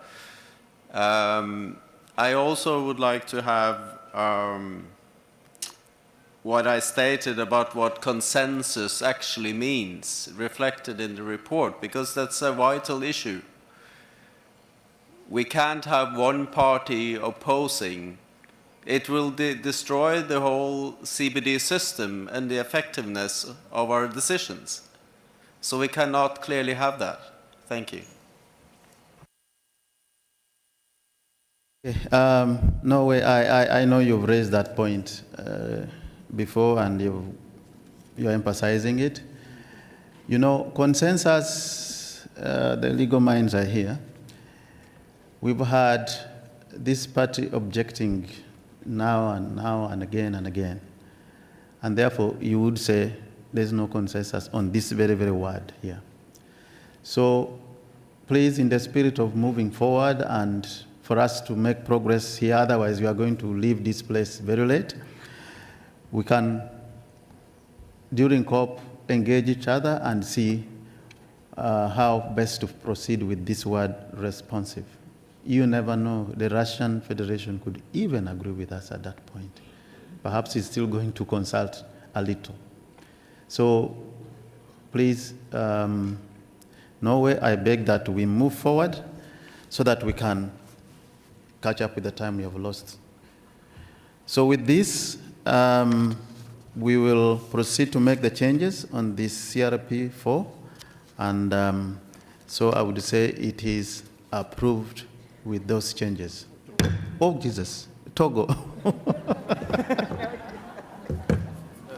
I also would like to have what I stated about what consensus actually means reflected in the report, because that's a vital issue. We can't have one party opposing. It will destroy the whole CBD system and the effectiveness of our decisions. So we cannot clearly have that. Thank you. No way. I know you've raised that point before, and you're emphasizing it. You know, consensus, the legal minds are here. We've had this party objecting now and again and again. And therefore, you would say there's no consensus on this very, very word here. So please, in the spirit of moving forward and for us to make progress here, otherwise we are going to leave this place very late, we can, during COP, engage each other and see how best to proceed with this word responsive. You never know, the Russian Federation could even agree with us at that point. Perhaps it's still going to consult a little. So please, Norway, I beg that we move forward so that we can catch up with the time we have lost. So with this, we will proceed to make the changes on this CRP 4. And so I would say it is approved with those changes. Oh, Jesus, Togo.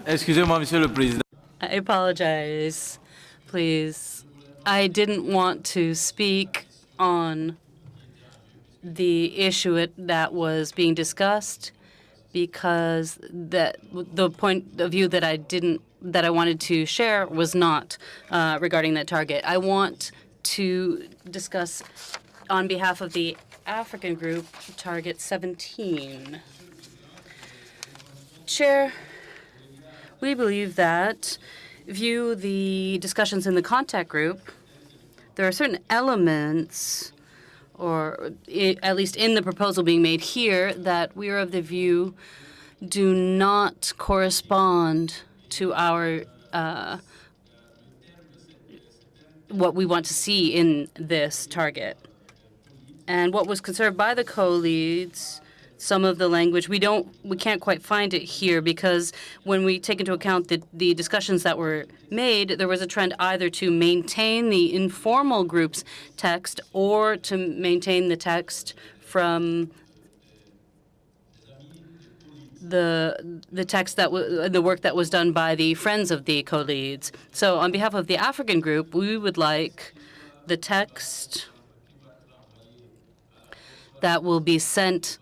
Excusez-moi, Monsieur le Président. I apologize, please. I didn't want to speak on the issue that was being discussed because the point of view that I wanted to share was not regarding that target. I want to discuss on behalf of the African group, target 17. Chair, we believe that, view the discussions in the contact group, there are certain elements, or at least in the proposal being made here, that we are of the view do not correspond to our what we want to see in this target. And what was conserved by the co-leads, some of the language, we can't quite find it here because when we take into account the discussions that were made, there was a trend either to maintain the informal group's text or to maintain the text from the text the work that was done by the friends of the co-leads. So on behalf of the African group, we would like the text that will be sent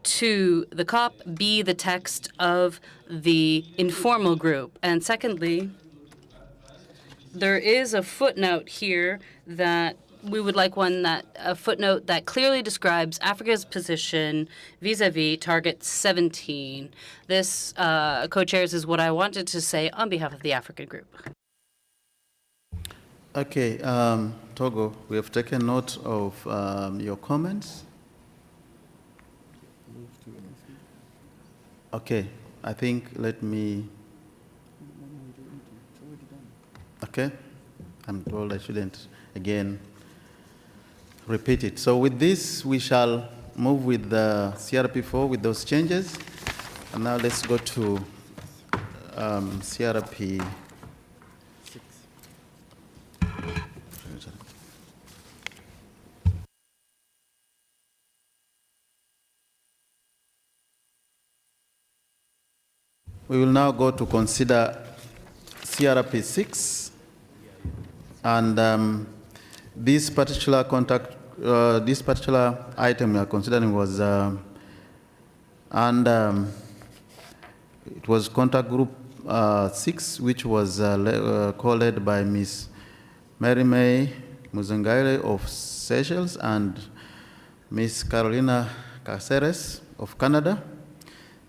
to the COP be the text of the informal group. And secondly, there is a footnote here that we would like a footnote that clearly describes Africa's position vis-a-vis target 17. This, co-chairs, is what I wanted to say on behalf of the African group. Okay, Togo, we have taken note of your comments. Okay, I think let me. Okay, I'm told I shouldn't again repeat it. So with this, we shall move with the CRP4 with those changes. And now let's go to CRP 6. We will now go to consider CRP 6, and this particular item we are considering was, it was contact group 6, which was co-led by Ms. Mary May Muzangaire of Seychelles and Ms. Carolina Caceres of Canada.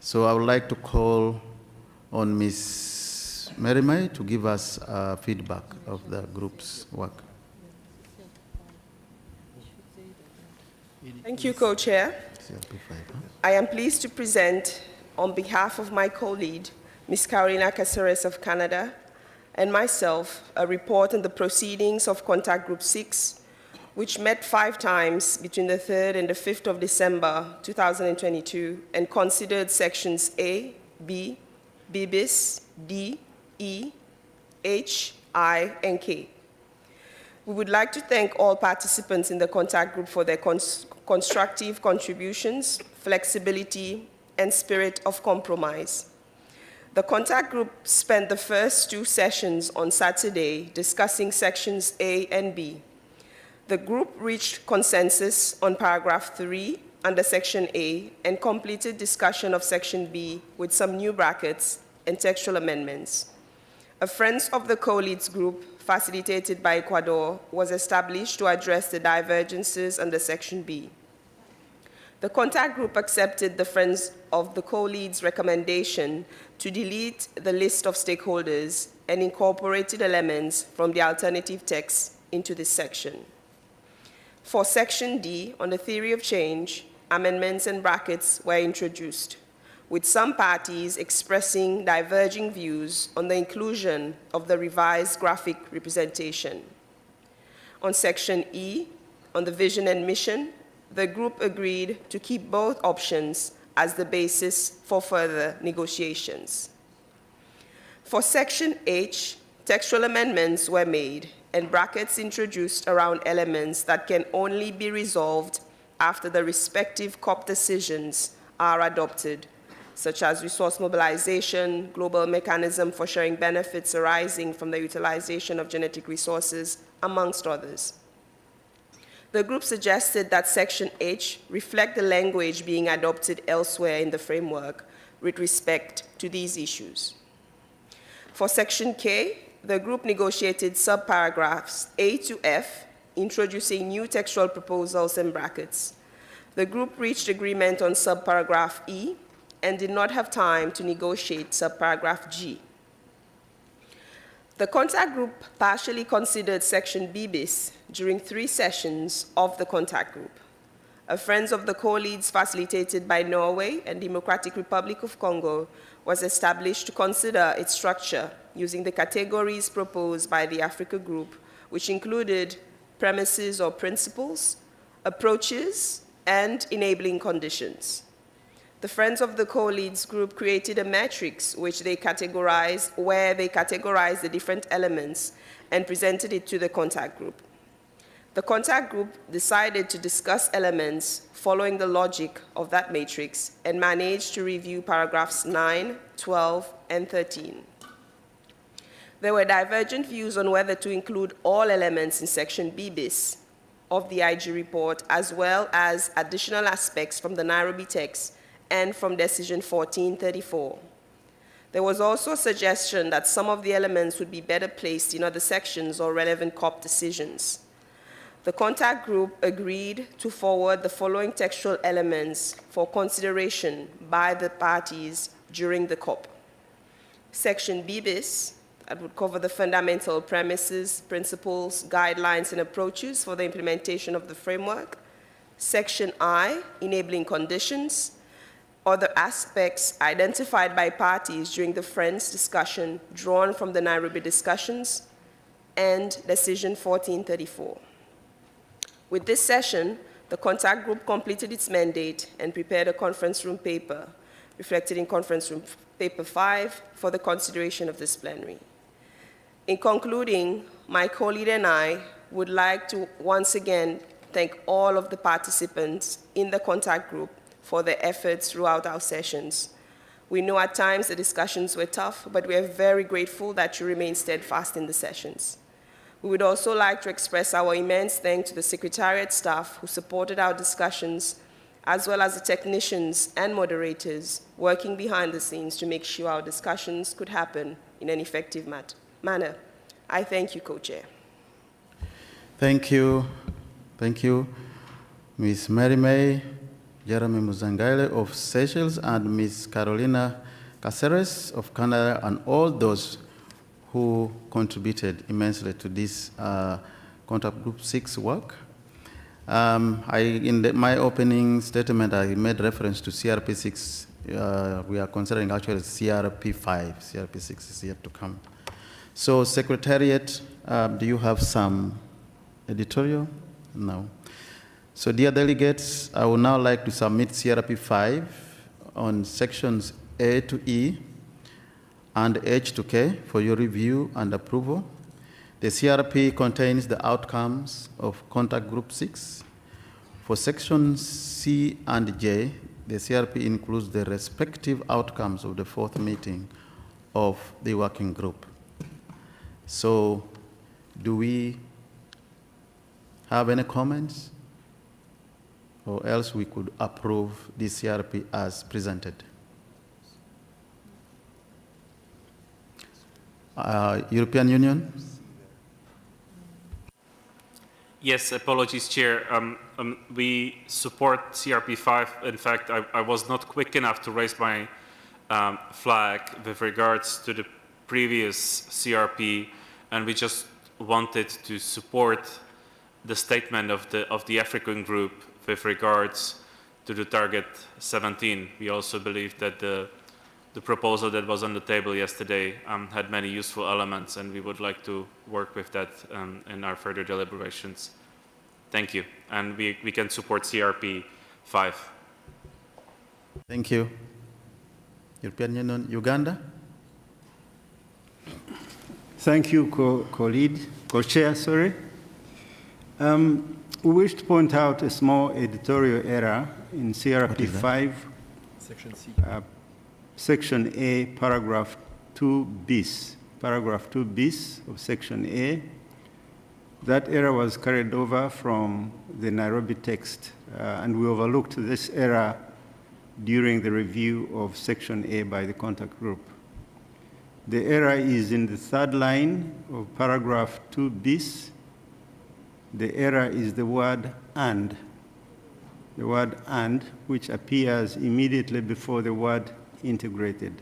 So I would like to call on Ms. Mary May to give us feedback of the group's work. Thank you, Co-Chair. I am pleased to present, on behalf of my co-lead, Ms. Carolina Caceres of Canada, and myself, a report on the proceedings of Contact Group 6, which met 5 times between the 3rd and the 5th of December 2022 and considered sections A, B, B bis, D, E, H, I, and K. We would like to thank all participants in the contact group for their constructive contributions, flexibility, and spirit of compromise. The contact group spent the first 2 sessions on Saturday discussing sections A and B. The group reached consensus on paragraph 3 under section A and completed discussion of section B with some new brackets and textual amendments. A Friends of the Co-Leads group, facilitated by Ecuador, was established to address the divergences under section B. The contact group accepted the Friends of the Co-Leads recommendation to delete the list of stakeholders and incorporated elements from the alternative text into this section. For section D, on the theory of change, amendments and brackets were introduced, with some parties expressing diverging views on the inclusion of the revised graphic representation. On section E, on the vision and mission, the group agreed to keep both options as the basis for further negotiations. For section H, textual amendments were made and brackets introduced around elements that can only be resolved after the respective COP decisions are adopted, such as resource mobilization, global mechanism for sharing benefits arising from the utilization of genetic resources, amongst others. The group suggested that section H reflect the language being adopted elsewhere in the framework with respect to these issues. For section K, the group negotiated subparagraphs A to F, introducing new textual proposals and brackets. The group reached agreement on subparagraph E and did not have time to negotiate subparagraph G. The contact group partially considered section B bis during 3 sessions of the contact group. A Friends of the Co-Leads facilitated by Norway and Democratic Republic of Congo was established to consider its structure using the categories proposed by the Africa group, which included premises or principles, approaches, and enabling conditions. The Friends of the Co-Leads group created a matrix where they categorized the different elements and presented it to the contact group. The contact group decided to discuss elements following the logic of that matrix and managed to review paragraphs 9, 12, and 13. There were divergent views on whether to include all elements in section B bis of the IG report, as well as additional aspects from the Nairobi text and from Decision 1434. There was also a suggestion that some of the elements would be better placed in other sections or relevant COP decisions. The contact group agreed to forward the following textual elements for consideration by the parties during the COP. Section B bis, that would cover the fundamental premises, principles, guidelines, and approaches for the implementation of the framework. Section I, enabling conditions, other aspects identified by parties during the Friends discussion drawn from the Nairobi discussions, and Decision 1434. With this session, the contact group completed its mandate and prepared a conference room paper, reflected in conference room paper 5, for the consideration of this plenary. In concluding, my colleague and I would like to once again thank all of the participants in the contact group for their efforts throughout our sessions. We know at times the discussions were tough, but we are very grateful that you remain steadfast in the sessions. We would also like to express our immense thanks to the Secretariat staff who supported our discussions, as well as the technicians and moderators working behind the scenes to make sure our discussions could happen in an effective manner. I thank you, Co-Chair. Thank you. Thank you, Ms. Mary May, Jeremy Muzangaile of Seychelles, and Ms. Carolina Caceres of Canada, and all those who contributed immensely to this Contact Group 6 work. In my opening statement, I made reference to CRP 6. We are considering actually CRP 5. CRP 6 is yet to come. So, Secretariat, do you have some editorial? No. So, dear delegates, I would now like to submit CRP 5 on sections A to E and H to K for your review and approval. The CRP contains the outcomes of contact group 6. For sections C and J, the CRP includes the respective outcomes of the fourth meeting of the working group. So, do we have any comments? Or else we could approve the CRP as presented. European Union? Yes, apologies, Chair. We support CRP5. In fact, I was not quick enough to raise my flag with regards to the previous CRP, and we just wanted to support the statement of the African group with regards to the target 17. We also believe that the proposal that was on the table yesterday had many useful elements, and we would like to work with that in our further deliberations. Thank you. And we can support CRP 5. Thank you. European Union, Uganda? Thank you, co-chair, sorry. We wish to point out a small editorial error in CRP 5, Section C. Section A, paragraph 2 bis. Paragraph 2 bis of Section A. That error was carried over from the Nairobi text, and we overlooked this error during the review of Section A by the contact group. The error is in the third line of paragraph 2 bis. The error is the word "and." The word "and," which appears immediately before the word "integrated."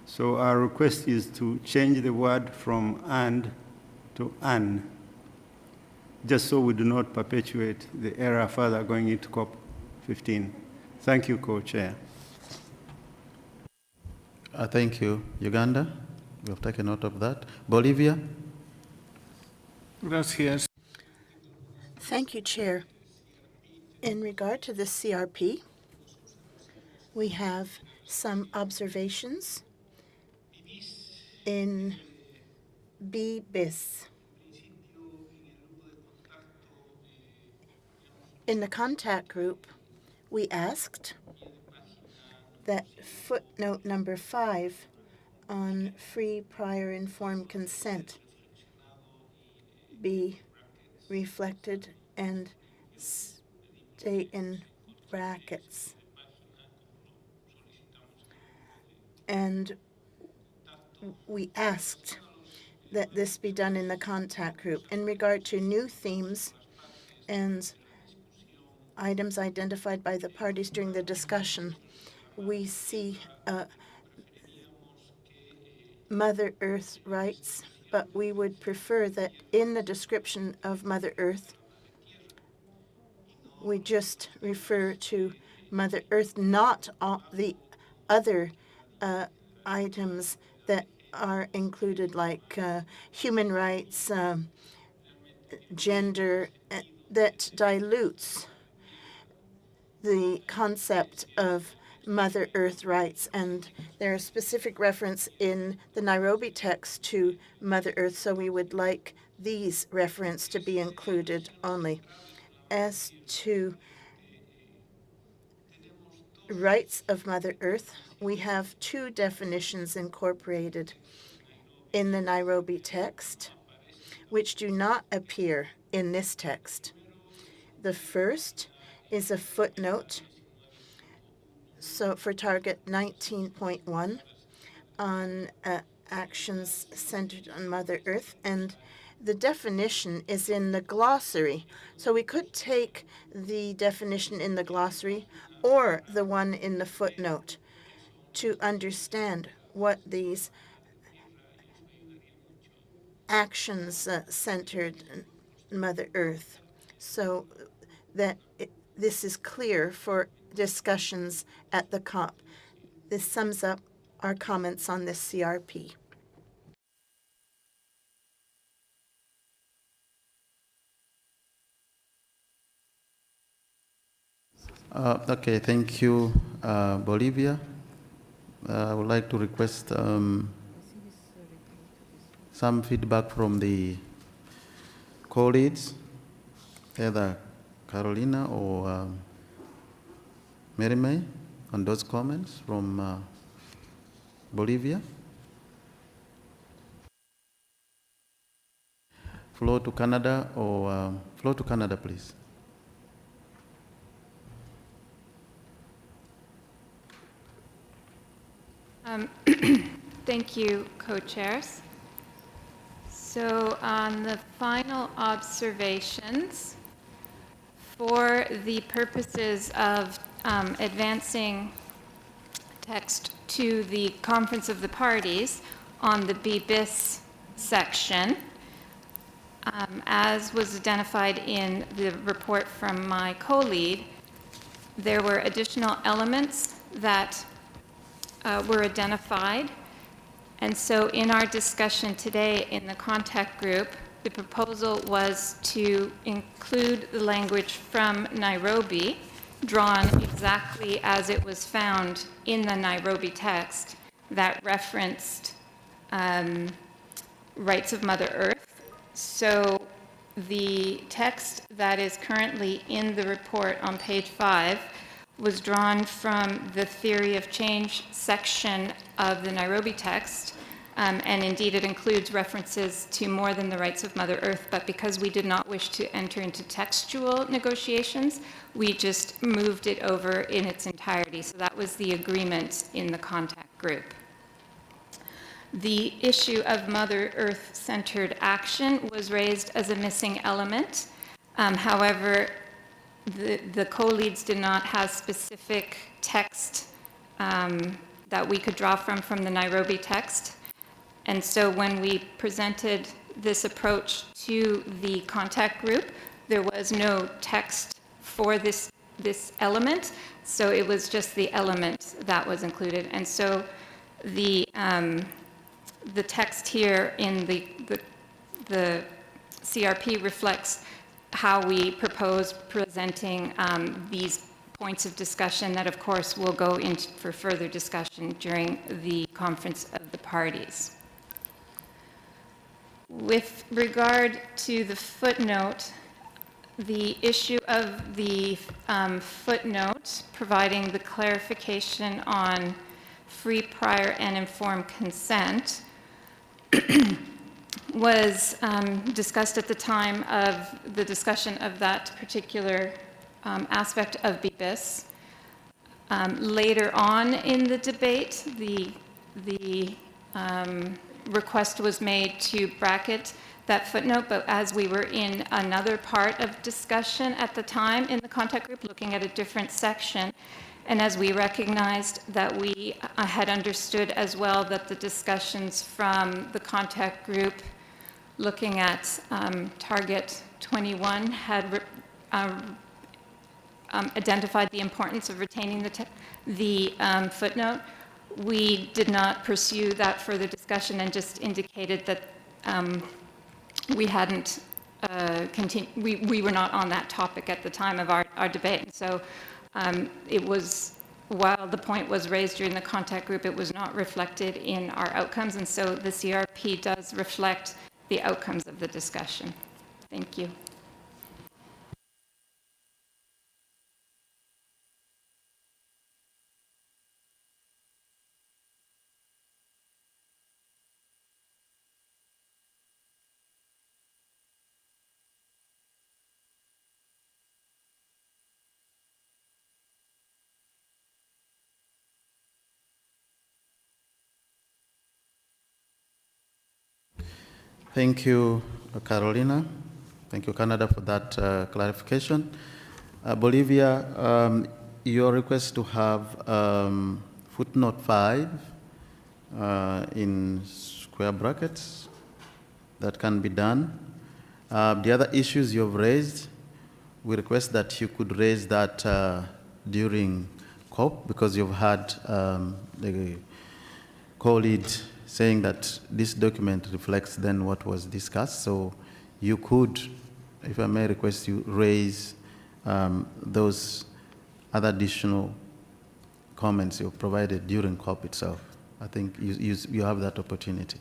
So our request is to change the word from "and" to "an," just so we do not perpetuate the error further going into COP 15. Thank you, Co-Chair. Thank you. Uganda? We have taken note of that. Bolivia? Gracias. Thank you, Chair. In regard to the CRP, we have some observations in B bis. In the contact group, we asked that footnote number 5 on free prior informed consent be reflected and stay in brackets. And we asked that this be done in the contact group. In regard to new themes and items identified by the parties during the discussion, we see Mother Earth rights, but we would prefer that in the description of Mother Earth, we just refer to Mother Earth, not all the other items that are included, like human rights, gender, that dilutes the concept of Mother Earth rights. And there are specific reference in the Nairobi text to Mother Earth, so we would like these reference to be included only. As to rights of Mother Earth, we have two definitions incorporated in the Nairobi text, which do not appear in this text. The first is a footnote, so for target 19.1 on actions centered on Mother Earth, and the definition is in the glossary. So we could take the definition in the glossary or the one in the footnote to understand what these actions centered on Mother Earth, so that this is clear for discussions at the COP. This sums up our comments on this CRP. Okay, thank you, Bolivia. I would like to request some feedback from the co-leads, either Carolina or Mary May, on those comments from Bolivia? Floor to Canada, or floor to Canada, please. Thank you, co-chairs. So on the final observations, for the purposes of advancing text to the Conference of the Parties on the B-bis section, as was identified in the report from my co-lead, there were additional elements that were identified. And so in our discussion today in the contact group, the proposal was to include the language from Nairobi, drawn exactly as it was found in the Nairobi text that referenced rights of Mother Earth. So the text that is currently in the report on page 5 was drawn from the theory of change section of the Nairobi text, and indeed it includes references to more than the rights of Mother Earth, but because we did not wish to enter into textual negotiations, we just moved it over in its entirety. So that was the agreement in the contact group. The issue of Mother Earth-centered action was raised as a missing element. However, the co-leads did not have specific text that we could draw from the Nairobi text. And so when we presented this approach to the contact group, there was no text for this element, so it was just the element that was included. And so the text here in the CRP reflects how we propose presenting these points of discussion that, of course, will go into for further discussion during the Conference of the Parties. With regard to the footnote, the issue of the footnote providing the clarification on free, prior, and informed consent was discussed at the time of the discussion of that particular aspect of B-bis. Later on in the debate, the request was made to bracket that footnote, but as we were in another part of discussion at the time in the contact group, looking at a different section, and as we recognized that we had understood as well that the discussions from the contact group looking at Target 21 had identified the importance of retaining the footnote, we did not pursue that further discussion and just indicated that we hadn't we were not on that topic at the time of our debate. And so it was, while the point was raised during the contact group, it was not reflected in our outcomes. And so the CRP does reflect the outcomes of the discussion. Thank you. Thank you, Carolina. Thank you, Canada, for that clarification. Bolivia, your request to have footnote 5 in square brackets, that can be done. The other issues you've raised, we request that you could raise that during COP, because you've had the co-lead saying that this document reflects then what was discussed. So you could, if I may request you, raise those other additional comments you provided during COP itself. I think you have that opportunity.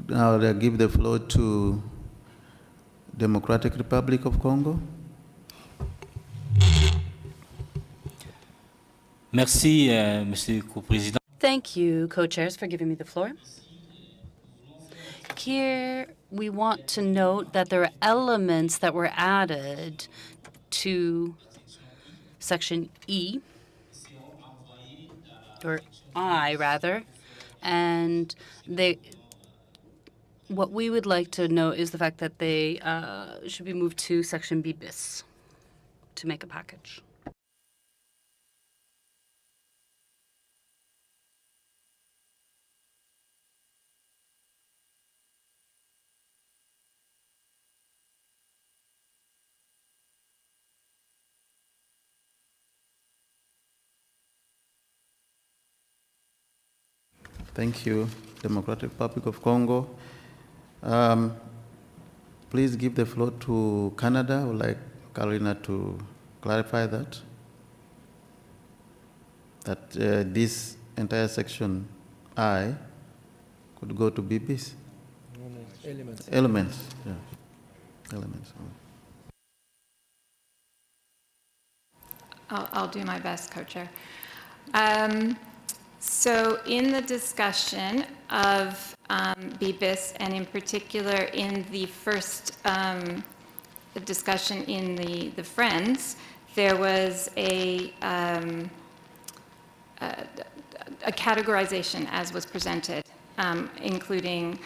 Now I give the floor to Democratic Republic of Congo. Merci, Monsieur le Co-président. Thank you, co-chairs, for giving me the floor. Here, we want to note that there are elements that were added to section E, or I, rather, and what we would like to note is the fact that they should be moved to section B bis to make a package. Thank you, Democratic Republic of Congo. Please give the floor to Canada. I would like Carolina to clarify that this entire section I could go to BBs. Elements. Elements, yeah. Elements. I'll do my best, Co-Chair. So in the discussion of BBIS, and in particular in the first discussion in the Friends, there was a categorization as was presented, including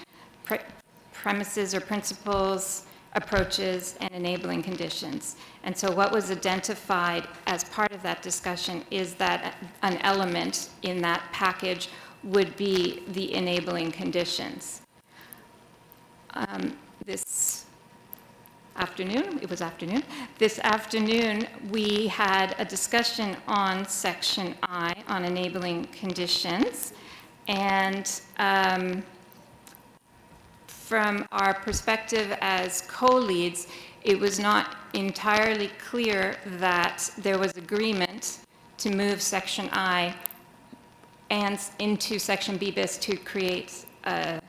premises or principles, approaches, and enabling conditions. And so what was identified as part of that discussion is that an element in that package would be the enabling conditions. This afternoon, we had a discussion on section I on enabling conditions, and from our perspective as co-leads, it was not entirely clear that there was agreement to move section I and into section B bis to create a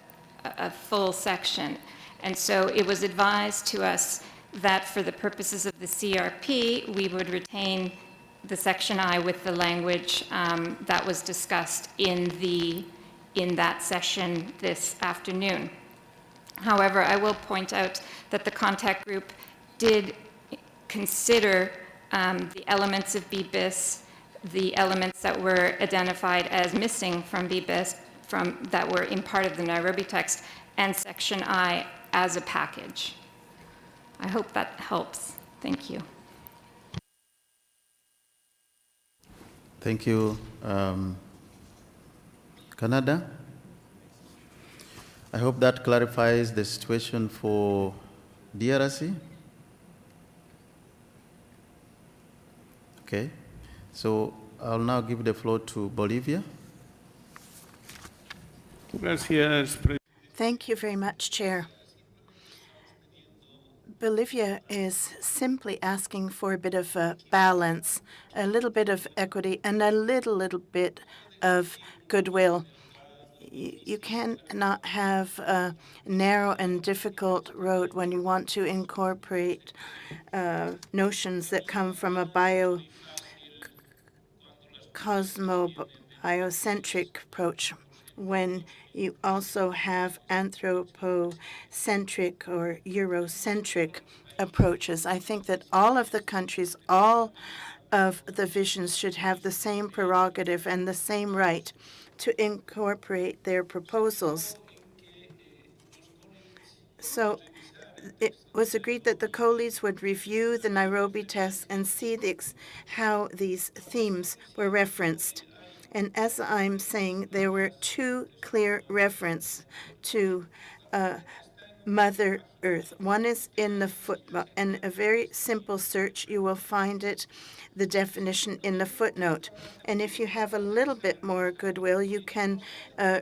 full section. And so it was advised to us that for the purposes of the CRP, we would retain the section I with the language that was discussed in that session this afternoon. However, I will point out that the contact group did consider the elements of BBIS, the elements that were identified as missing from BBIS, that were in part of the Nairobi text, and section I as a package. I hope that helps. Thank you. Thank you. Canada? I hope that clarifies the situation for DRC. Okay, so I'll now give the floor to Bolivia. Thank you very much, Chair. Bolivia is simply asking for a bit of a balance, a little bit of equity, and a little bit of goodwill. You cannot have a narrow and difficult road when you want to incorporate notions that come from a biocentric approach, when you also have anthropocentric or Eurocentric approaches. I think that all of the countries, all of the visions should have the same prerogative and the same right to incorporate their proposals. So it was agreed that the co-leads would review the Nairobi tests and see how these themes were referenced. And as I'm saying, there were two clear references to Mother Earth. One is in the footnote, and a very simple search, you will find the definition in the footnote. And if you have a little bit more goodwill, you can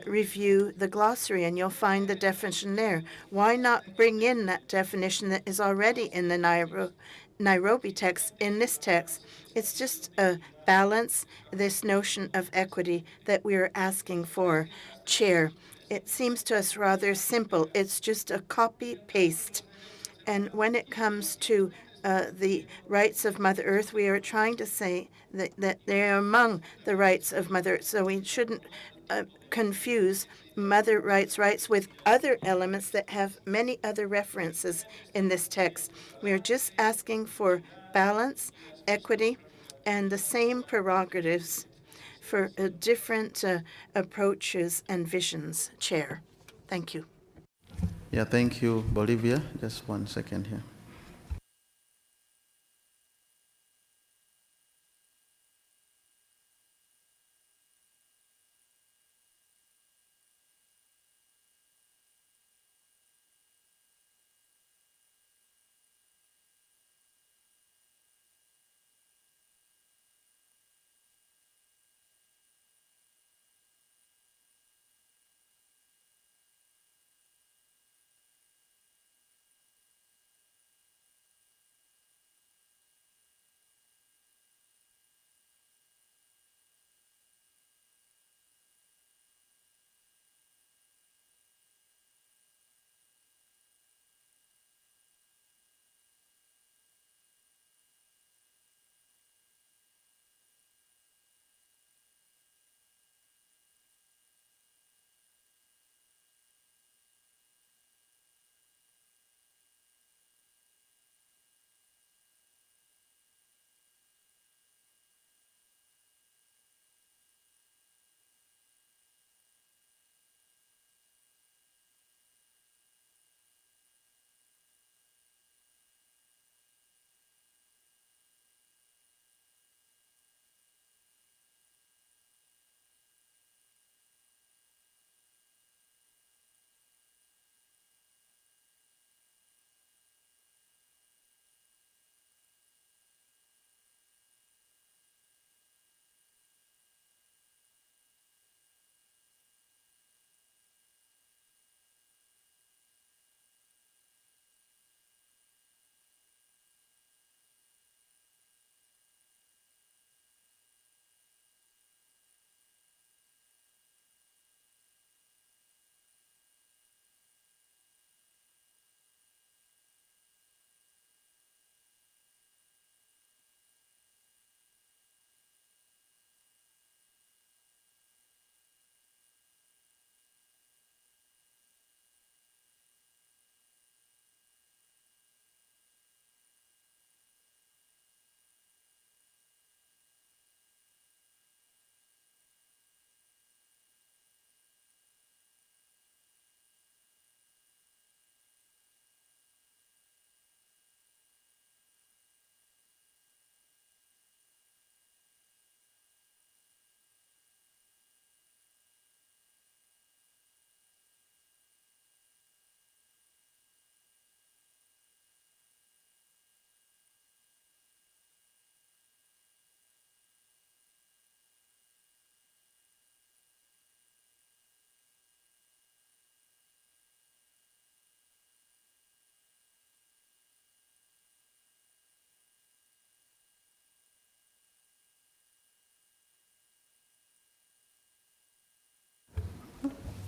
review the glossary, and you'll find the definition there. Why not bring in that definition that is already in the Nairobi text in this text. It's just a balance, this notion of equity that we are asking for, Chair. It seems to us rather simple. It's just a copy-paste. And when it comes to the rights of Mother Earth, we are trying to say that they are among the rights of Mother Earth. So we shouldn't confuse mother rights with other elements that have many other references in this text. We are just asking for balance, equity, and the same prerogatives for different approaches and visions, Chair. Thank you. Yeah, thank you, Bolivia. Just 1 second here.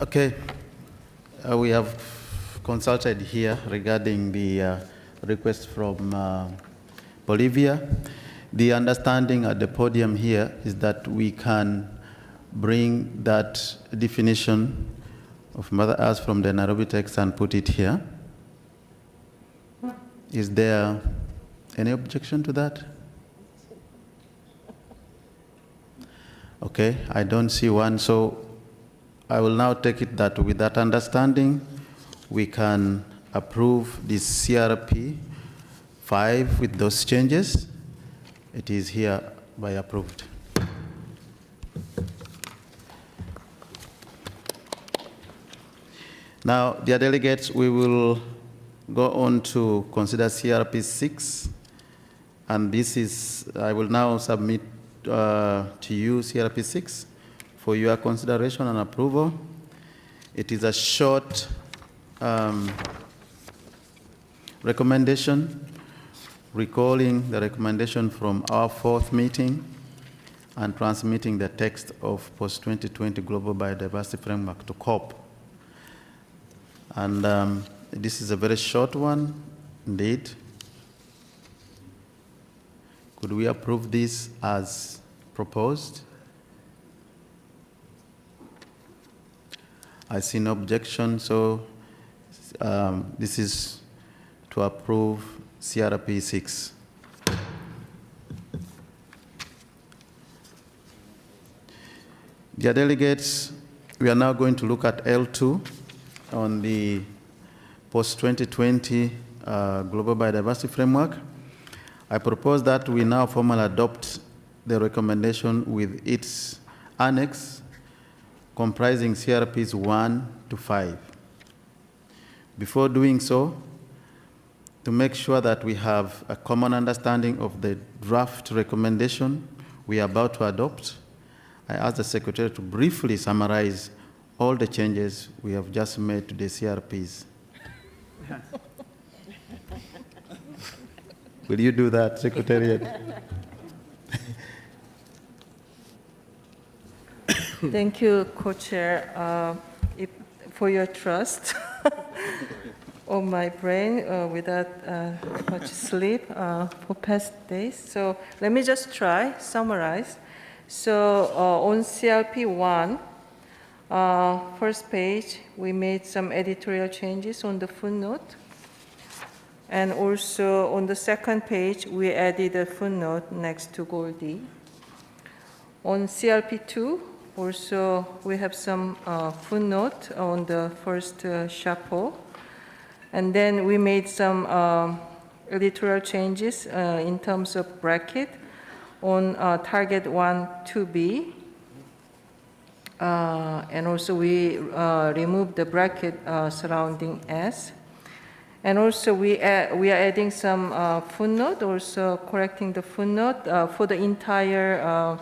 Okay, we have consulted here regarding the request from Bolivia. The understanding at the podium here is that we can bring that definition of Mother Earth from the Nairobi text and put it here. Is there any objection to that? Okay, I don't see one, so I will now take it that with that understanding, we can approve this CRP 5 with those changes. It is hereby approved. Now, dear delegates, we will go on to consider CRP 6, and this is, I will now submit to you CRP 6 for your consideration and approval. It is a short recommendation recalling the recommendation from our fourth meeting and transmitting the text of post-2020 Global Biodiversity Framework to COP. And this is a very short one, indeed. Could we approve this as proposed? I see no objection, so this is to approve CRP 6. Dear delegates, we are now going to look at L2 on the post-2020 Global Biodiversity Framework. I propose that we now formally adopt the recommendation with its annex comprising CRPs 1 to 5. Before doing so, to make sure that we have a common understanding of the draft recommendation we are about to adopt, I ask the Secretary to briefly summarize all the changes we have just made to the CRPs. Will you do that, Secretariat? Thank you, Co-Chair, for your trust on my brain without much sleep for past days. So let me just summarize. So on CLP 1, first page, we made some editorial changes on the footnote. And also on the second page, we added a footnote next to Goal D. On CLP 2, also we have some footnote on the first chapeau. And then we made some editorial changes in terms of bracket on target 1 2B. And also we removed the bracket surrounding S. And also we are adding some footnote, also correcting the footnote for the entire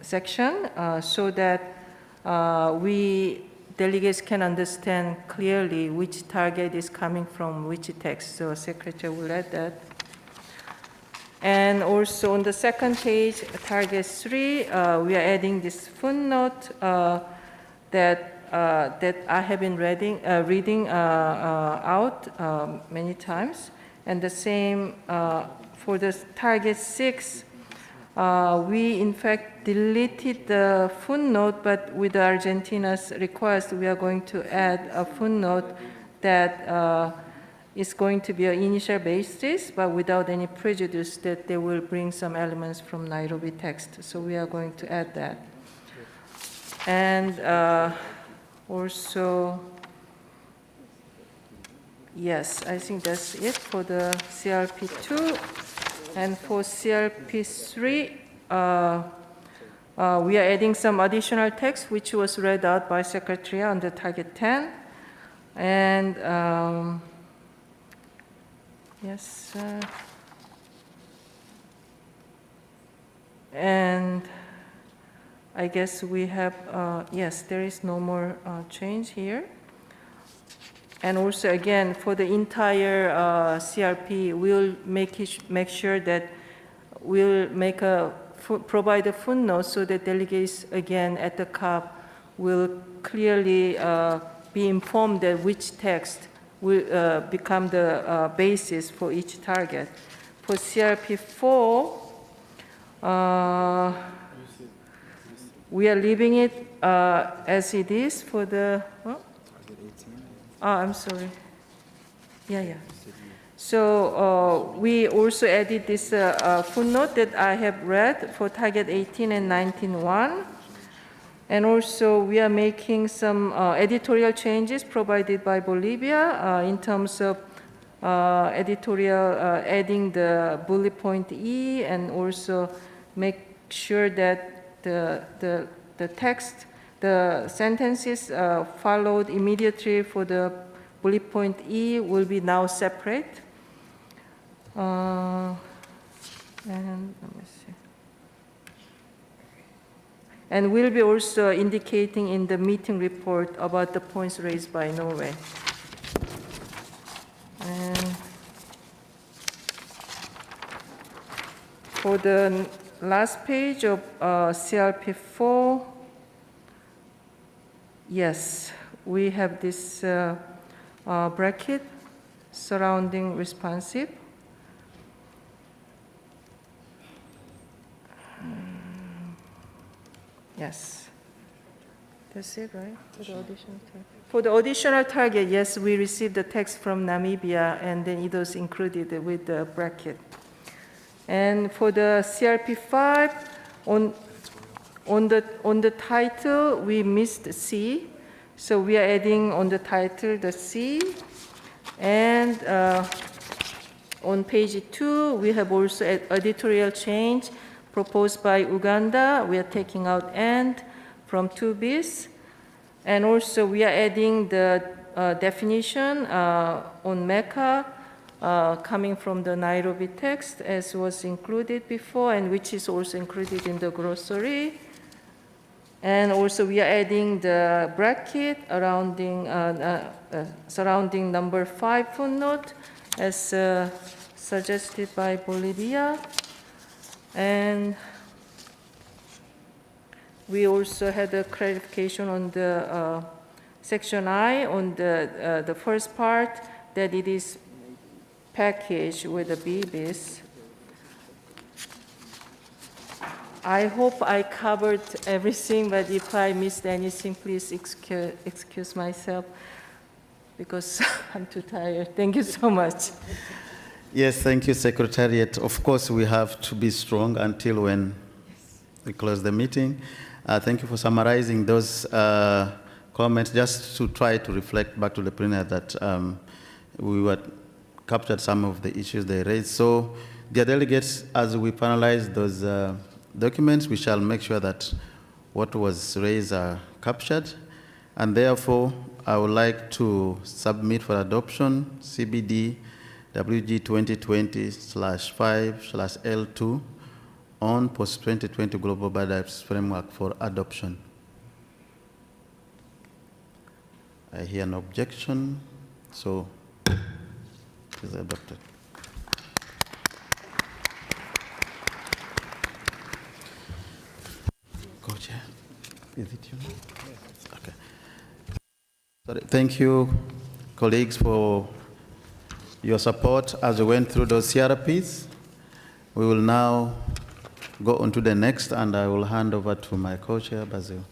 section so that we delegates can understand clearly which target is coming from which text. So Secretary will add that. And also on the second page, target 3, we are adding this footnote that I have been reading out many times. And the same for the target 6, we in fact deleted the footnote, but with Argentina's request, we are going to add a footnote that is going to be an initial basis, but without any prejudice that they will bring some elements from Nairobi text. So we are going to add that. And also, yes, I think that's it for the CRP2. And for CRP3, we are adding some additional text, which was read out by Secretary under target 10. And yes, and I guess we have, yes, there is no more change here. And also, again, for the entire CRP, we'll make sure that we'll provide a footnote so that delegates, again, at the COP will clearly be informed that which text will become the basis for each target. For CRP 4, we are leaving it as it is for the, I'm sorry. Yeah. So we also added this footnote that I have read for target 18 and 19.1. And also we are making some editorial changes provided by Bolivia in terms of editorial adding the bullet point E, and also make sure that the text, the sentences followed immediately for the bullet point E will be now separate. And let me see. And we'll be also indicating in the meeting report about the points raised by Norway. And For the last page of CRP4, yes, we have this bracket surrounding responsive. Yes. That's it, right? For the additional target. For the additional target, yes, we received the text from Namibia, and then it was included with the bracket. And for the CRP5, on the title, we missed C, so we are adding on the title the C. And on page 2, we have also an editorial change proposed by Uganda. We are taking out "and" from 2 bis. And also we are adding the definition on MECA coming from the Nairobi text, as was included before, and which is also included in the glossary. And also we are adding the bracket surrounding number 5 footnote, as suggested by Bolivia. And we also had a clarification on the section I, on the first part, that it is packaged with a BBIS. I hope I covered everything, but if I missed anything, please excuse myself, because I'm too tired. Thank you so much. Yes, thank you, Secretariat. Of course, we have to be strong until when we close the meeting. Thank you for summarizing those comments, just to try to reflect back to the plenary that we were captured some of the issues they raised. So, dear delegates, as we finalize those documents, we shall make sure that what was raised are captured. And therefore, I would like to submit for adoption CBD WG2020-05/L2 on post-2020 Global Biodiversity Framework for adoption. I hear an objection, so it is adopted. Co-chair, is it you? Okay. Sorry. Thank you, colleagues, for your support as we went through those CRPs. We will now go on to the next, and I will hand over to my co-chair, Basil.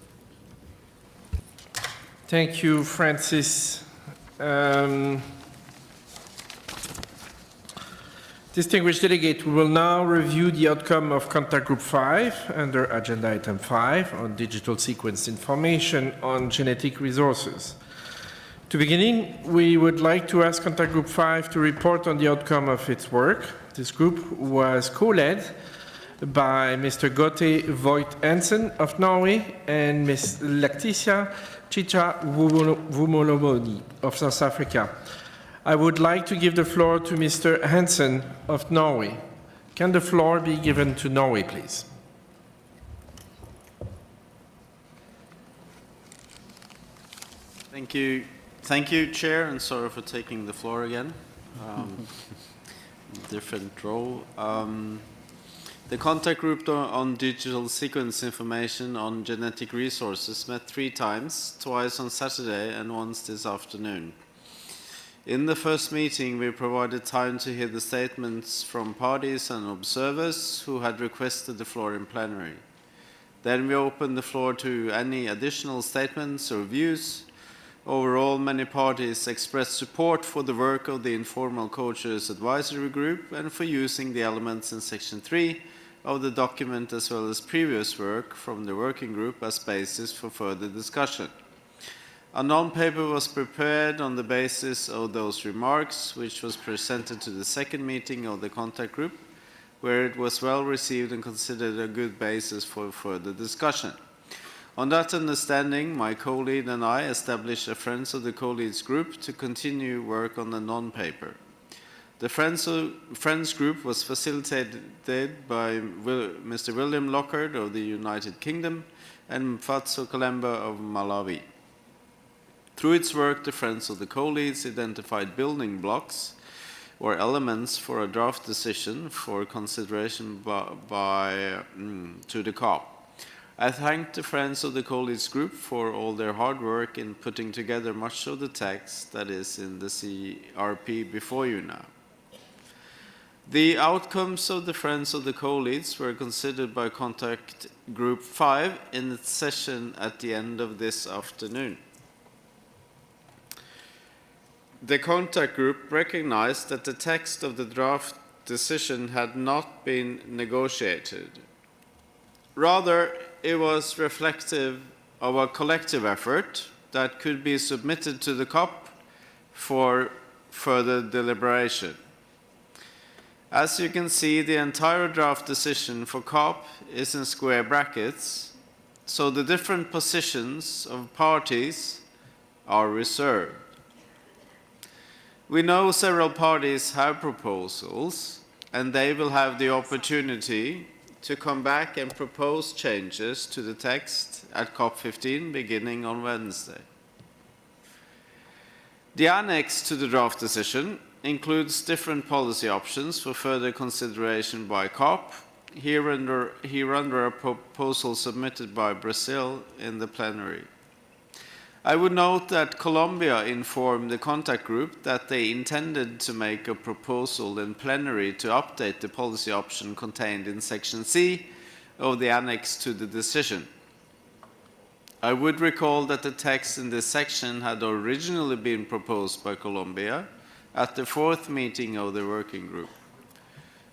Thank you, Francis. Distinguished delegate, we will now review the outcome of Contact Group 5 under Agenda Item 5 on digital sequence information on genetic resources. To begin, we would like to ask Contact Group 5 to report on the outcome of its work. This group was co-led by Mr. Gote Voigt Hansen of Norway and Ms. Leticia Chicha Vumoloboni of South Africa. I would like to give the floor to Mr. Hansen of Norway. Can the floor be given to Norway, please? Thank you. Thank you, Chair, and sorry for taking the floor again. Different role. The contact group on digital sequence information on genetic resources met 3 times, twice on Saturday and once this afternoon. In the first meeting, we provided time to hear the statements from parties and observers who had requested the floor in plenary. Then we opened the floor to any additional statements or views. Overall, many parties expressed support for the work of the Informal Co-Chairs Advisory Group and for using the elements in Section 3 of the document as well as previous work from the working group as basis for further discussion. A non-paper was prepared on the basis of those remarks, which was presented to the second meeting of the contact group, where it was well received and considered a good basis for further discussion. On that understanding, my co-lead and I established a Friends of the Co-Leads group to continue work on the non-paper. The Friends group was facilitated by Mr. William Lockhart of the United Kingdom and Mfatso Kalemba of Malawi. Through its work, the Friends of the Co-Leads identified building blocks or elements for a draft decision for consideration to the COP. I thank the Friends of the Colleagues Group for all their hard work in putting together much of the text that is in the CRP before you now. The outcomes of the Friends of the Co-Leads were considered by Contact Group 5 in its session at the end of this afternoon. The Contact Group recognized that the text of the draft decision had not been negotiated. Rather, it was reflective of a collective effort that could be submitted to the COP for further deliberation. As you can see, the entire draft decision for COP is in square brackets, so the different positions of parties are reserved. We know several parties have proposals, and they will have the opportunity to come back and propose changes to the text at COP15 beginning on Wednesday. The annex to the draft decision includes different policy options for further consideration by COP, hereunder a proposal submitted by Brazil in the plenary. I would note that Colombia informed the contact group that they intended to make a proposal in plenary to update the policy option contained in Section C of the annex to the decision. I would recall that the text in this section had originally been proposed by Colombia at the 4th meeting of the working group.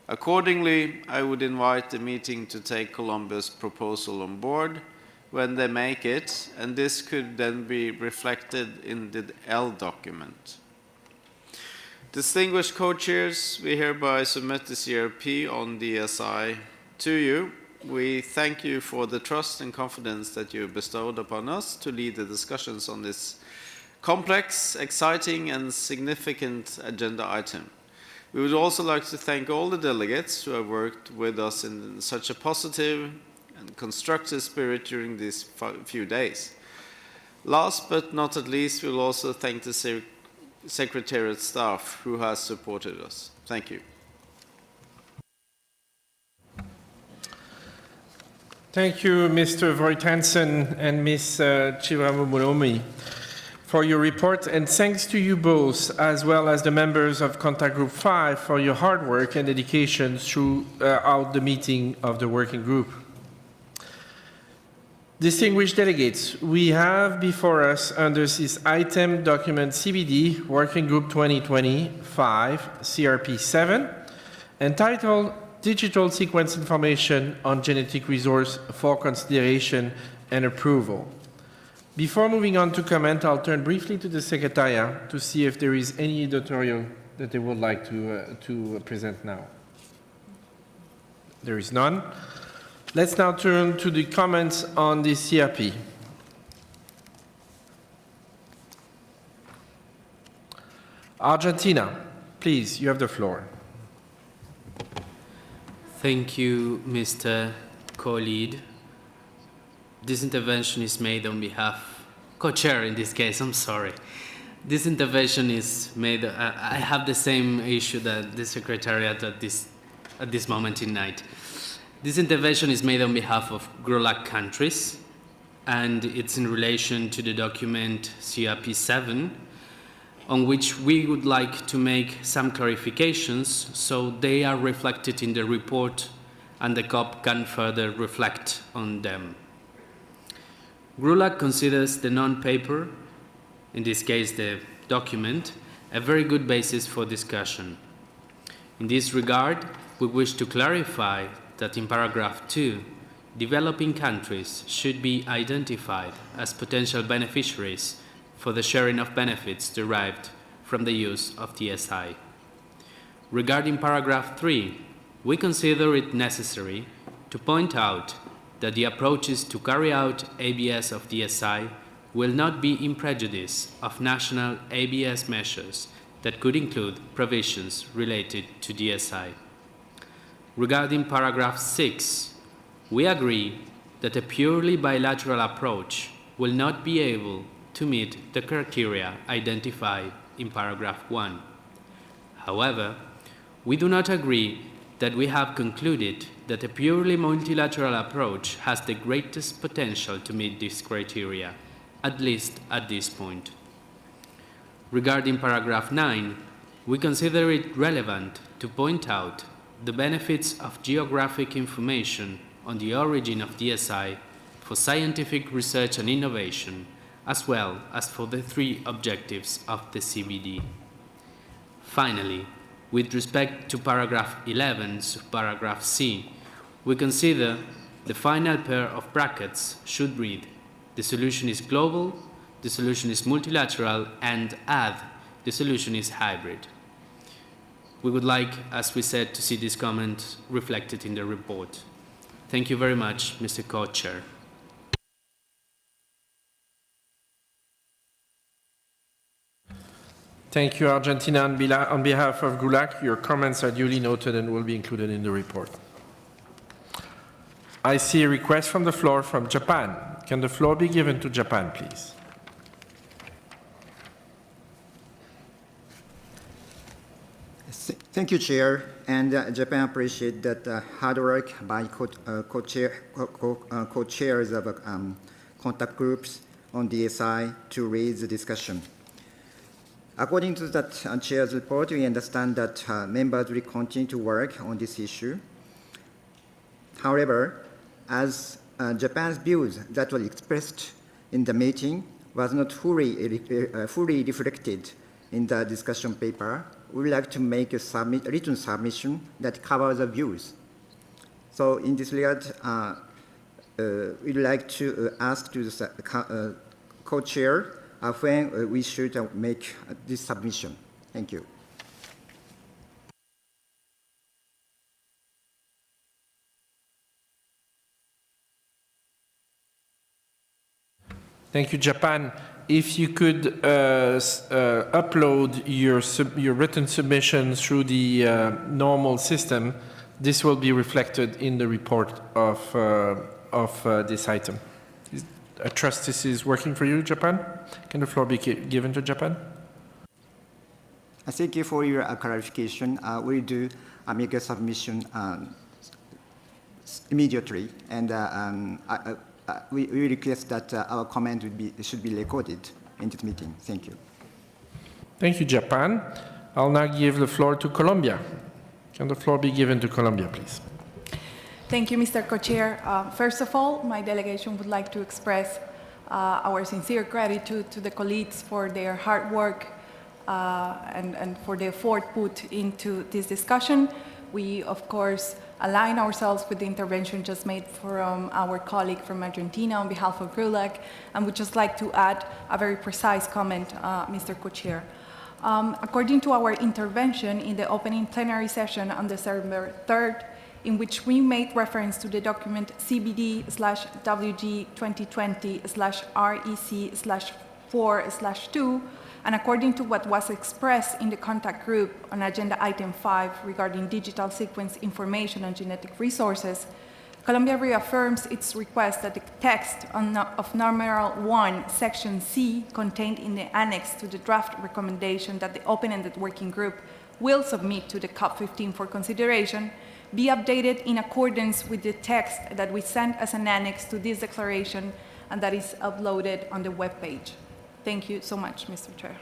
Accordingly, I would invite the meeting to take Colombia's proposal on board when they make it, and this could then be reflected in the L document. Distinguished co-chairs, we hereby submit the CRP on DSI to you. We thank you for the trust and confidence that you bestowed upon us to lead the discussions on this complex, exciting, and significant agenda item. We would also like to thank all the delegates who have worked with us in such a positive and constructive spirit during these few days. Last but not at least, we'll also thank the Secretariat staff who has supported us. Thank you. Thank you, Mr. Voigt-Hansen and Ms. Chiramumonomi, for your report, and thanks to you both, as well as the members of Contact Group 5, for your hard work and dedication throughout the meeting of the working group. Distinguished delegates, we have before us under this item document CBD Working Group 2020-05 CRP 7, entitled Digital Sequence Information on Genetic Resource for Consideration and Approval. Before moving on to comment, I'll turn briefly to the Secretariat to see if there is any editorial that they would like to present now. There is none. Let's now turn to the comments on the CRP. Argentina, please, you have the floor. Thank you, Mr. Co-Lead. This intervention is made on behalf, co-chair in this case, I'm sorry. This intervention is made, I have the same issue that the Secretariat at this moment in night. This intervention is made on behalf of GROLAC countries, and it's in relation to the document CRP 7, on which we would like to make some clarifications so they are reflected in the report and the COP can further reflect on them. GROLAC considers the non-paper, in this case the document, a very good basis for discussion. In this regard, we wish to clarify that in paragraph 2, developing countries should be identified as potential beneficiaries for the sharing of benefits derived from the use of DSI. Regarding paragraph 3, we consider it necessary to point out that the approaches to carry out ABS of DSI will not be in prejudice of national ABS measures that could include provisions related to DSI. Regarding paragraph 6, we agree that a purely bilateral approach will not be able to meet the criteria identified in paragraph 1. However, we do not agree that we have concluded that a purely multilateral approach has the greatest potential to meet this criteria, at least at this point. Regarding paragraph 9, we consider it relevant to point out the benefits of geographic information on the origin of DSI for scientific research and innovation, as well as for the 3 objectives of the CBD. Finally, with respect to paragraph 11, subparagraph C, we consider the final pair of brackets should read, the solution is global, the solution is multilateral, and add, the solution is hybrid. We would like, as we said, to see this comment reflected in the report. Thank you very much, Mr. Co-Chair. Thank you, Argentina. On behalf of GULAC, your comments are duly noted and will be included in the report. I see a request from the floor from Japan. Can the floor be given to Japan, please? Thank you, Chair. And Japan appreciates that hard work by co-chairs of contact groups on DSI to raise the discussion. According to that chair's report, we understand that members will continue to work on this issue. However, as Japan's views that were expressed in the meeting was not fully reflected in the discussion paper, we would like to make a written submission that covers the views. So in this regard, we'd like to ask to the co-chair when we should make this submission. Thank you. Thank you, Japan. If you could upload your written submission through the normal system, this will be reflected in the report of this item. I trust this is working for you, Japan. Can the floor be given to Japan? Thank you for your clarification. We do make a submission immediately, and we request that our comment should be recorded in this meeting. Thank you. Thank you, Japan. I'll now give the floor to Colombia. Can the floor be given to Colombia, please? Thank you, Mr. Co-Chair. First of all, my delegation would like to express our sincere gratitude to the colleagues for their hard work and for the effort put into this discussion. We, of course, align ourselves with the intervention just made from our colleague from Argentina on behalf of GULAC, and would just like to add a very precise comment, Mr. Co-Chair. According to our intervention in the opening plenary session on December 3rd, in which we made reference to the document CBD-WG2020-REC/4/2, and according to what was expressed in the contact group on agenda item 5 regarding digital sequence information and genetic resources, Colombia reaffirms its request that the text of numeral 1, section C, contained in the annex to the draft recommendation that the open-ended working group will submit to the COP15 for consideration be updated in accordance with the text that we sent as an annex to this declaration and that is uploaded on the webpage. Thank you so much, Mr. Chair.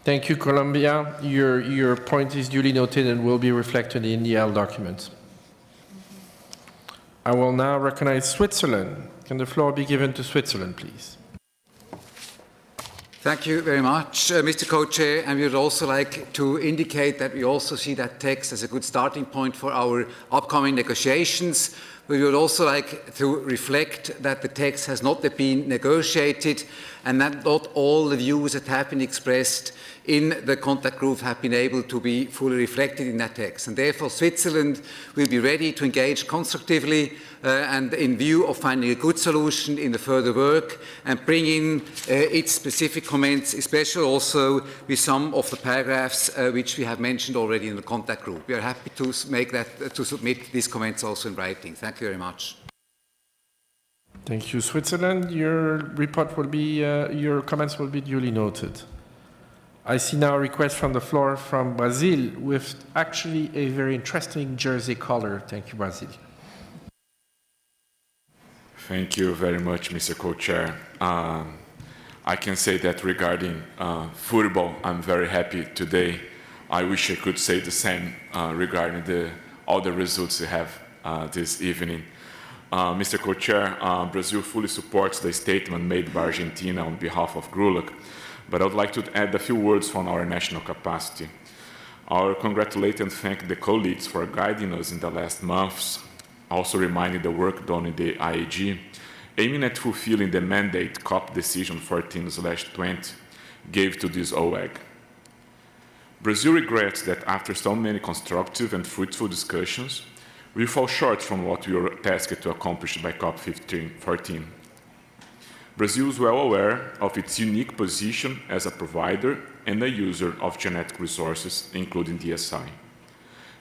Thank you, Colombia. Your point is duly noted and will be reflected in the L document. I will now recognize Switzerland. Can the floor be given to Switzerland, please? Thank you very much, Mr. Co-Chair. And we would also like to indicate that we also see that text as a good starting point for our upcoming negotiations. we would also like to reflect that the text has not been negotiated and that not all the views that have been expressed in the contact group have been able to be fully reflected in that text. And therefore, Switzerland will be ready to engage constructively and in view of finding a good solution in the further work and bring in its specific comments, especially also with some of the paragraphs which we have mentioned already in the contact group. We are happy to make that, to submit these comments also in writing. Thank you very much. Thank you, Switzerland. Your report will be, your comments will be duly noted. I see now a request from the floor from Brazil with actually a very interesting jersey color. Thank you, Brazil. Thank you very much, Mr. Co-Chair. I can say that regarding football, I'm very happy today. I wish I could say the same regarding all the results we have this evening. Mr. Co-Chair, Brazil fully supports the statement made by Argentina on behalf of GRULAC, but I would like to add a few words from our national capacity. I congratulate and thank the colleagues for guiding us in the last months, also reminding the work done in the IAG, aiming at fulfilling the mandate COP Decision 14/20 gave to this OEG. Brazil regrets that after so many constructive and fruitful discussions, we fall short from what we were tasked to accomplish by COP 14. Brazil is well aware of its unique position as a provider and a user of genetic resources, including DSI.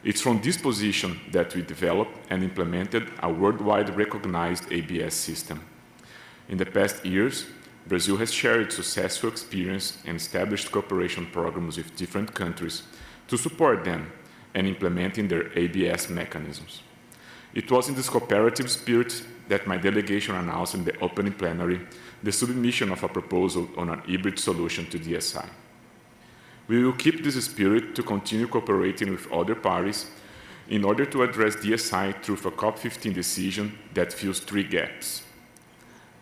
It's from this position that we developed and implemented a worldwide recognized ABS system. In the past years, Brazil has shared successful experience and established cooperation programs with different countries to support them and implementing their ABS mechanisms. It was in this cooperative spirit that my delegation announced in the opening plenary the submission of a proposal on an hybrid solution to DSI. We will keep this spirit to continue cooperating with other parties in order to address DSI through a COP15 decision that fills three gaps.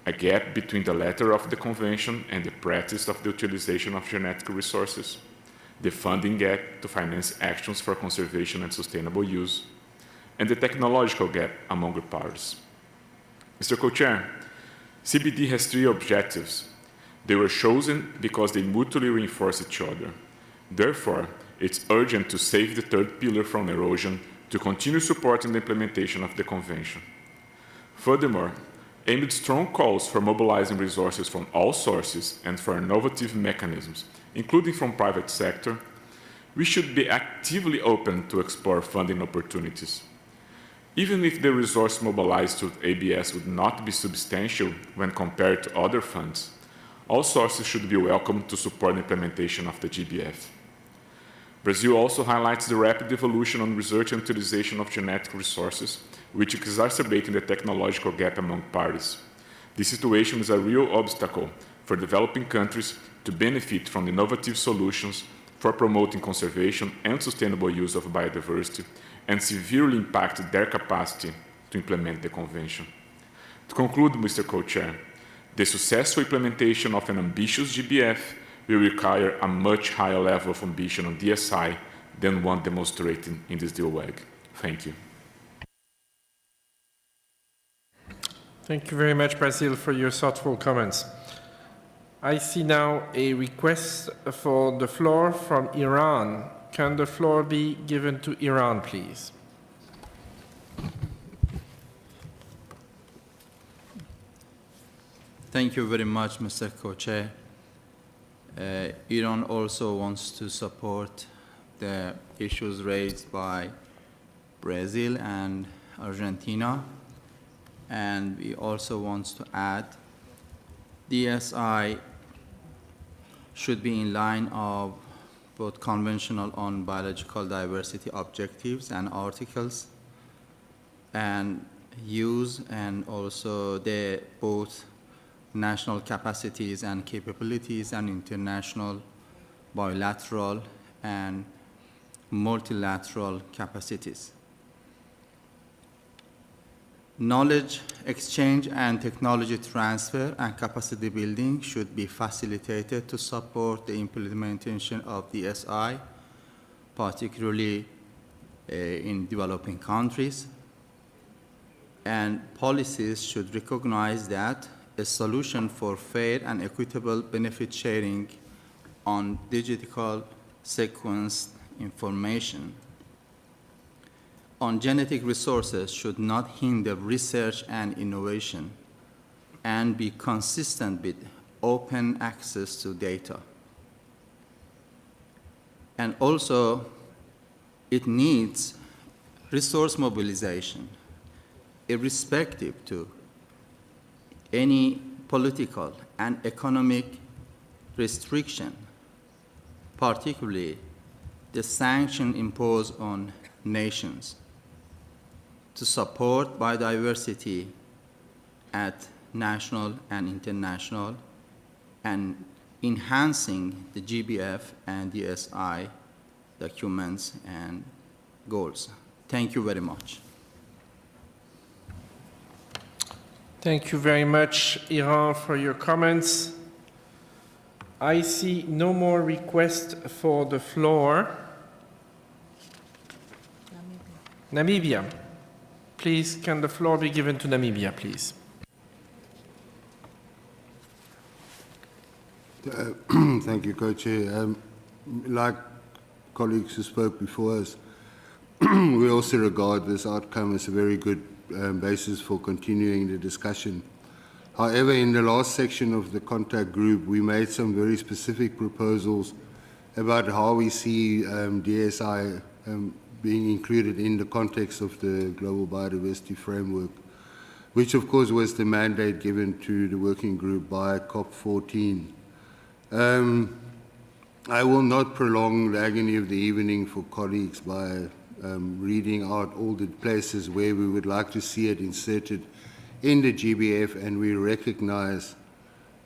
A gap between the letter of the convention and the practice of the utilization of genetic resources, the funding gap to finance actions for conservation and sustainable use, and the technological gap among the parties. Mr. Co-Chair, CBD has three objectives. They were chosen because they mutually reinforce each other. Therefore, it's urgent to save the third pillar from erosion to continue supporting the implementation of the Convention. Furthermore, amid strong calls for mobilizing resources from all sources and for innovative mechanisms, including from private sector, we should be actively open to explore funding opportunities. Even if the resource mobilized to ABS would not be substantial when compared to other funds, all sources should be welcome to support the implementation of the GBF. Brazil also highlights the rapid evolution on research and utilization of genetic resources, which exacerbating the technological gap among parties. This situation is a real obstacle for developing countries to benefit from innovative solutions for promoting conservation and sustainable use of biodiversity, and severely impact their capacity to implement the Convention. To conclude, Mr. Co-Chair, the successful implementation of an ambitious GBF will require a much higher level of ambition on DSI than one demonstrated in this DOEG. Thank you. Thank you very much, Brazil, for your thoughtful comments. I see now a request for the floor from Iran. Can the floor be given to Iran, please? Thank you very much, Mr. Co-Chair. Iran also wants to support the issues raised by Brazil and Argentina, and we also want to add DSI should be in line of both conventional on biological diversity objectives and articles, and use and also the both national capacities and capabilities and international bilateral and multilateral capacities. Knowledge exchange and technology transfer and capacity building should be facilitated to support the implementation of the DSI, particularly in developing countries. and policies should recognize that a solution for fair and equitable benefit sharing on digital sequenced information on genetic resources should not hinder research and innovation and be consistent with open access to data. And also, it needs resource mobilization, irrespective to any political and economic restriction, particularly the sanction imposed on nations, to support biodiversity at national and international, and enhancing the GBF and DSI documents and goals. Thank you very much. Thank you very much, Iran, for your comments. I see no more requests for the floor. Namibia. Please, can the floor be given to Namibia, please? Thank you, Co-Chair. Like colleagues who spoke before us, we also regard this outcome as a very good basis for continuing the discussion. However, in the last section of the contact group, we made some very specific proposals about how we see DSI being included in the context of the Global Biodiversity Framework, which of course was the mandate given to the working group by COP14. I will not prolong the agony of the evening for colleagues by reading out all the places where we would like to see it inserted in the GBF, and we recognize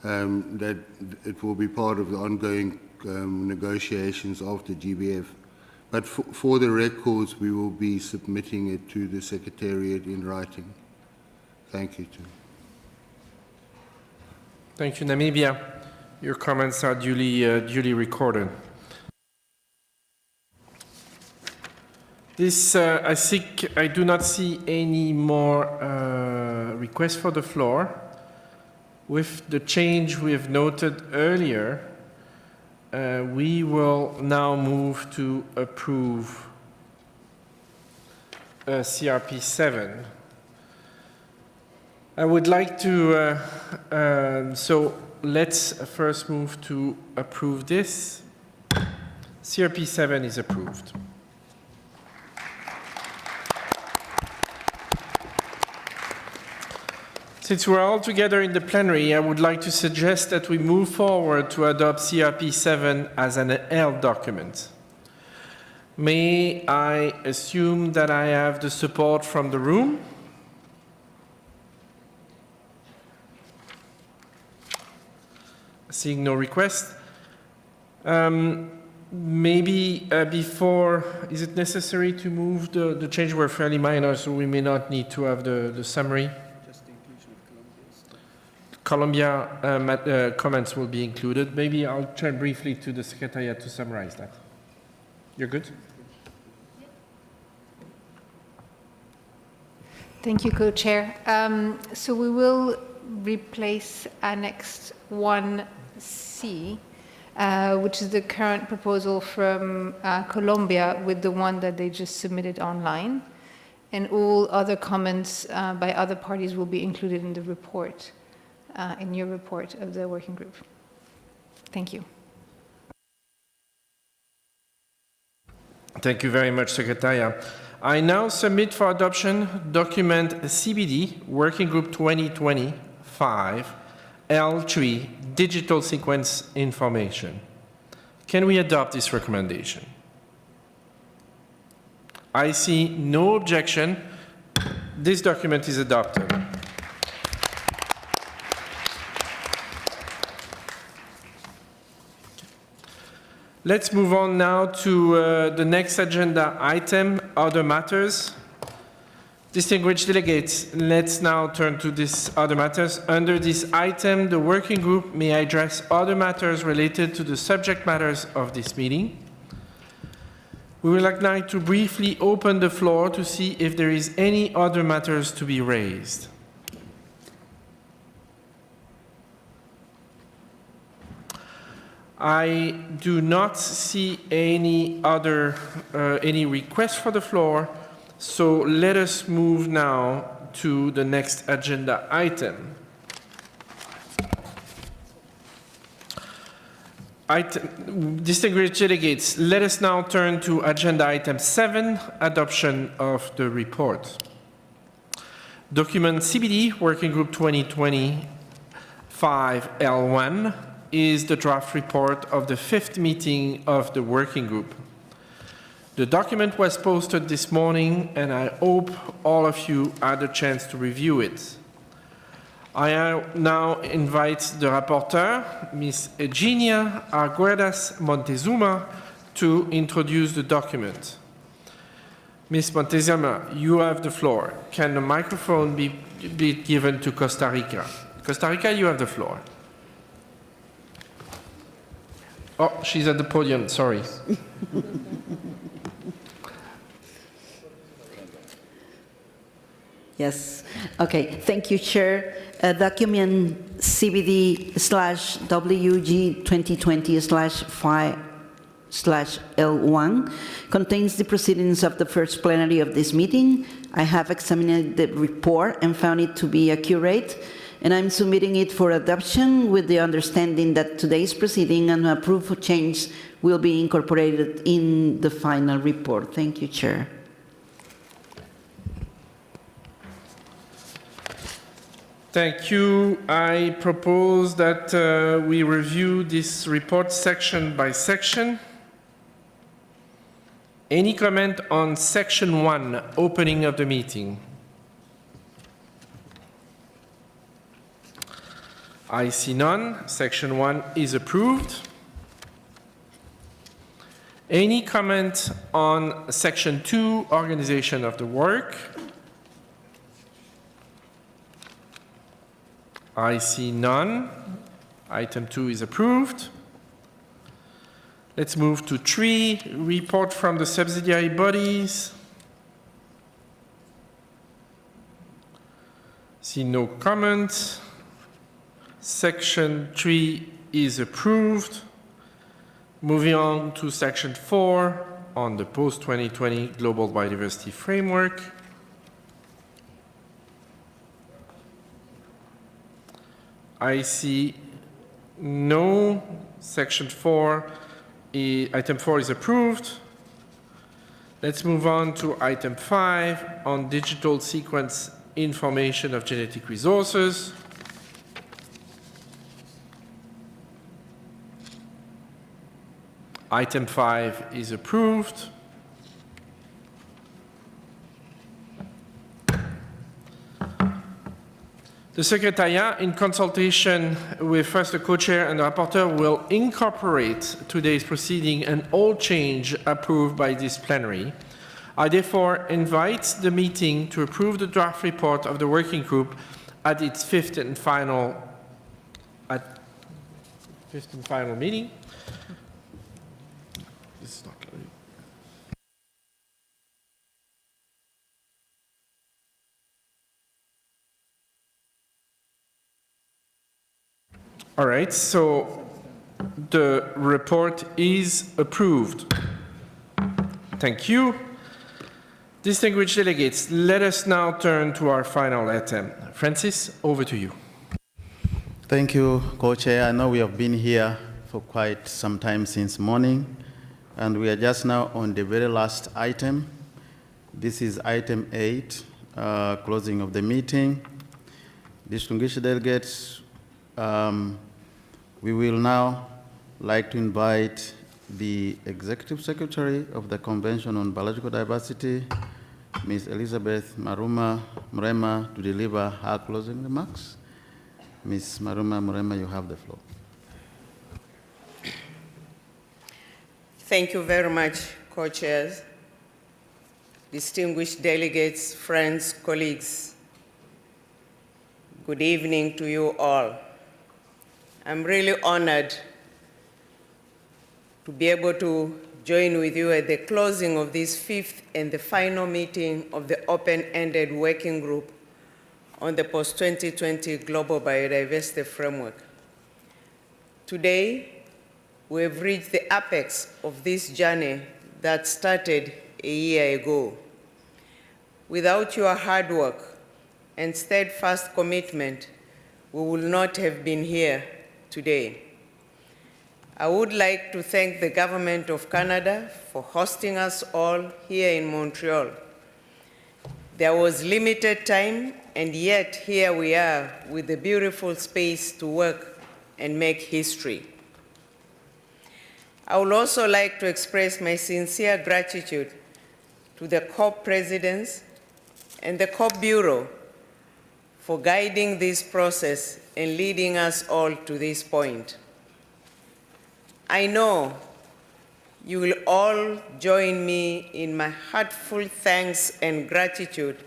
that it will be part of the ongoing negotiations of the GBF. But for the records, we will be submitting it to the Secretariat in writing. Thank you, Chair. Thank you, Namibia. Your comments are duly recorded. This, I think, I do not see any more requests for the floor. With the change we have noted earlier, we will now move to approve CRP 7. I would like to, so let's first move to approve this. CRP 7 is approved. Since we're all together in the plenary, I would like to suggest that we move forward to adopt CRP 7 as an L document. May I assume that I have the support from the room? Seeing no request. Maybe before, is it necessary to move the change? We're fairly minor, so we may not need to have the summary. Colombia comments will be included. Maybe I'll turn briefly to the Secretariat to summarize that. You're good? Thank you, Co-Chair. So we will replace Annex 1C, which is the current proposal from Colombia, with the one that they just submitted online. And all other comments by other parties will be included in the report. In your report of the working group. Thank you. Thank you very much, Secretary. I now submit for adoption document CBD, Working Group 2020-05, L3, Digital Sequence Information. Can we adopt this recommendation? I see no objection. This document is adopted. Let's move on now to the next agenda item, other matters. Distinguished delegates, let's now turn to this other matters. Under this item, the working group may address other matters related to the subject matters of this meeting. We would like now to briefly open the floor to see if there is any other matters to be raised. I do not see any other any requests for the floor, so let us move now to the next agenda item. Distinguished delegates, let us now turn to agenda item 7, adoption of the report. Document CBD, Working Group 2020-05L1, is the draft report of the 5th meeting of the working group. The document was posted this morning, and I hope all of you had a chance to review it. I now invite the rapporteur, Ms. Eugenia Arguedas Montezuma, to introduce the document. Ms. Montezuma, you have the floor. Can the microphone be given to Costa Rica? Costa Rica, you have the floor. Oh, she's at the podium, sorry. Yes. Okay. Thank you, Chair. Document CBD-WG2020-5/L1 contains the proceedings of the first plenary of this meeting. I have examined the report and found it to be accurate, and I'm submitting it for adoption with the understanding that today's proceeding and approved change will be incorporated in the final report. Thank you, Chair. Thank you. I propose that we review this report section by section. Any comment on section 1, opening of the meeting? I see none. Section 1 is approved. Any comment on section 2, organization of the work? I see none. Item 2 is approved. Let's move to 3, report from the subsidiary bodies. See no comments. Section 3 is approved. Moving on to section 4 on the post-2020 Global Biodiversity Framework. I see no. Section 4, item 4 is approved. Let's move on to item 5 on digital sequence information of genetic resources. Item 5 is approved. The Secretariat, in consultation with first the co-chair and the rapporteur, will incorporate today's proceeding and all change approved by this plenary. I therefore invite the meeting to approve the draft report of the working group at its fifth and final meeting. This is not good. All right, so the report is approved. Thank you. Distinguished delegates, let us now turn to our final item. Francis, over to you. Thank you, Co-Chair. I know we have been here for quite some time since morning, and we are just now on the very last item. This is item 8, closing of the meeting. Distinguished delegates, we will now like to invite the Executive Secretary of the Convention on Biological Diversity, Ms. Elizabeth Murema, to deliver her closing remarks. Ms. Murema, you have the floor. Thank you very much, co-chairs, distinguished delegates, friends, colleagues. Good evening to you all. I'm really honored to be able to join with you at the closing of this fifth and the final meeting of the open-ended working group on the post-2020 Global Biodiversity Framework. Today, we have reached the apex of this journey that started a year ago. Without your hard work and steadfast commitment, we would not have been here today. I would like to thank the Government of Canada for hosting us all here in Montreal. There was limited time, and yet here we are with a beautiful space to work and make history. I would also like to express my sincere gratitude to the COP presidents and the COP Bureau for guiding this process and leading us all to this point. I know you will all join me in my heartfelt thanks and gratitude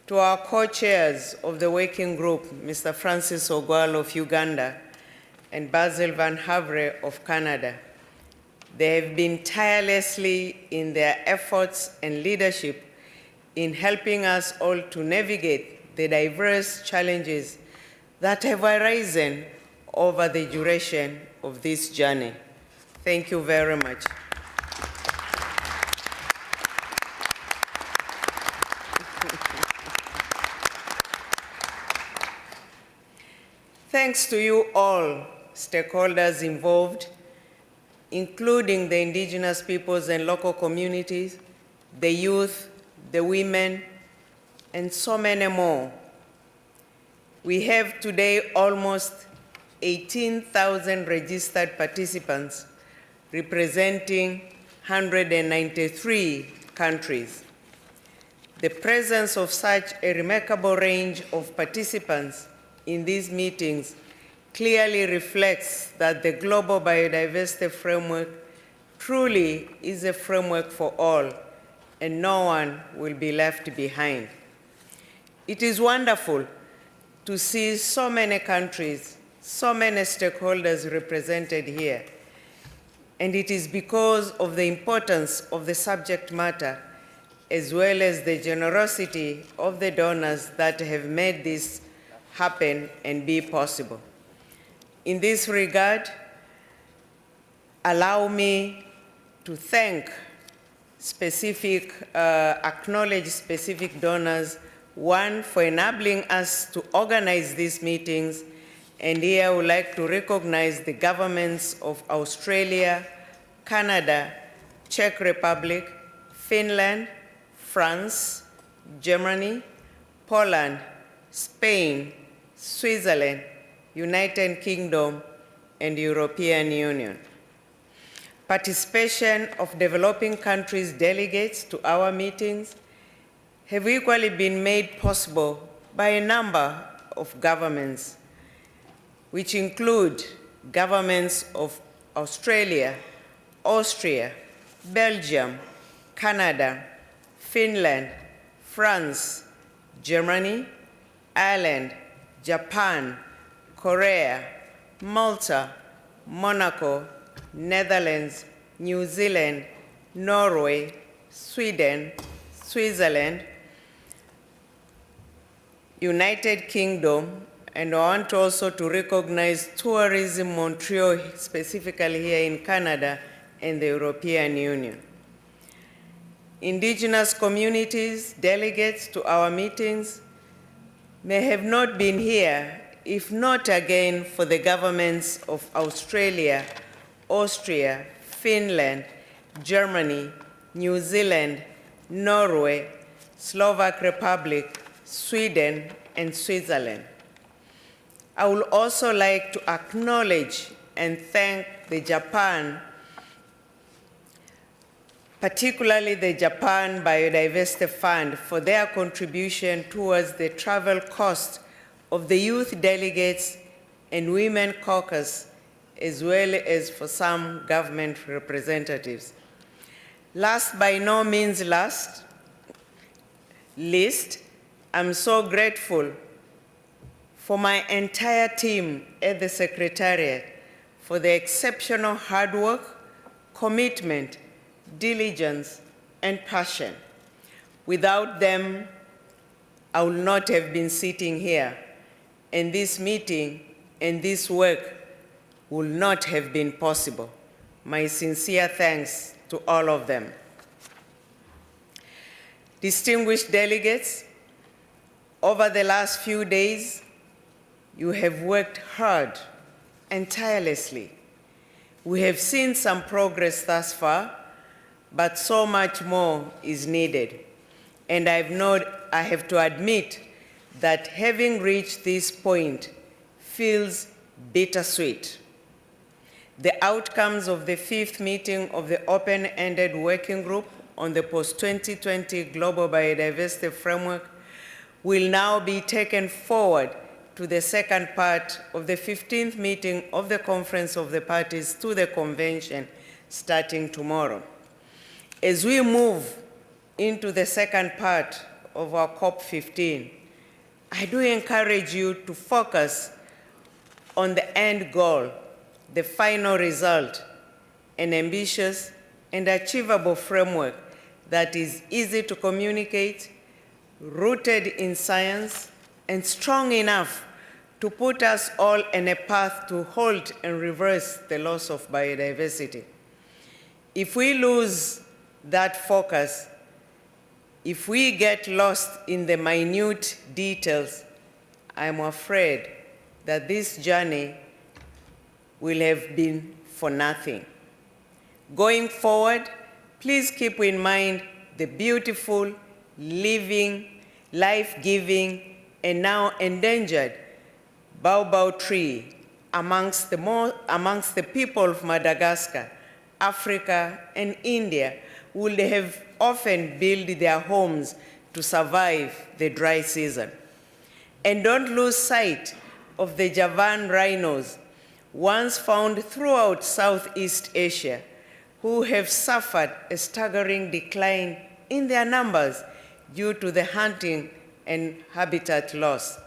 to our co-chairs of the working group, Mr. Francis Ogwal of Uganda and Basil Van Havre of Canada. They have been tirelessly in their efforts and leadership in helping us all to navigate the diverse challenges that have arisen over the duration of this journey. Thank you very much. Thanks to you all, stakeholders involved, including the indigenous peoples and local communities, the youth, the women, and so many more. We have today almost 18,000 registered participants representing 193 countries. The presence of such a remarkable range of participants in these meetings clearly reflects that the Global Biodiversity Framework truly is a framework for all, and no one will be left behind. It is wonderful to see so many countries, so many stakeholders represented here. And it is because of the importance of the subject matter, as well as the generosity of the donors that have made this happen and be possible. In this regard, allow me to acknowledge specific donors, one, for enabling us to organize these meetings. And here I would like to recognize the governments of Australia, Canada, Czech Republic, Finland, France, Germany, Poland, Spain, Switzerland, United Kingdom, and European Union. Participation of developing countries' delegates to our meetings have equally been made possible by a number of governments, which include governments of Australia, Austria, Belgium, Canada, Finland, France, Germany, Ireland, Japan, Korea, Malta, Monaco, Netherlands, New Zealand, Norway, Sweden, Switzerland, United Kingdom, and I want also to recognize Tourism Montreal, specifically here in Canada, and the European Union. Indigenous communities, delegates to our meetings, may have not been here if not again for the governments of Australia, Austria, Finland, Germany, New Zealand, Norway, Slovak Republic, Sweden, and Switzerland. I would also like to acknowledge and thank the Japan, particularly the Japan Biodiversity Fund, for their contribution towards the travel cost of the youth delegates and women caucus, as well as for some government representatives. Last by no means least, I'm so grateful for my entire team at the Secretariat for the exceptional hard work, commitment, diligence, and passion. Without them, I would not have been sitting here, and this meeting and this work would not have been possible. My sincere thanks to all of them. Distinguished delegates, over the last few days, you have worked hard and tirelessly. We have seen some progress thus far, but so much more is needed. And I have to admit that having reached this point feels bittersweet. The outcomes of the 5th meeting of the open-ended working group on the post-2020 Global Biodiversity Framework will now be taken forward to the second part of the 15th meeting of the Conference of the Parties to the Convention starting tomorrow. As we move into the second part of our COP15, I do encourage you to focus on the end goal, the final result, an ambitious and achievable framework that is easy to communicate, rooted in science, and strong enough to put us all in a path to halt and reverse the loss of biodiversity. If we lose that focus, if we get lost in the minute details, I'm afraid that this journey will have been for nothing. Going forward, please keep in mind the beautiful, living, life-giving, and now endangered baobab tree amongst the people of Madagascar, Africa, and India would have often built their homes to survive the dry season. And don't lose sight of the Javan rhinos, once found throughout Southeast Asia, who have suffered a staggering decline in their numbers due to the hunting and habitat loss.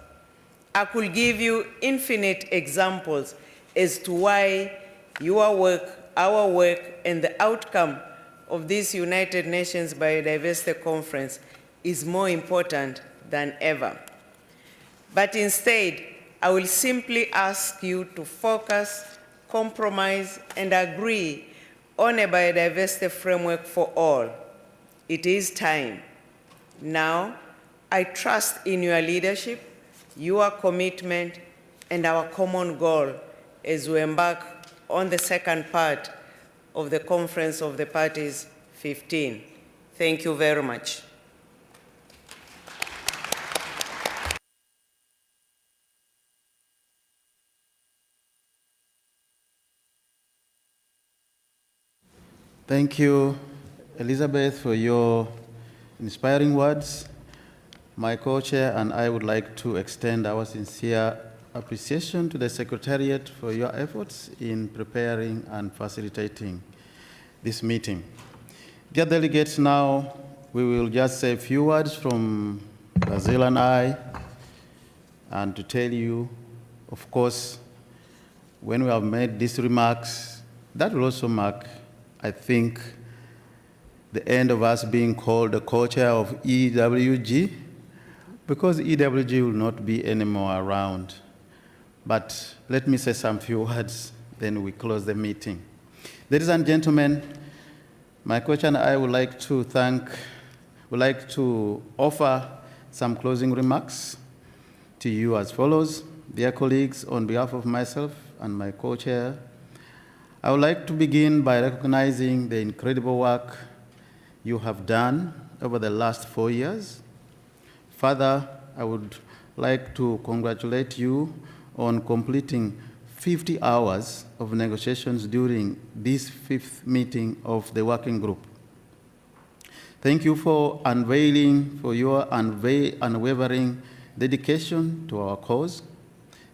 I could give you infinite examples as to why your work, our work, and the outcome of this United Nations Biodiversity Conference is more important than ever. But instead, I will simply ask you to focus, compromise, and agree on a biodiversity framework for all. It is time. Now, I trust in your leadership, your commitment, and our common goal as we embark on the second part of the Conference of the Parties 15. Thank you very much. Thank you, Elizabeth, for your inspiring words. My co-chair and I would like to extend our sincere appreciation to the Secretariat for your efforts in preparing and facilitating this meeting. Dear delegates, now we will just say a few words from Brazil and I, and to tell you, of course, when we have made these remarks, that will also mark, I think, the end of us being called the co-chair of EWG, because EWG will not be anymore around. But let me say some few words, then we close the meeting. Ladies and gentlemen, my co-chair and I would like to offer some closing remarks to you as follows. Dear colleagues, on behalf of myself and my co-chair, I would like to begin by recognizing the incredible work you have done over the last 4 years. Further, I would like to congratulate you on completing 50 hours of negotiations during this 5th meeting of the working group. Thank you for your unwavering dedication to our cause.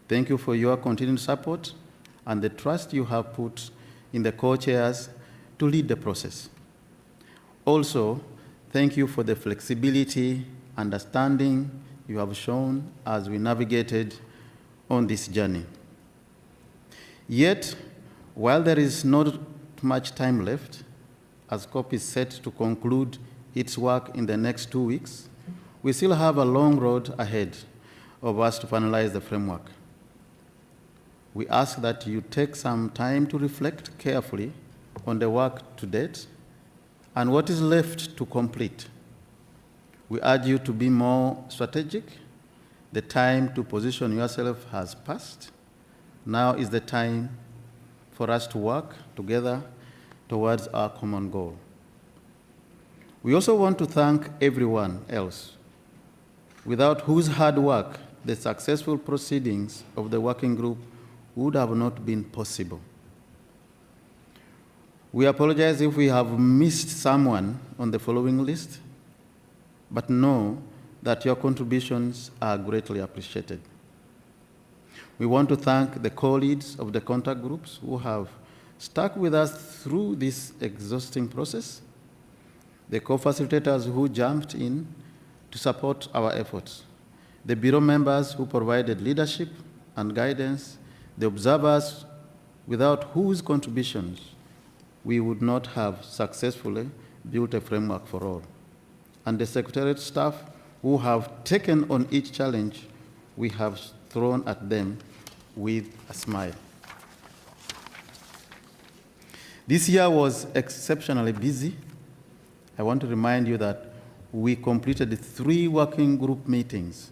Thank you for your continued support and the trust you have put in the co-chairs to lead the process. Also, thank you for the flexibility, understanding you have shown as we navigated on this journey. Yet, while there is not much time left, as COP is set to conclude its work in the next 2 weeks, we still have a long road ahead of us to finalize the framework. We ask that you take some time to reflect carefully on the work to date and what is left to complete. We urge you to be more strategic. The time to position yourself has passed. Now is the time for us to work together towards our common goal. We also want to thank everyone else, without whose hard work the successful proceedings of the working group would have not been possible. We apologize if we have missed someone on the following list, but know that your contributions are greatly appreciated. We want to thank the co-leads of the contact groups who have stuck with us through this exhausting process, the co-facilitators who jumped in to support our efforts, the Bureau members who provided leadership and guidance, the observers without whose contributions we would not have successfully built a framework for all, and the Secretariat staff who have taken on each challenge we have thrown at them with a smile. This year was exceptionally busy. I want to remind you that we completed 3 working group meetings,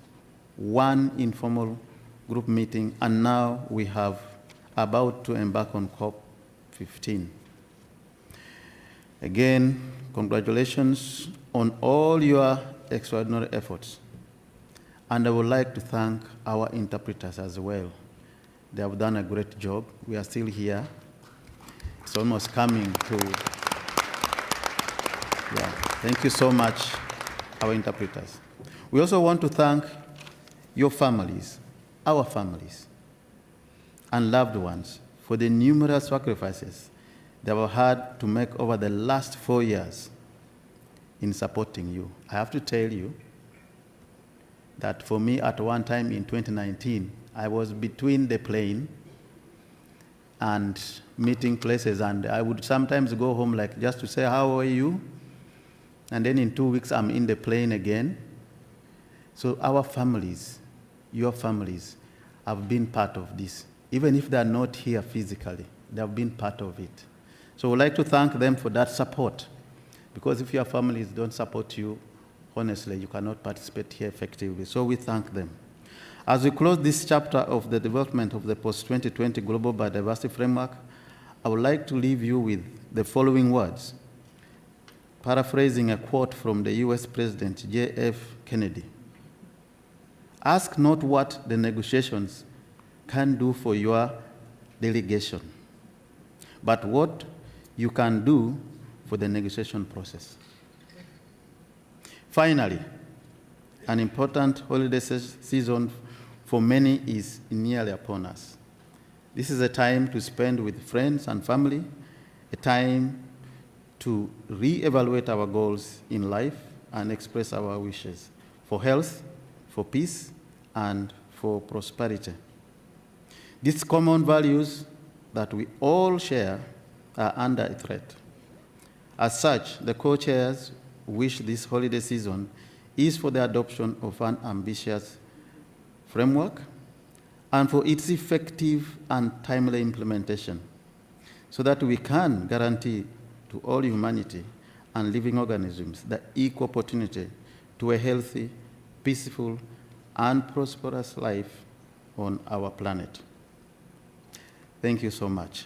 1 informal group meeting, and now we have about to embark on COP15. Again, congratulations on all your extraordinary efforts. And I would like to thank our interpreters as well. They have done a great job. We are still here. It's almost coming to, thank you so much, our interpreters. We also want to thank your families, our families, and loved ones for the numerous sacrifices they have had to make over the last 4 years in supporting you. I have to tell you that for me, at one time in 2019, I was between the plane and meeting places, and I would sometimes go home like just to say, how are you? And then in 2 weeks, I'm in the plane again. So our families, your families, have been part of this. Even if they're not here physically, they have been part of it. So we'd like to thank them for that support, because if your families don't support you, honestly, you cannot participate here effectively. So we thank them. As we close this chapter of the development of the post-2020 Global Biodiversity Framework, I would like to leave you with the following words, paraphrasing a quote from the US President J.F. Kennedy. Ask not what the negotiations can do for your delegation, but what you can do for the negotiation process. Finally, an important holiday season for many is nearly upon us. This is a time to spend with friends and family, a time to re-evaluate our goals in life and express our wishes for health, for peace, and for prosperity. These common values that we all share are under threat. As such, the co-chairs wish this holiday season is for the adoption of an ambitious framework and for its effective and timely implementation, so that we can guarantee to all humanity and living organisms the equal opportunity to a healthy, peaceful, and prosperous life on our planet. Thank you so much.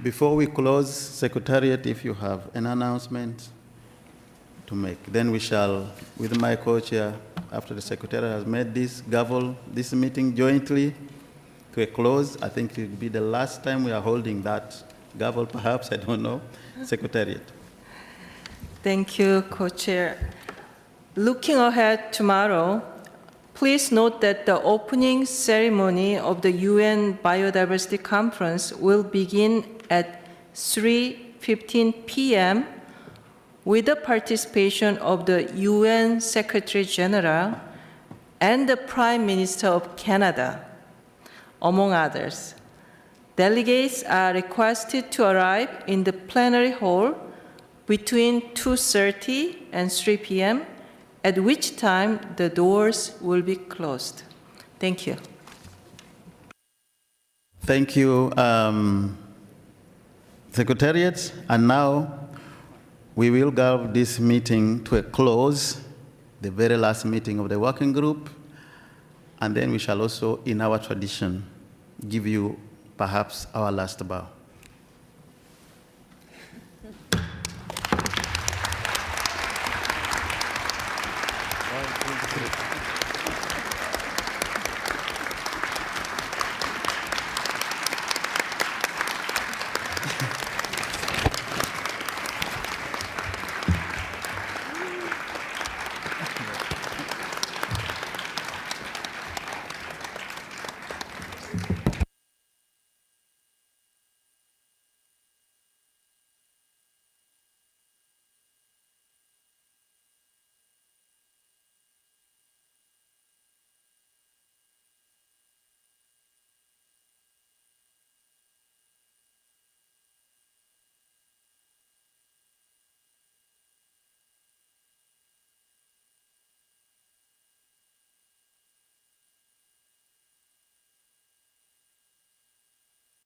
Before we close, Secretariat, if you have an announcement to make, then we shall, with my co-chair, after the Secretariat has made this, gavel this meeting jointly to a close. I think it will be the last time we are holding that gavel, perhaps, I don't know. Secretariat. Thank you, Co-Chair. Looking ahead tomorrow, please note that the opening ceremony of the UN Biodiversity Conference will begin at 3:15 p.m. with the participation of the UN Secretary General, and the Prime Minister of Canada, among others. Delegates are requested to arrive in the plenary hall between 2:30 and 3 p.m., at which time the doors will be closed. Thank you. Thank you, Secretariat. And now we will give this meeting to a close, the very last meeting of the working group. And then we shall also, in our tradition, give you perhaps our last bow. One, two, three.